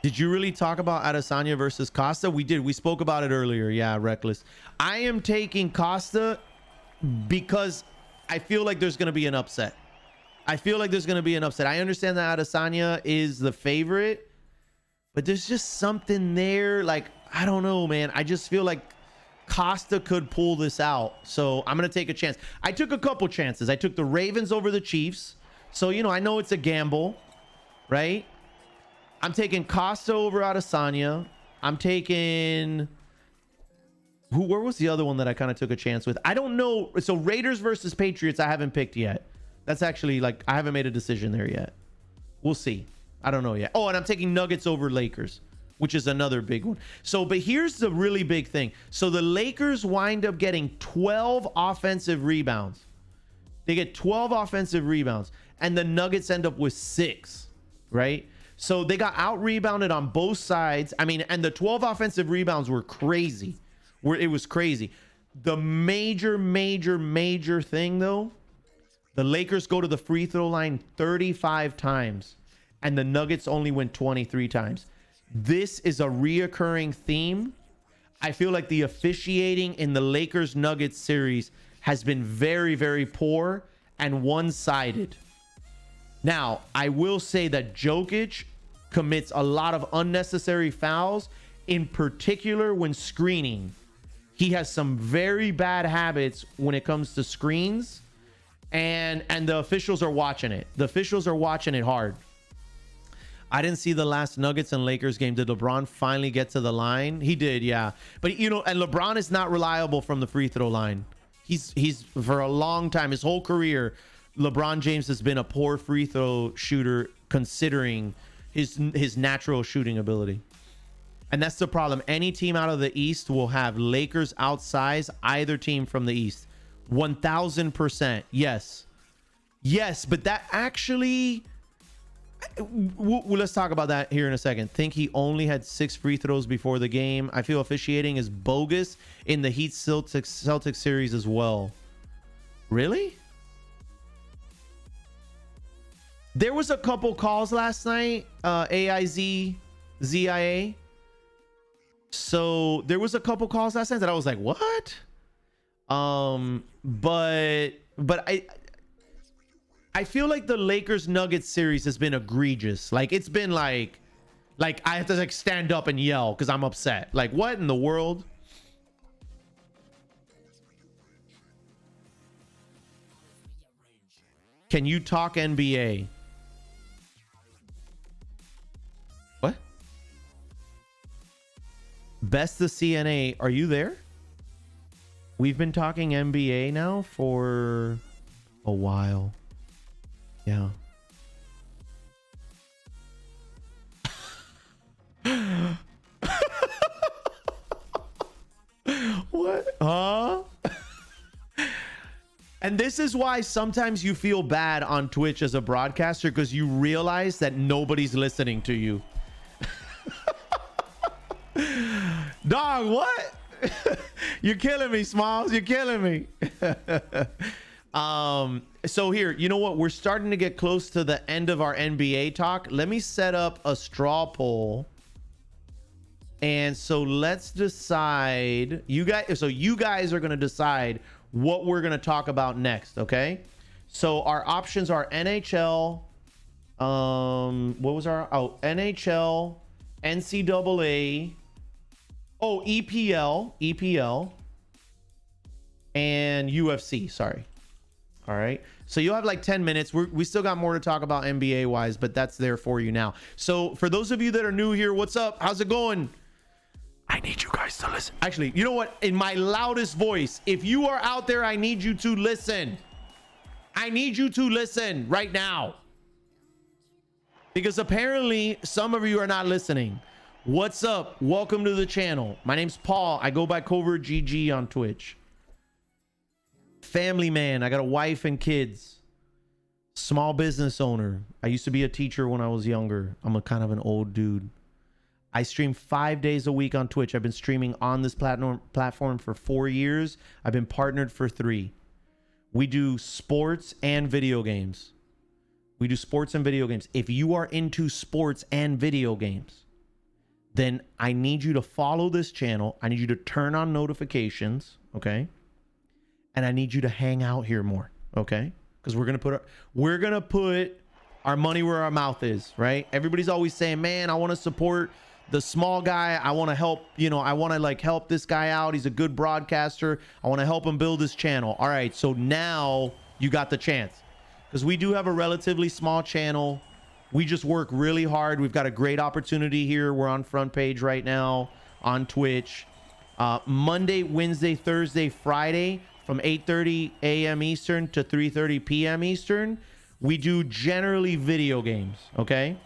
Did you really talk about Adesanya versus Costa? We did. We spoke about it earlier. Yeah, Reckless. I am taking Costa because I feel like there's going to be an upset. I understand that Adesanya is the favorite, but there's just something there. Like, I don't know, man. I just feel like Costa could pull this out. So I'm going to take a chance. I took a couple chances. I took the Ravens over the Chiefs. So, you know, I know it's a gamble, right? I'm taking Costa over Adesanya. I'm taking... Where was the other one that I kind of took a chance with? I don't know. So Raiders versus Patriots, I haven't picked yet. That's actually like, I haven't made a decision there yet. We'll see. I don't know yet. Oh, and I'm taking Nuggets over Lakers, which is another big one. So, but here's the really big thing. So the Lakers wind up getting 12 offensive rebounds. They get 12 offensive rebounds, and the Nuggets end up with 6, right? So they got out rebounded on both sides. I mean, and the 12 offensive rebounds were crazy. It was crazy. The major thing though, the Lakers go to the free throw line 35 times and the Nuggets only win 23 times. This is a reoccurring theme. I feel like the officiating in the Lakers Nuggets series has been very, very poor and one-sided. Now, I will say that Jokic commits a lot of unnecessary fouls, in particular when screening. He has some very bad habits when it comes to screens, and the officials are watching it. The officials are watching it hard. I didn't see the last Nuggets and Lakers game. Did LeBron finally get to the line? He did, yeah. But, you know, and LeBron is not reliable from the free throw line. He's for a long time, his whole career, LeBron James has been a poor free throw shooter considering his natural shooting ability. And that's the problem. Any team out of the East will have Lakers outsize either team from the East. 1000%. Yes. Yes, but that actually... let's talk about that here in a second. Think he only had 6 free throws before the game. I feel officiating is bogus in the Heat Celtics series as well. Really? There was a couple calls last night, ZIA. So there was a couple calls last night that I was like, what? But I feel like the Lakers Nuggets series has been egregious. Like it's been like I have to like stand up and yell because I'm upset. Like what in the world? Can you talk NBA? What? Best of CNA, are you there? We've been talking NBA now for a while. Yeah. What? Huh? And this is why sometimes you feel bad on Twitch as a broadcaster, because you realize that nobody's listening to you. Dog, what? You're killing me, Smalls. You're killing me. So here, you know what? We're starting to get close to the end of our NBA talk. Let me set up a straw poll. And so let's decide. You guys are going to decide what we're going to talk about next, okay? So our options are NHL, NHL, NCAA, EPL, and UFC, sorry. All right. So you'll have like 10 minutes. We still got more to talk about NBA wise, but that's there for you now. So for those of you that are new here, what's up? How's it going? I need you guys to listen. Actually, you know what? In my loudest voice, if you are out there, I need you to listen. I need you to listen right now. Because apparently some of you are not listening. What's up? Welcome to the channel. My name's Paul. I go by Covert GG on Twitch. Family man. I got a wife and kids. Small business owner. I used to be a teacher when I was younger. I'm a kind of an old dude. I stream 5 days a week on Twitch. I've been streaming on this platform for 4 years. I've been partnered for 3. We do sports and video games. If you are into sports and video games, then I need you to follow this channel. I need you to turn on notifications, okay? And I need you to hang out here more, okay? Because we're gonna put our money where our mouth is, right? Everybody's always saying, man, I want to support the small guy. I want to help, I want to like help this guy out. He's a good broadcaster. I want to help him build his channel. All right, so now you got the chance, because we do have a relatively small channel. We just work really hard. We've got a great opportunity here. We're on front page right now on Twitch. Monday, Wednesday, Thursday, Friday from 8:30 a.m. Eastern to 3:30 p.m. Eastern. We do generally video games, okay?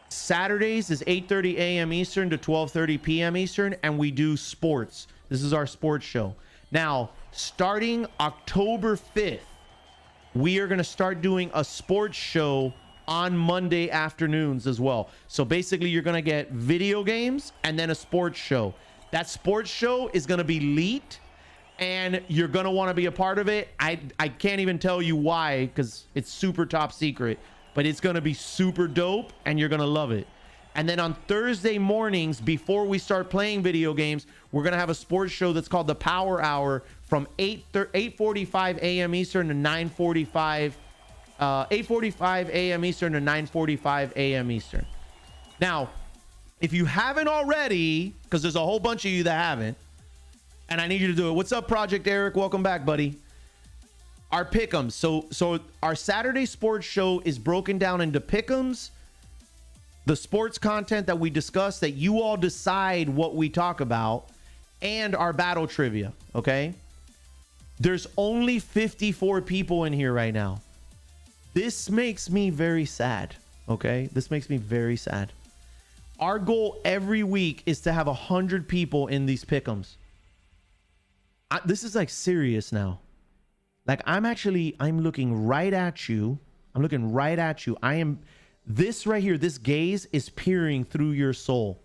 Saturdays is 8:30 a.m. Eastern to 12:30 p.m. Eastern, and we do sports. This is our sports show. Now, starting October 5th, we are going to start doing a sports show on Monday afternoons as well. So basically, you're going to get video games and then a sports show. That sports show is going to be lit, and you're going to want to be a part of it. I can't even tell you why, because it's super top secret. But it's going to be super dope, and you're going to love it. And then on Thursday mornings, before we start playing video games, we're going to have a sports show that's called the Power Hour from 8:45 a.m. Eastern to 9:45 a.m. Eastern to 9:45 a.m. Eastern. Now, if you haven't already, because there's a whole bunch of you that haven't, and I need you to do it. What's up, Project Eric? Welcome back, buddy. Our pick'ems. So our Saturday sports show is broken down into pick'ems, the sports content that we discuss that you all decide what we talk about, and our battle trivia, okay? There's only 54 people in here right now. This makes me very sad, okay? This makes me very sad. Our goal every week is to have 100 people in these pick'ems. This is like serious now. Like I'm looking right at you. This right here, this gaze is peering through your soul.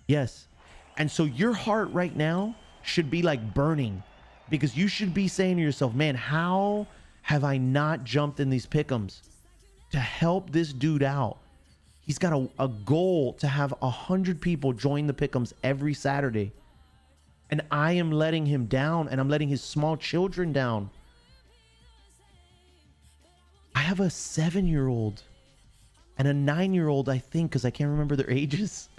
Yes. And so your heart right now should be like burning, because you should be saying to yourself, man, how have I not jumped in these pick'ems to help this dude out? He's got a goal to have 100 people join the pick'ems every Saturday. And I am letting him down, and I'm letting his small children down. I have a 7-year-old and a 9-year-old, I think, because I can't remember their ages.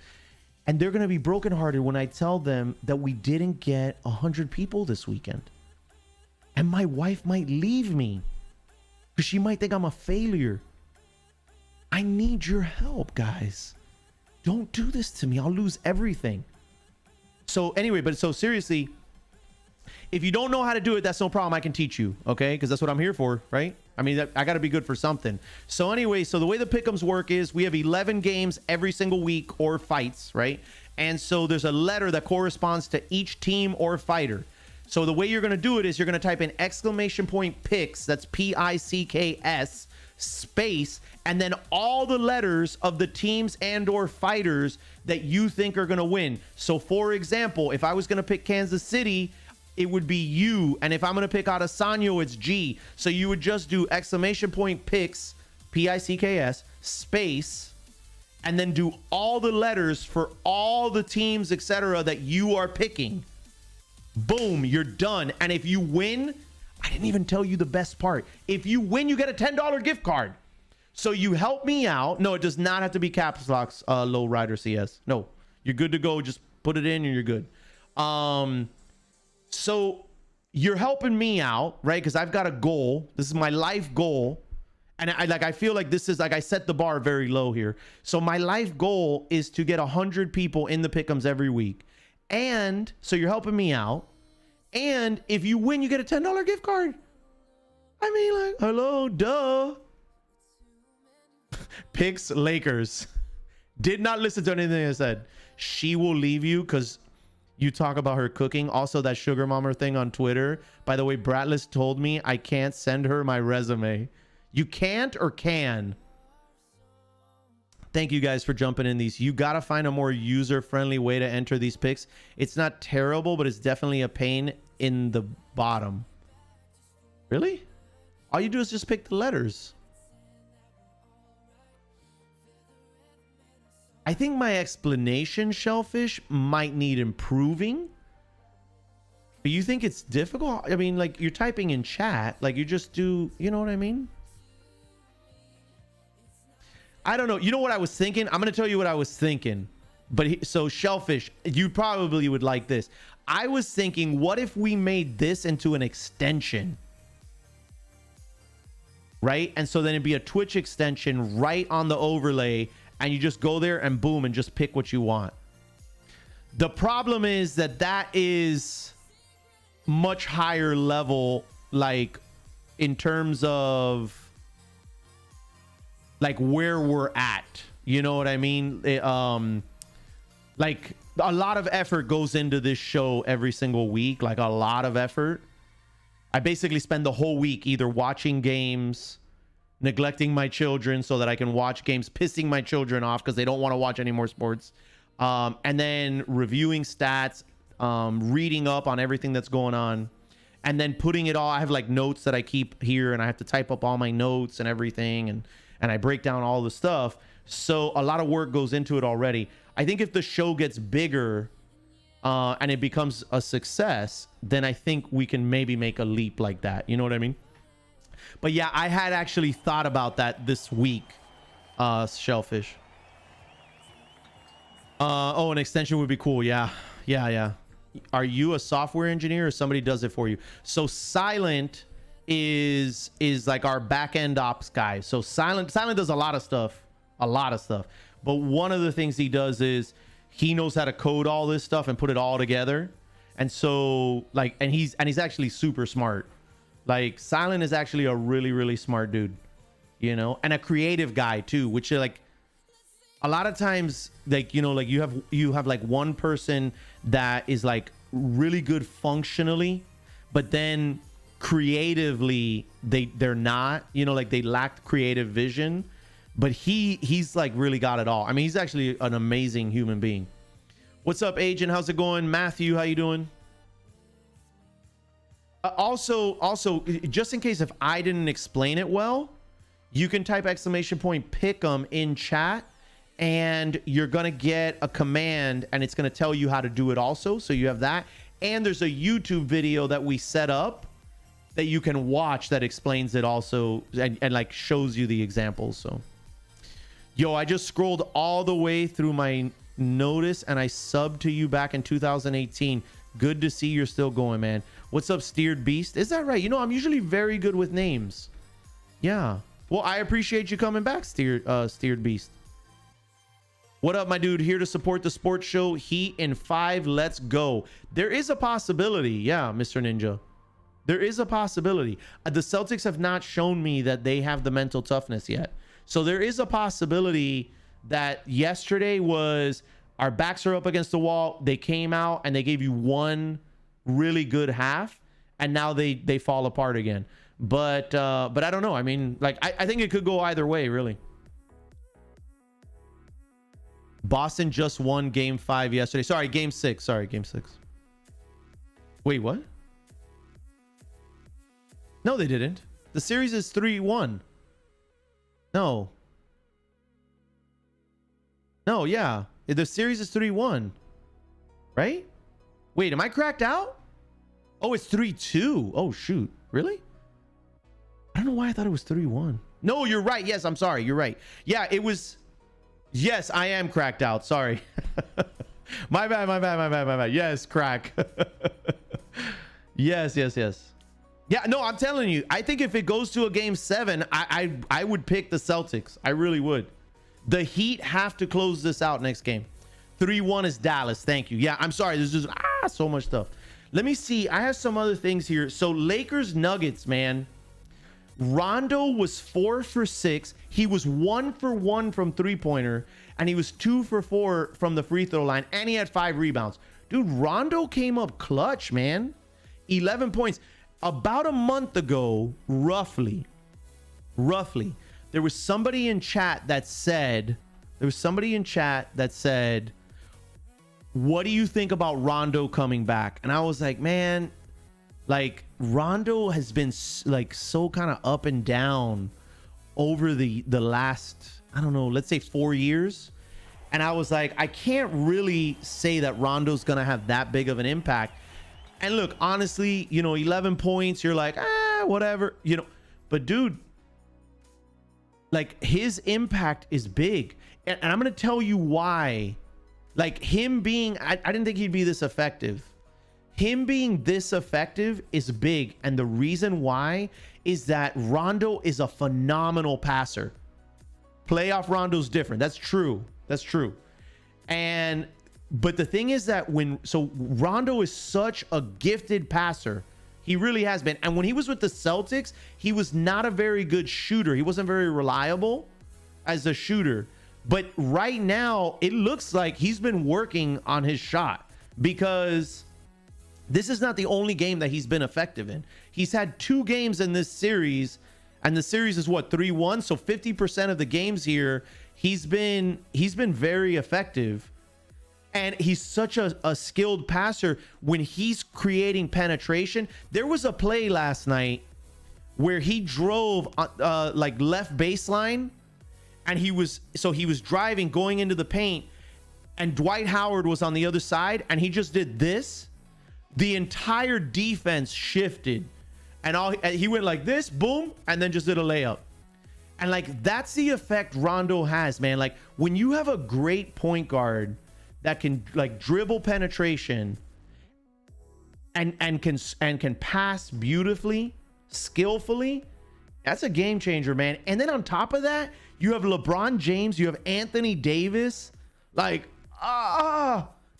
And they're going to be brokenhearted when I tell them that we didn't get 100 people this weekend. And my wife might leave me because she might think I'm a failure. I need your help, guys. Don't do this to me. I'll lose everything. So anyway, but so seriously, if you don't know how to do it, that's no problem. I can teach you, okay? Because that's what I'm here for, right? I mean, I got to be good for something. So anyway, so the way the pick'ems work is we have 11 games every single week, or fights, right? And so there's a letter that corresponds to each team or fighter. So the way you're going to do it is you're going to type in !picks, that's PICKS, space, and then all the letters of the teams and or fighters that you think are going to win. So for example, if I was going to pick Kansas City, it would be U, and if I'm going to pick Adesanya, it's G. So you would just do !picks, PICKS, space, and then do all the letters for all the teams, etc., that you are picking. Boom, you're done. And if you win, I didn't even tell you the best part. If you win, you get a $10 gift card. So you help me out. No, it does not have to be caps locks, low rider CS. No, you're good to go. Just put it in and you're good. So you're helping me out, right? Because I've got a goal. This is my life goal. And I feel like this is like I set the bar very low here. So my life goal is to get 100 people in the pick'ems every week. And so you're helping me out. And if you win, you get a $10 gift card. I mean, like, hello, duh. Picks Lakers. Did not listen to anything I said. She will leave you because you talk about her cooking. Also, that sugar mommer thing on Twitter. By the way, Bratless told me I can't send her my resume. You can't or can? Thank you guys for jumping in these. You got to find a more user-friendly way to enter these picks. It's not terrible, but it's definitely a pain in the bottom. Really? All you do is just pick the letters. I think my explanation, Shellfish, might need improving. But you think it's difficult? I mean, like, you're typing in chat. Like, you just do... You know what I mean? I don't know. You know what I was thinking? I'm going to tell you what I was thinking. But so Shellfish, you probably would like this. I was thinking, what if we made this into an extension? Right? And so then it'd be a Twitch extension right on the overlay. And you just go there and boom, and just pick what you want. The problem is that that is much higher level, like in terms of like where we're at, you know what I mean? Like a lot of effort goes into this show every single week, like a lot of effort. I basically spend the whole week either watching games, neglecting my children so that I can watch games, pissing my children off because they don't want to watch any more sports, and then reviewing stats, reading up on everything that's going on, and then putting it all. I have like notes that I keep here, and I have to type up all my notes and everything, and I break down all the stuff. So a lot of work goes into it already. I think if the show gets bigger and it becomes a success, then I think we can maybe make a leap like that. You know what I mean? But yeah, I had actually thought about that this week, Shellfish. Oh, an extension would be cool. Yeah. Are you a software engineer or somebody does it for you? So Silent is like our back-end ops guy. So Silent does a lot of stuff. But one of the things he does is he knows how to code all this stuff and put it all together. And so like, and he's actually super smart. Like Silent is actually a really, really smart dude, you know, and a creative guy too, which are like a lot of times, like, you know, like you have like one person that is like really good functionally, but then creatively they're not, you know, like they lack creative vision. But he's like really got it all. I mean, he's actually an amazing human being. What's up, Agent? How's it going? Matthew, how you doing? Also, just in case if I didn't explain it well, you can type !pick'em in chat, and you're gonna get a command, and it's gonna tell you how to do it also. So you have that, and there's a YouTube video that we set up that you can watch that explains it also, and like shows you the examples. So, yo, I just scrolled all the way through my notice, and I subbed to you back in 2018. Good to see you're still going, man. What's up, Steered Beast? Is that right? You know, I'm usually very good with names. Yeah. Well, I appreciate you coming back, Steered Beast. What up, my dude? Here to support the sports show. Heat in 5. Let's go. There is a possibility. Yeah, Mr. Ninja. There is a possibility. The Celtics have not shown me that they have the mental toughness yet. So there is a possibility that yesterday was our backs are up against the wall. They came out and they gave you one really good half, and now they fall apart again. But I don't know. I mean, like, I think it could go either way, really. Boston just won game 5 yesterday. Sorry, game 6. Sorry, game 6. Wait, what? No, they didn't. The series is 3-1. No. No, yeah. The series is 3-1. Right? Wait, am I cracked out? Oh, it's 3-2. Oh, shoot. Really? I don't know why I thought it was 3-1. No, you're right. Yes, I'm sorry. You're right. Yeah, it was... Yes, I am cracked out. Sorry. My bad. Yes, crack. Yes. Yeah, no, I'm telling you. I think if it goes to a game 7, I would pick the Celtics. I really would. The Heat have to close this out next game. 3-1 is Dallas. Thank you. Yeah, I'm sorry. There's just so much stuff. Let me see. I have some other things here. So Lakers Nuggets, man. Rondo was 4 for 6. He was 1 for 1 from three-pointer, and he was 2 for 4 from the free throw line, and he had 5 rebounds. Dude, Rondo came up clutch, man. 11 points. About a month ago, roughly, there was somebody in chat that said, what do you think about Rondo coming back? And I was like, man, like, Rondo has been like so kind of up and down over the last, I don't know, let's say 4 years. And I was like, I can't really say that Rondo's gonna have that big of an impact. And look, honestly, you know, 11 points, you're like, whatever, you know. But dude, like, his impact is big. And I'm gonna tell you why. Like, him being, I didn't think he'd be this effective. Him being this effective is big, and the reason why is that Rondo is a phenomenal passer. Playoff Rondo's different. That's true. But the thing is that Rondo is such a gifted passer. He really has been. And when he was with the Celtics, he was not a very good shooter. He wasn't very reliable as a shooter. But right now, it looks like he's been working on his shot, because this is not the only game that he's been effective in. He's had 2 games in this series, and the series is what, 3-1? So 50% of the games here, he's been very effective. And he's such a skilled passer when he's creating penetration. There was a play last night where he drove like left baseline, and he was driving, going into the paint, and Dwight Howard was on the other side, and he just did this. The entire defense shifted, and he went like this, boom, and then just did a layup. And like, that's the effect Rondo has, man. Like, when you have a great point guard that can like dribble penetration and can pass beautifully, skillfully, that's a game changer, man. And then on top of that, you have LeBron James, you have Anthony Davis. Like,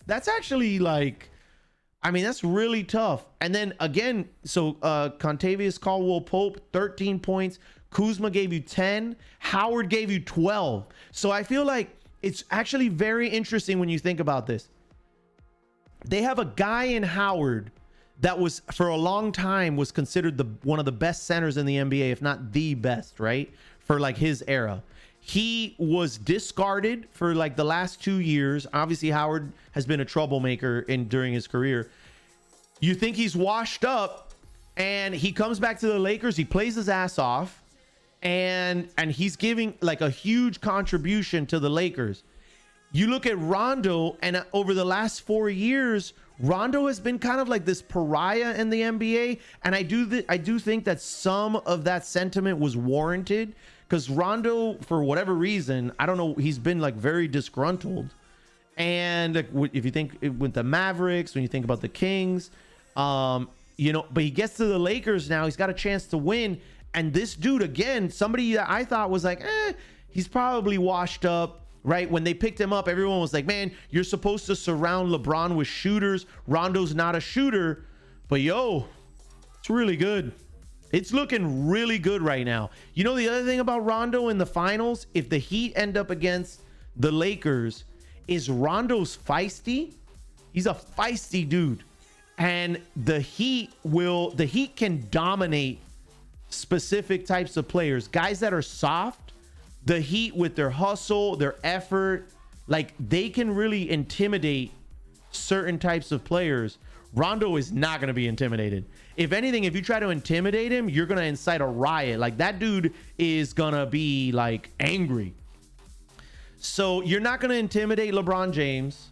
that's actually like, I mean, that's really tough. And then again, so Contavious Caldwell-Pope, 13 points. Kuzma gave you 10. Howard gave you 12. So I feel like it's actually very interesting when you think about this. They have a guy in Howard that was, for a long time, was considered one of the best centers in the NBA, if not the best, right? For like his era. He was discarded for like the last 2 years. Obviously, Howard has been a troublemaker during his career. You think he's washed up, And he comes back to the Lakers. He plays his ass off, and he's giving like a huge contribution to the Lakers. You look at Rondo, and over the last 4 years, Rondo has been kind of like this pariah in the NBA. And I do think that some of that sentiment was warranted, because Rondo, for whatever reason, I don't know, he's been like very disgruntled. And if you think with the Mavericks, when you think about the Kings, you know, but he gets to the Lakers now, he's got a chance to win. And this dude, again, somebody that I thought was like, he's probably washed up. Right? When they picked him up, everyone was like, man, you're supposed to surround LeBron with shooters. Rondo's not a shooter. But yo, it's really good. It's looking really good right now. You know, the other thing about Rondo in the finals, if the Heat end up against the Lakers, is Rondo's feisty. He's a feisty dude. And the Heat can dominate specific types of players. Guys that are soft, the Heat with their hustle, their effort, like they can really intimidate certain types of players. Rondo is not going to be intimidated. If anything, if you try to intimidate him, you're going to incite a riot. Like that dude is going to be like angry. So you're not going to intimidate LeBron James.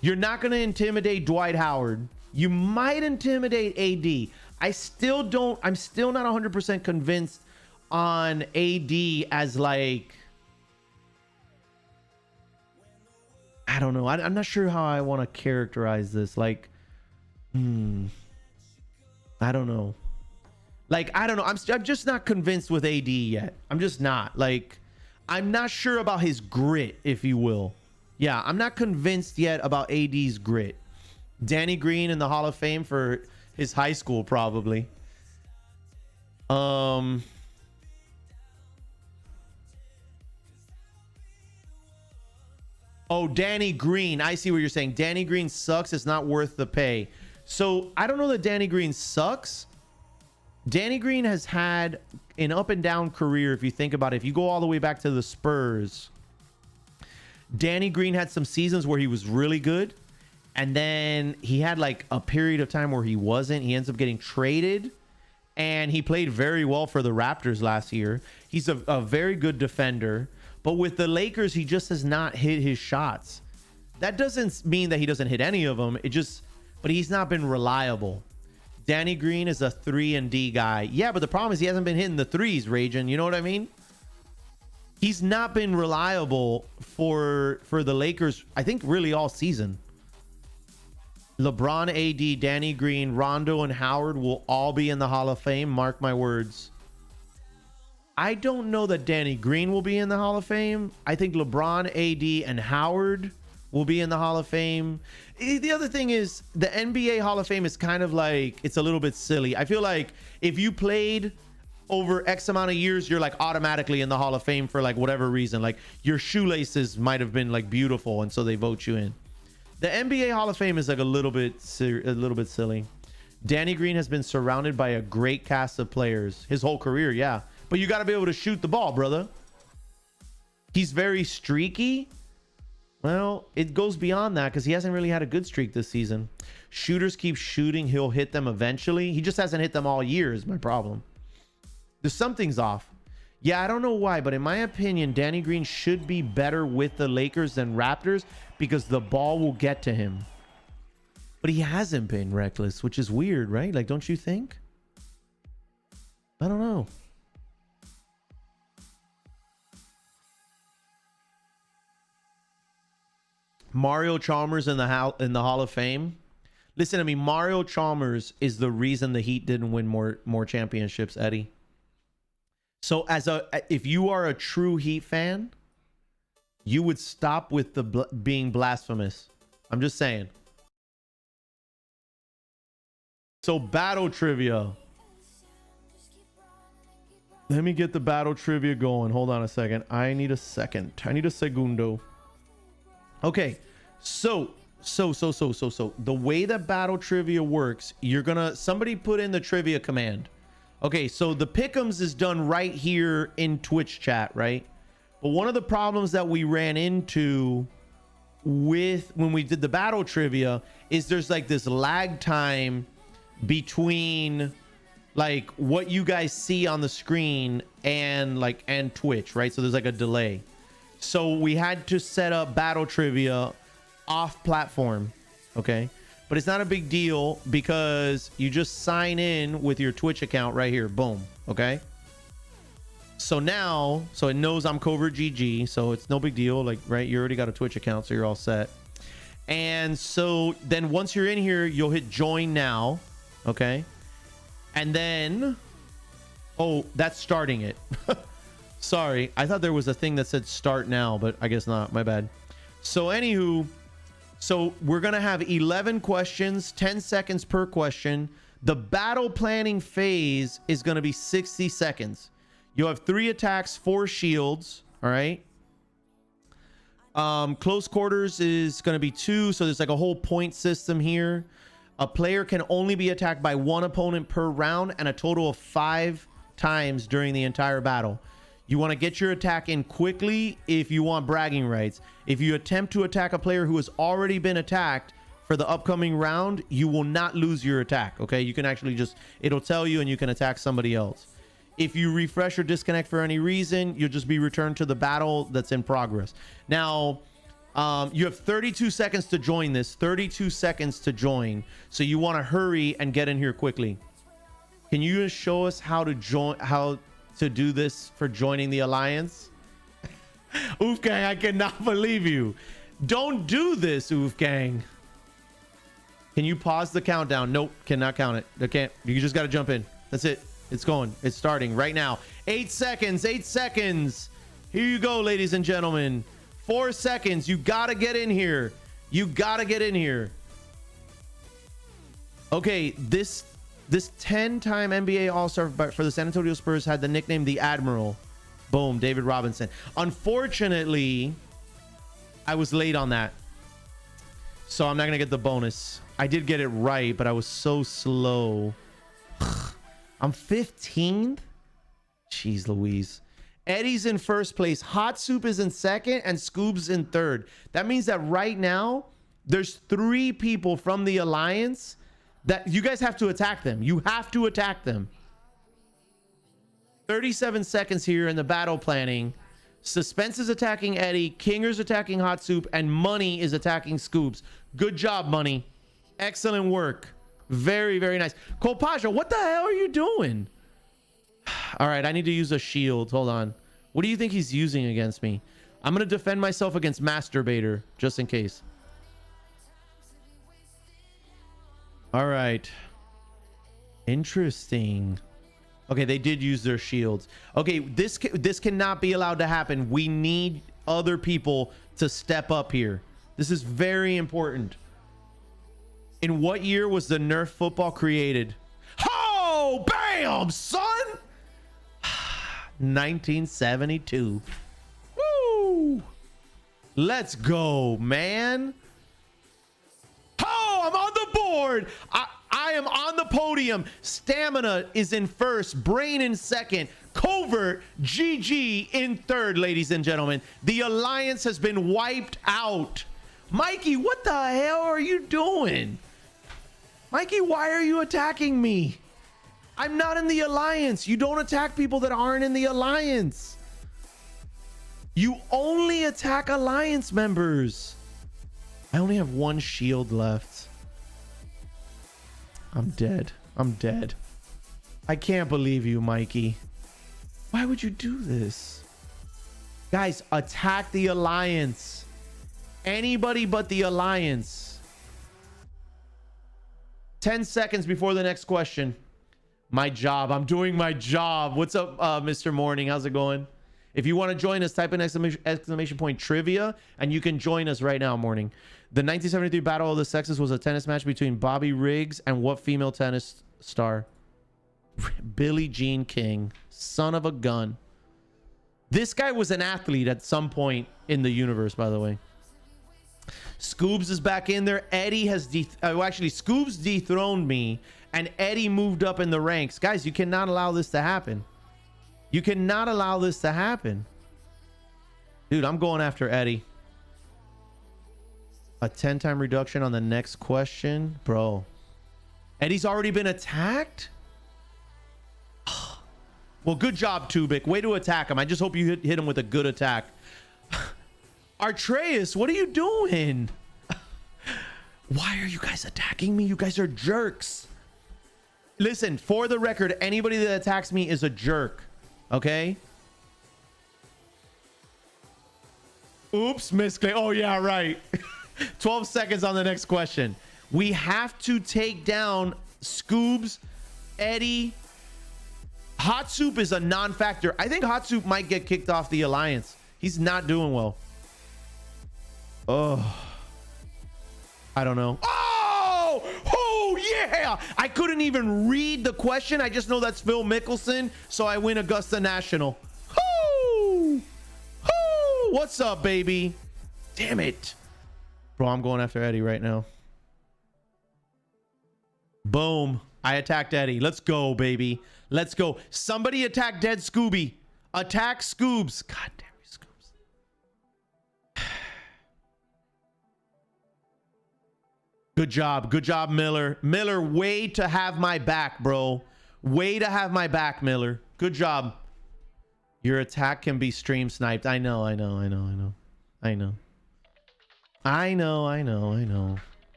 You're not going to intimidate Dwight Howard. You might intimidate AD. I'm still not 100% convinced on AD as like, I don't know. I'm not sure how I want to characterize this. Like, I don't know. Like, I don't know. I'm just not convinced with AD yet. I'm just not. Like, I'm not sure about his grit, if you will. Yeah, I'm not convinced yet about AD's grit. Danny Green in the Hall of Fame for his high school, probably. Oh, Danny Green. I see what you're saying. Danny Green sucks. It's not worth the pay. So I don't know that Danny Green sucks. Danny Green has had an up and down career. If you think about it, if you go all the way back to the Spurs, Danny Green had some seasons where he was really good. And then he had like a period of time where he wasn't. He ends up getting traded. And he played very well for the Raptors last year. He's a very good defender. But with the Lakers, he just has not hit his shots. That doesn't mean that he doesn't hit any of them. But he's not been reliable. Danny Green is a 3-and-D guy. Yeah, but the problem is he hasn't been hitting the threes, Ragin. You know what I mean? He's not been reliable for the Lakers, I think, really all season. LeBron, AD, Danny Green, Rondo, and Howard will all be in the Hall of Fame. Mark my words. I don't know that Danny Green will be in the Hall of Fame. I think LeBron, AD, and Howard will be in the Hall of Fame. The other thing is the NBA Hall of Fame is kind of like, it's a little bit silly. I feel like if you played over X amount of years, you're like automatically in the Hall of Fame for like whatever reason. Like your shoelaces might have been like beautiful, and so they vote you in. The NBA Hall of Fame is like a little bit silly. Danny Green has been surrounded by a great cast of players his whole career, yeah. But you got to be able to shoot the ball, brother. He's very streaky. Well, it goes beyond that because he hasn't really had a good streak this season. Shooters keep shooting. He'll hit them eventually. He just hasn't hit them all year is my problem. There's something's off. Yeah, I don't know why, but in my opinion, Danny Green should be better with the Lakers than Raptors because the ball will get to him. But he hasn't been reckless, which is weird, right? Like, don't you think? I don't know. Mario Chalmers in the Hall of Fame. Listen to me. Mario Chalmers is the reason the Heat didn't win more championships, Eddie. So if you are a true Heat fan, you would stop with the being blasphemous. I'm just saying. So battle trivia. Let me get the battle trivia going. Hold on a second. I need a second. I need a segundo. Okay. So the way that battle trivia works, somebody put in the trivia command. Okay, so the pick'ems is done right here in Twitch chat, right? But one of the problems that we ran into when we did the battle trivia is there's like this lag time between like what you guys see on the screen and Twitch, right? So there's like a delay. So we had to set up battle trivia off platform, okay? But it's not a big deal because you just sign in with your Twitch account right here. Boom, okay? So now, so it knows I'm Covert GG, so it's no big deal. Like, right, you already got a Twitch account, so you're all set. And so then once you're in here, you'll hit join now, okay? And then, oh, that's starting it. Sorry, I thought there was a thing that said start now, but I guess not. My bad. So anywho, so we're going to have 11 questions, 10 seconds per question. The battle planning phase is going to be 60 seconds. You'll have 3 attacks, 4 shields. All right. Close quarters is going to be 2. So there's like a whole point system here. A player can only be attacked by 1 opponent per round and a total of 5 times during the entire battle. You want to get your attack in quickly if you want bragging rights. If you attempt to attack a player who has already been attacked for the upcoming round, you will not lose your attack. Okay, you can actually just, it'll tell you and you can attack somebody else. If you refresh or disconnect for any reason, you'll just be returned to the battle that's in progress. Now, you have 32 seconds to join this. 32 seconds to join. So you want to hurry and get in here quickly. Can you just show us how to join, how to do this for joining the alliance? Wolfgang, I cannot believe you. Don't do this, Wolfgang. Can you pause the countdown? Nope, cannot count it. I can't. You just got to jump in. That's it. It's going. It's starting right now. 8 seconds. 8 seconds. Here you go, ladies and gentlemen. 4 seconds. You got to get in here. You got to get in here. Okay, this 10-time NBA All-Star for the San Antonio Spurs had the nickname the Admiral. Boom, David Robinson. Unfortunately, I was late on that, so I'm not gonna get the bonus. I did get it right, but I was so slow. I'm 15th. Jeez Louise. Eddie's in first place. Hot Soup is in second, and Scoob's in third. That means that right now there's 3 people from the Alliance that you guys have to attack them. You have to attack them. 37 seconds here in the battle planning. Suspense is attacking Eddie. Kinger's attacking Hot Soup. And Money is attacking Scoobs. Good job, Money. Excellent work. Very, very nice. Kolpaja, what the hell are you doing? All right, I need to use a shield. Hold on. What do you think he's using against me? I'm going to defend myself against Masturbator, just in case. All right. Interesting. Okay, they did use their shields. Okay, this cannot be allowed to happen. We need other people to step up here. This is very important. In what year was the Nerf football created? Oh, bam, son! 1972. Woo! Let's go, man. Oh, I'm on the board. I am on the podium. Stamina is in first, Brain in second, Covert GG in third, ladies and gentlemen. The Alliance has been wiped out. Mikey, what the hell are you doing? Mikey, why are you attacking me? I'm not in the Alliance. You don't attack people that aren't in the Alliance. You only attack Alliance members. I only have 1 shield left. I'm dead. I'm dead. I can't believe you, Mikey. Why would you do this? Guys, attack the Alliance. Anybody but the Alliance. 10 seconds before the next question. My job. I'm doing my job. What's up, Mr. Morning? How's it going? If you want to join us, type in exclamation point trivia, and you can join us right now, Morning. The 1973 Battle of the Sexes was a tennis match between Bobby Riggs and what female tennis star? Billie Jean King. Son of a gun. This guy was an athlete at some point in the universe, by the way. Scoobs is back in there. Eddie has actually Scoobs dethroned me, and Eddie moved up in the ranks. Guys, you cannot allow this to happen. You cannot allow this to happen. Dude, I'm going after Eddie. A 10-time reduction on the next question. Bro. Eddie's already been attacked? Well, good job, Tubik. Way to attack him. I just hope you hit him with a good attack. Artreus, what are you doing? Why are you guys attacking me? You guys are jerks. Listen, for the record, anybody that attacks me is a jerk. Okay? Oops, misclaim. Oh, yeah, right. 12 seconds on the next question. We have to take down Scoobs, Eddie. Hot Soup is a non-factor. I think Hot Soup might get kicked off the alliance. He's not doing well. Oh, I don't know. Oh, yeah. I couldn't even read the question. I just know that's Phil Mickelson. So I win Augusta National. What's up, baby? Damn it. Bro, I'm going after Eddie right now. Boom. I attacked Eddie. Let's go, baby. Let's go. Somebody attack Dead Scooby. Attack Scoobs. God damn you, Scoobs. Good job. Good job, Miller. Miller, way to have my back, bro. Way to have my back, Miller. Good job. Your attack can be stream sniped. I know.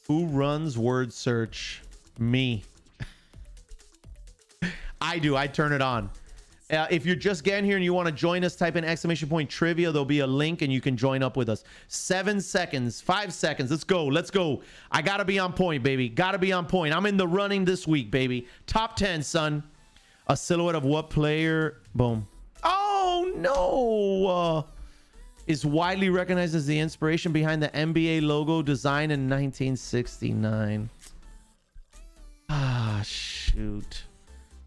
Who runs word search? Me. I do. I turn it on. If you're just getting here and you want to join us, type in ! trivia. There'll be a link and you can join up with us. 7 seconds, 5 seconds. Let's go. Let's go. I got to be on point, baby. Got to be on point. I'm in the running this week, baby. Top 10, son. A silhouette of what player? Boom. Oh, no. Is widely recognized as the inspiration behind the NBA logo design in 1969. Ah, shoot.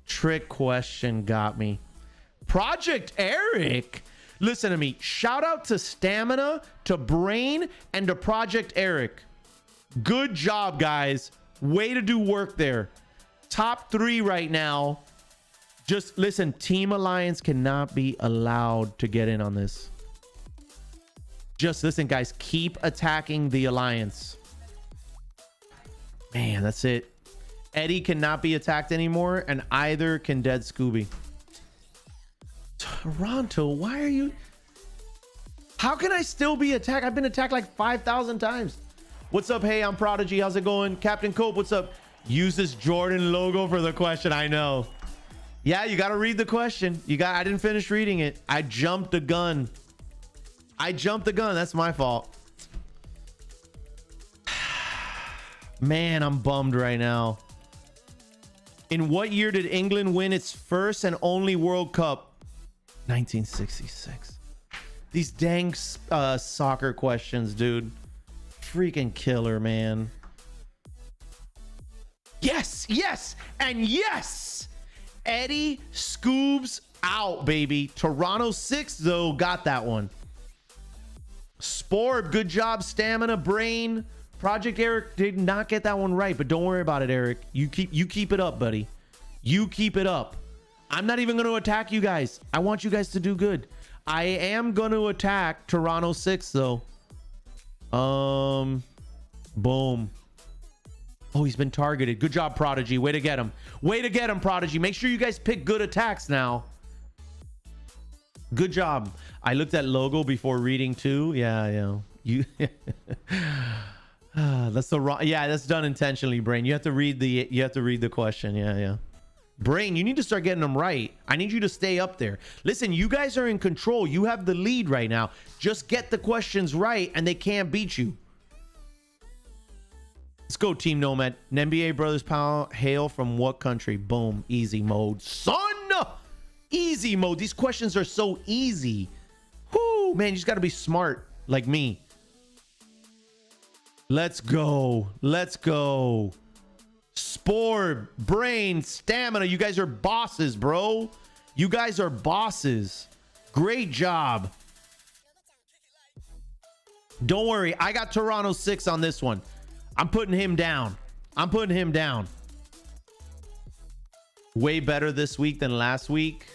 Trick question got me. Project Eric. Listen to me. Shout out to Stamina, to Brain, and to Project Eric. Good job, guys. Way to do work there. Top 3 right now. Just listen, Team Alliance cannot be allowed to get in on this. Just listen, guys. Keep attacking the Alliance. Man, that's it. Eddie cannot be attacked anymore, and either can Dead Scooby. Toronto, why are you... How can I still be attacked? I've been attacked like 5,000 times. What's up? Hey, I'm Prodigy. How's it going? Captain Cope, what's up? Use this Jordan logo for the question. I know. Yeah, you got to read the question. I didn't finish reading it. I jumped the gun. That's my fault. Man, I'm bummed right now. In what year did England win its first and only World Cup? 1966. These dang soccer questions, dude. Freaking killer, man. Yes, and yes. Eddie Scoobs out, baby. Toronto 6, though, got that one. Spore, good job. Stamina, Brain. Project Eric did not get that one right, but don't worry about it, Eric. You keep it up, buddy. You keep it up. I'm not even going to attack you guys. I want you guys to do good. I am going to attack Toronto 6, though. Boom. Oh, he's been targeted. Good job, Prodigy. Way to get him. Way to get him, Prodigy. Make sure you guys pick good attacks now. Good job. I looked at logo before reading too. Yeah. You that's the wrong. Yeah, that's done intentionally, Brain. You have to read the question. Yeah. Brain, you need to start getting them right. I need you to stay up there. Listen, you guys are in control. You have the lead right now. Just get the questions right and they can't beat you. Let's go, Team Nomad. NBA Brothers Powell hail from what country? Boom. Easy mode. Son! Easy mode. These questions are so easy. Whoo, man, you just got to be smart like me. Let's go. Spore, Brain, Stamina. You guys are bosses, bro. You guys are bosses. Great job. Don't worry. I got Toronto 6 on this one. I'm putting him down. Way better this week than last week.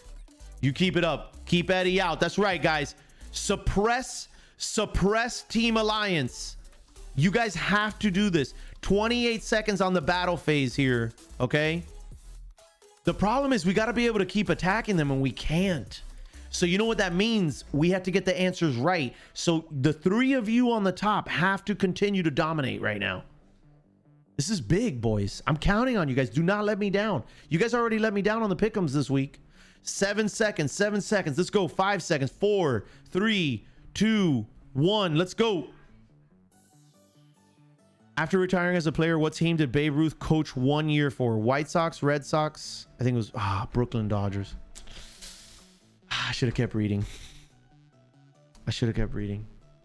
You keep it up. Keep Eddie out. That's right, guys. Suppress Team Alliance. You guys have to do this. 28 seconds on the battle phase here, okay? The problem is we got to be able to keep attacking them, and we can't. So you know what that means? We have to get the answers right. So the three of you on the top have to continue to dominate right now. This is big, boys. I'm counting on you guys. Do not let me down. You guys already let me down on the pick'ems this week. 7 seconds, 7 seconds. Let's go. 5 seconds. 4, 3, 2, 1. Let's go. After retiring as a player, what team did Babe Ruth coach 1 year for? White Sox, Red Sox? I think it was Brooklyn Dodgers. I should have kept reading.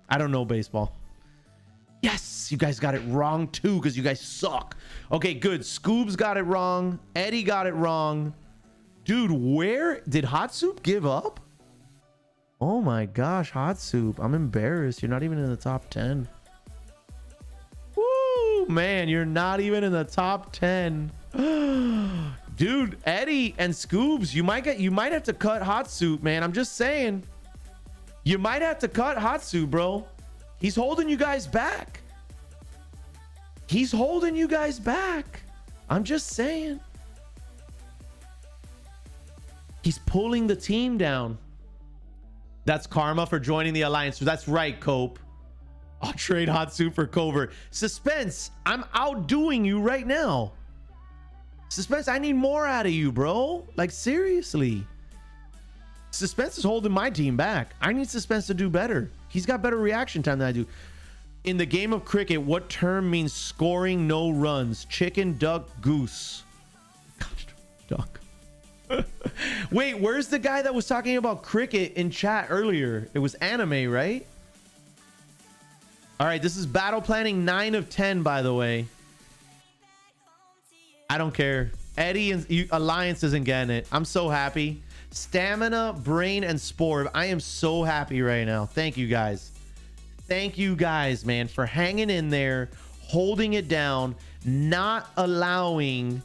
I don't know baseball. Yes, you guys got it wrong too, because you guys suck. Okay, good. Scoobs got it wrong. Eddie got it wrong. Dude, where did Hot Soup give up? Oh my gosh, Hot Soup. I'm embarrassed. You're not even in the top 10. Woo, man, you're not even in the top 10. Dude, Eddie and Scoobs, you might have to cut Hot Soup, man. I'm just saying. You might have to cut Hot Soup, bro. He's holding you guys back. I'm just saying. He's pulling the team down. That's karma for joining the alliance. That's right, Cope. I'll trade Hot Soup for Covert. Suspense, I'm outdoing you right now. Suspense, I need more out of you, bro. Like, seriously. Suspense is holding my team back. I need Suspense to do better. He's got better reaction time than I do. In the game of cricket, what term means scoring no runs? Chicken, duck, goose. Gosh, duck. Wait, where's the guy that was talking about cricket in chat earlier? It was anime, right? All right, this is battle planning 9 of 10, by the way. I don't care. Eddie and Alliance isn't getting it. I'm so happy. Stamina, Brain, and Spore. I am so happy right now. Thank you guys. Thank you guys, man, for hanging in there, holding it down, not allowing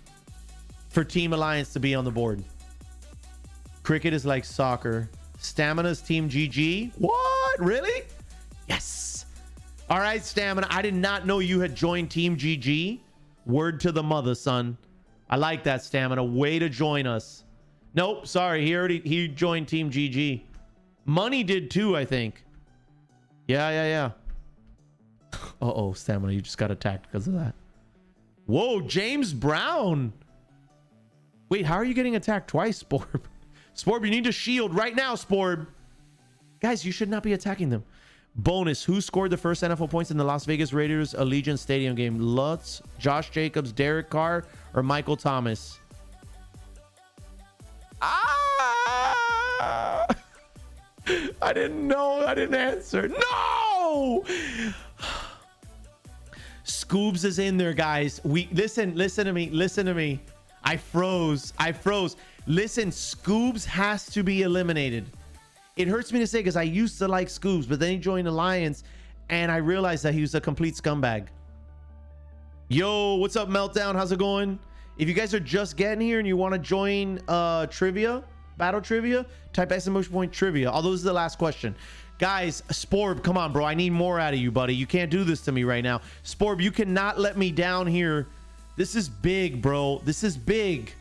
for Team Alliance to be on the board. Cricket is like soccer. Stamina's Team GG. What? Really? Yes. All right, Stamina. I did not know you had joined Team GG. Word to the mother, son. I like that, Stamina. Way to join us. Nope, sorry. He joined Team GG. Money did too, I think. Yeah. Uh-oh, Stamina, you just got attacked because of that. Whoa, James Brown. Wait, how are you getting attacked twice, Sporb? Sporb, you need to shield right now, Sporb. Guys, you should not be attacking them. Bonus, who scored the first NFL points in the Las Vegas Raiders Allegiant Stadium game? Lutz, Josh Jacobs, Derek Carr, or Michael Thomas? I didn't know. I didn't answer. No! Scoobs is in there, guys. Listen to me. I froze. Listen, Scoobs has to be eliminated. It hurts me to say because I used to like Scoobs, but then he joined Alliance and I realized that he was a complete scumbag. Yo, what's up, Meltdown? How's it going? If you guys are just getting here and you want to join trivia, battle trivia, type !point trivia. Although this is the last question. Guys, Sporb, come on, bro. I need more out of you, buddy. You can't do this to me right now. Sporb, you cannot let me down here. This is big, bro. This is big.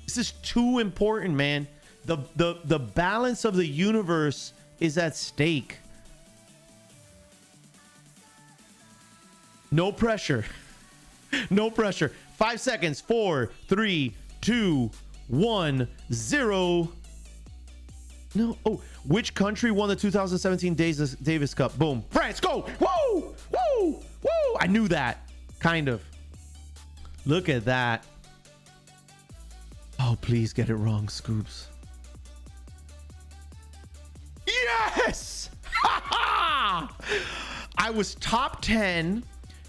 This is too important, man. The balance of the universe is at stake. No pressure. No pressure. 5 seconds. 4, 3, 2, 1, 0. No. Oh, which country won the 2017 Davis Cup? Boom. France. Go. Whoa. Whoa. Whoa. I knew that. Kind of. Look at that. Oh, please get it wrong, Scoops. Yes! I was top 10.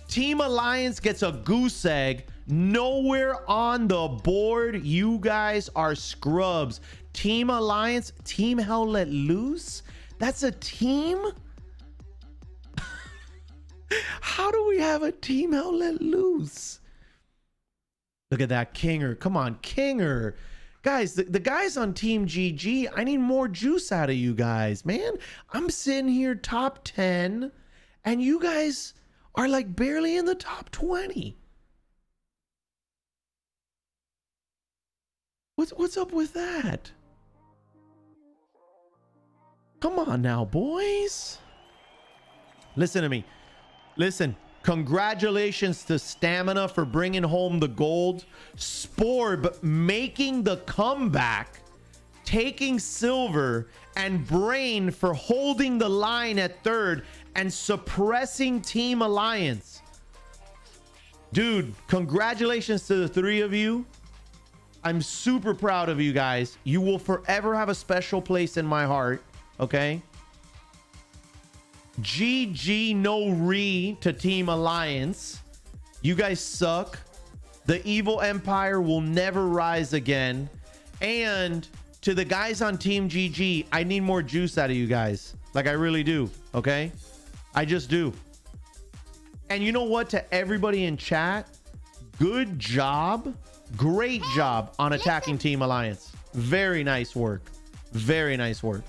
Team Alliance gets a goose egg. Nowhere on the board. You guys are scrubs. Team Alliance, Team Hell Let Loose? That's a team? How do we have a Team Hell Let Loose? Look at that, Kinger. Come on, Kinger. Guys, the guys on Team GG, I need more juice out of you guys, man. I'm sitting here top 10, and you guys are like barely in the top 20. What's up with that? Come on now, boys. Listen to me. Listen, congratulations to Stamina for bringing home the gold. Sporb making the comeback, taking silver, and Brain for holding the line at third and suppressing Team Alliance. Dude, congratulations to the three of you. I'm super proud of you guys. You will forever have a special place in my heart, okay? GG no re to Team Alliance. You guys suck. The evil empire will never rise again. And to the guys on Team GG, I need more juice out of you guys. Like I really do, okay? I just do. And you know what? To everybody in chat, good job. Great job on attacking Team Alliance. Very nice work. Very nice work.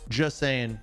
Just saying.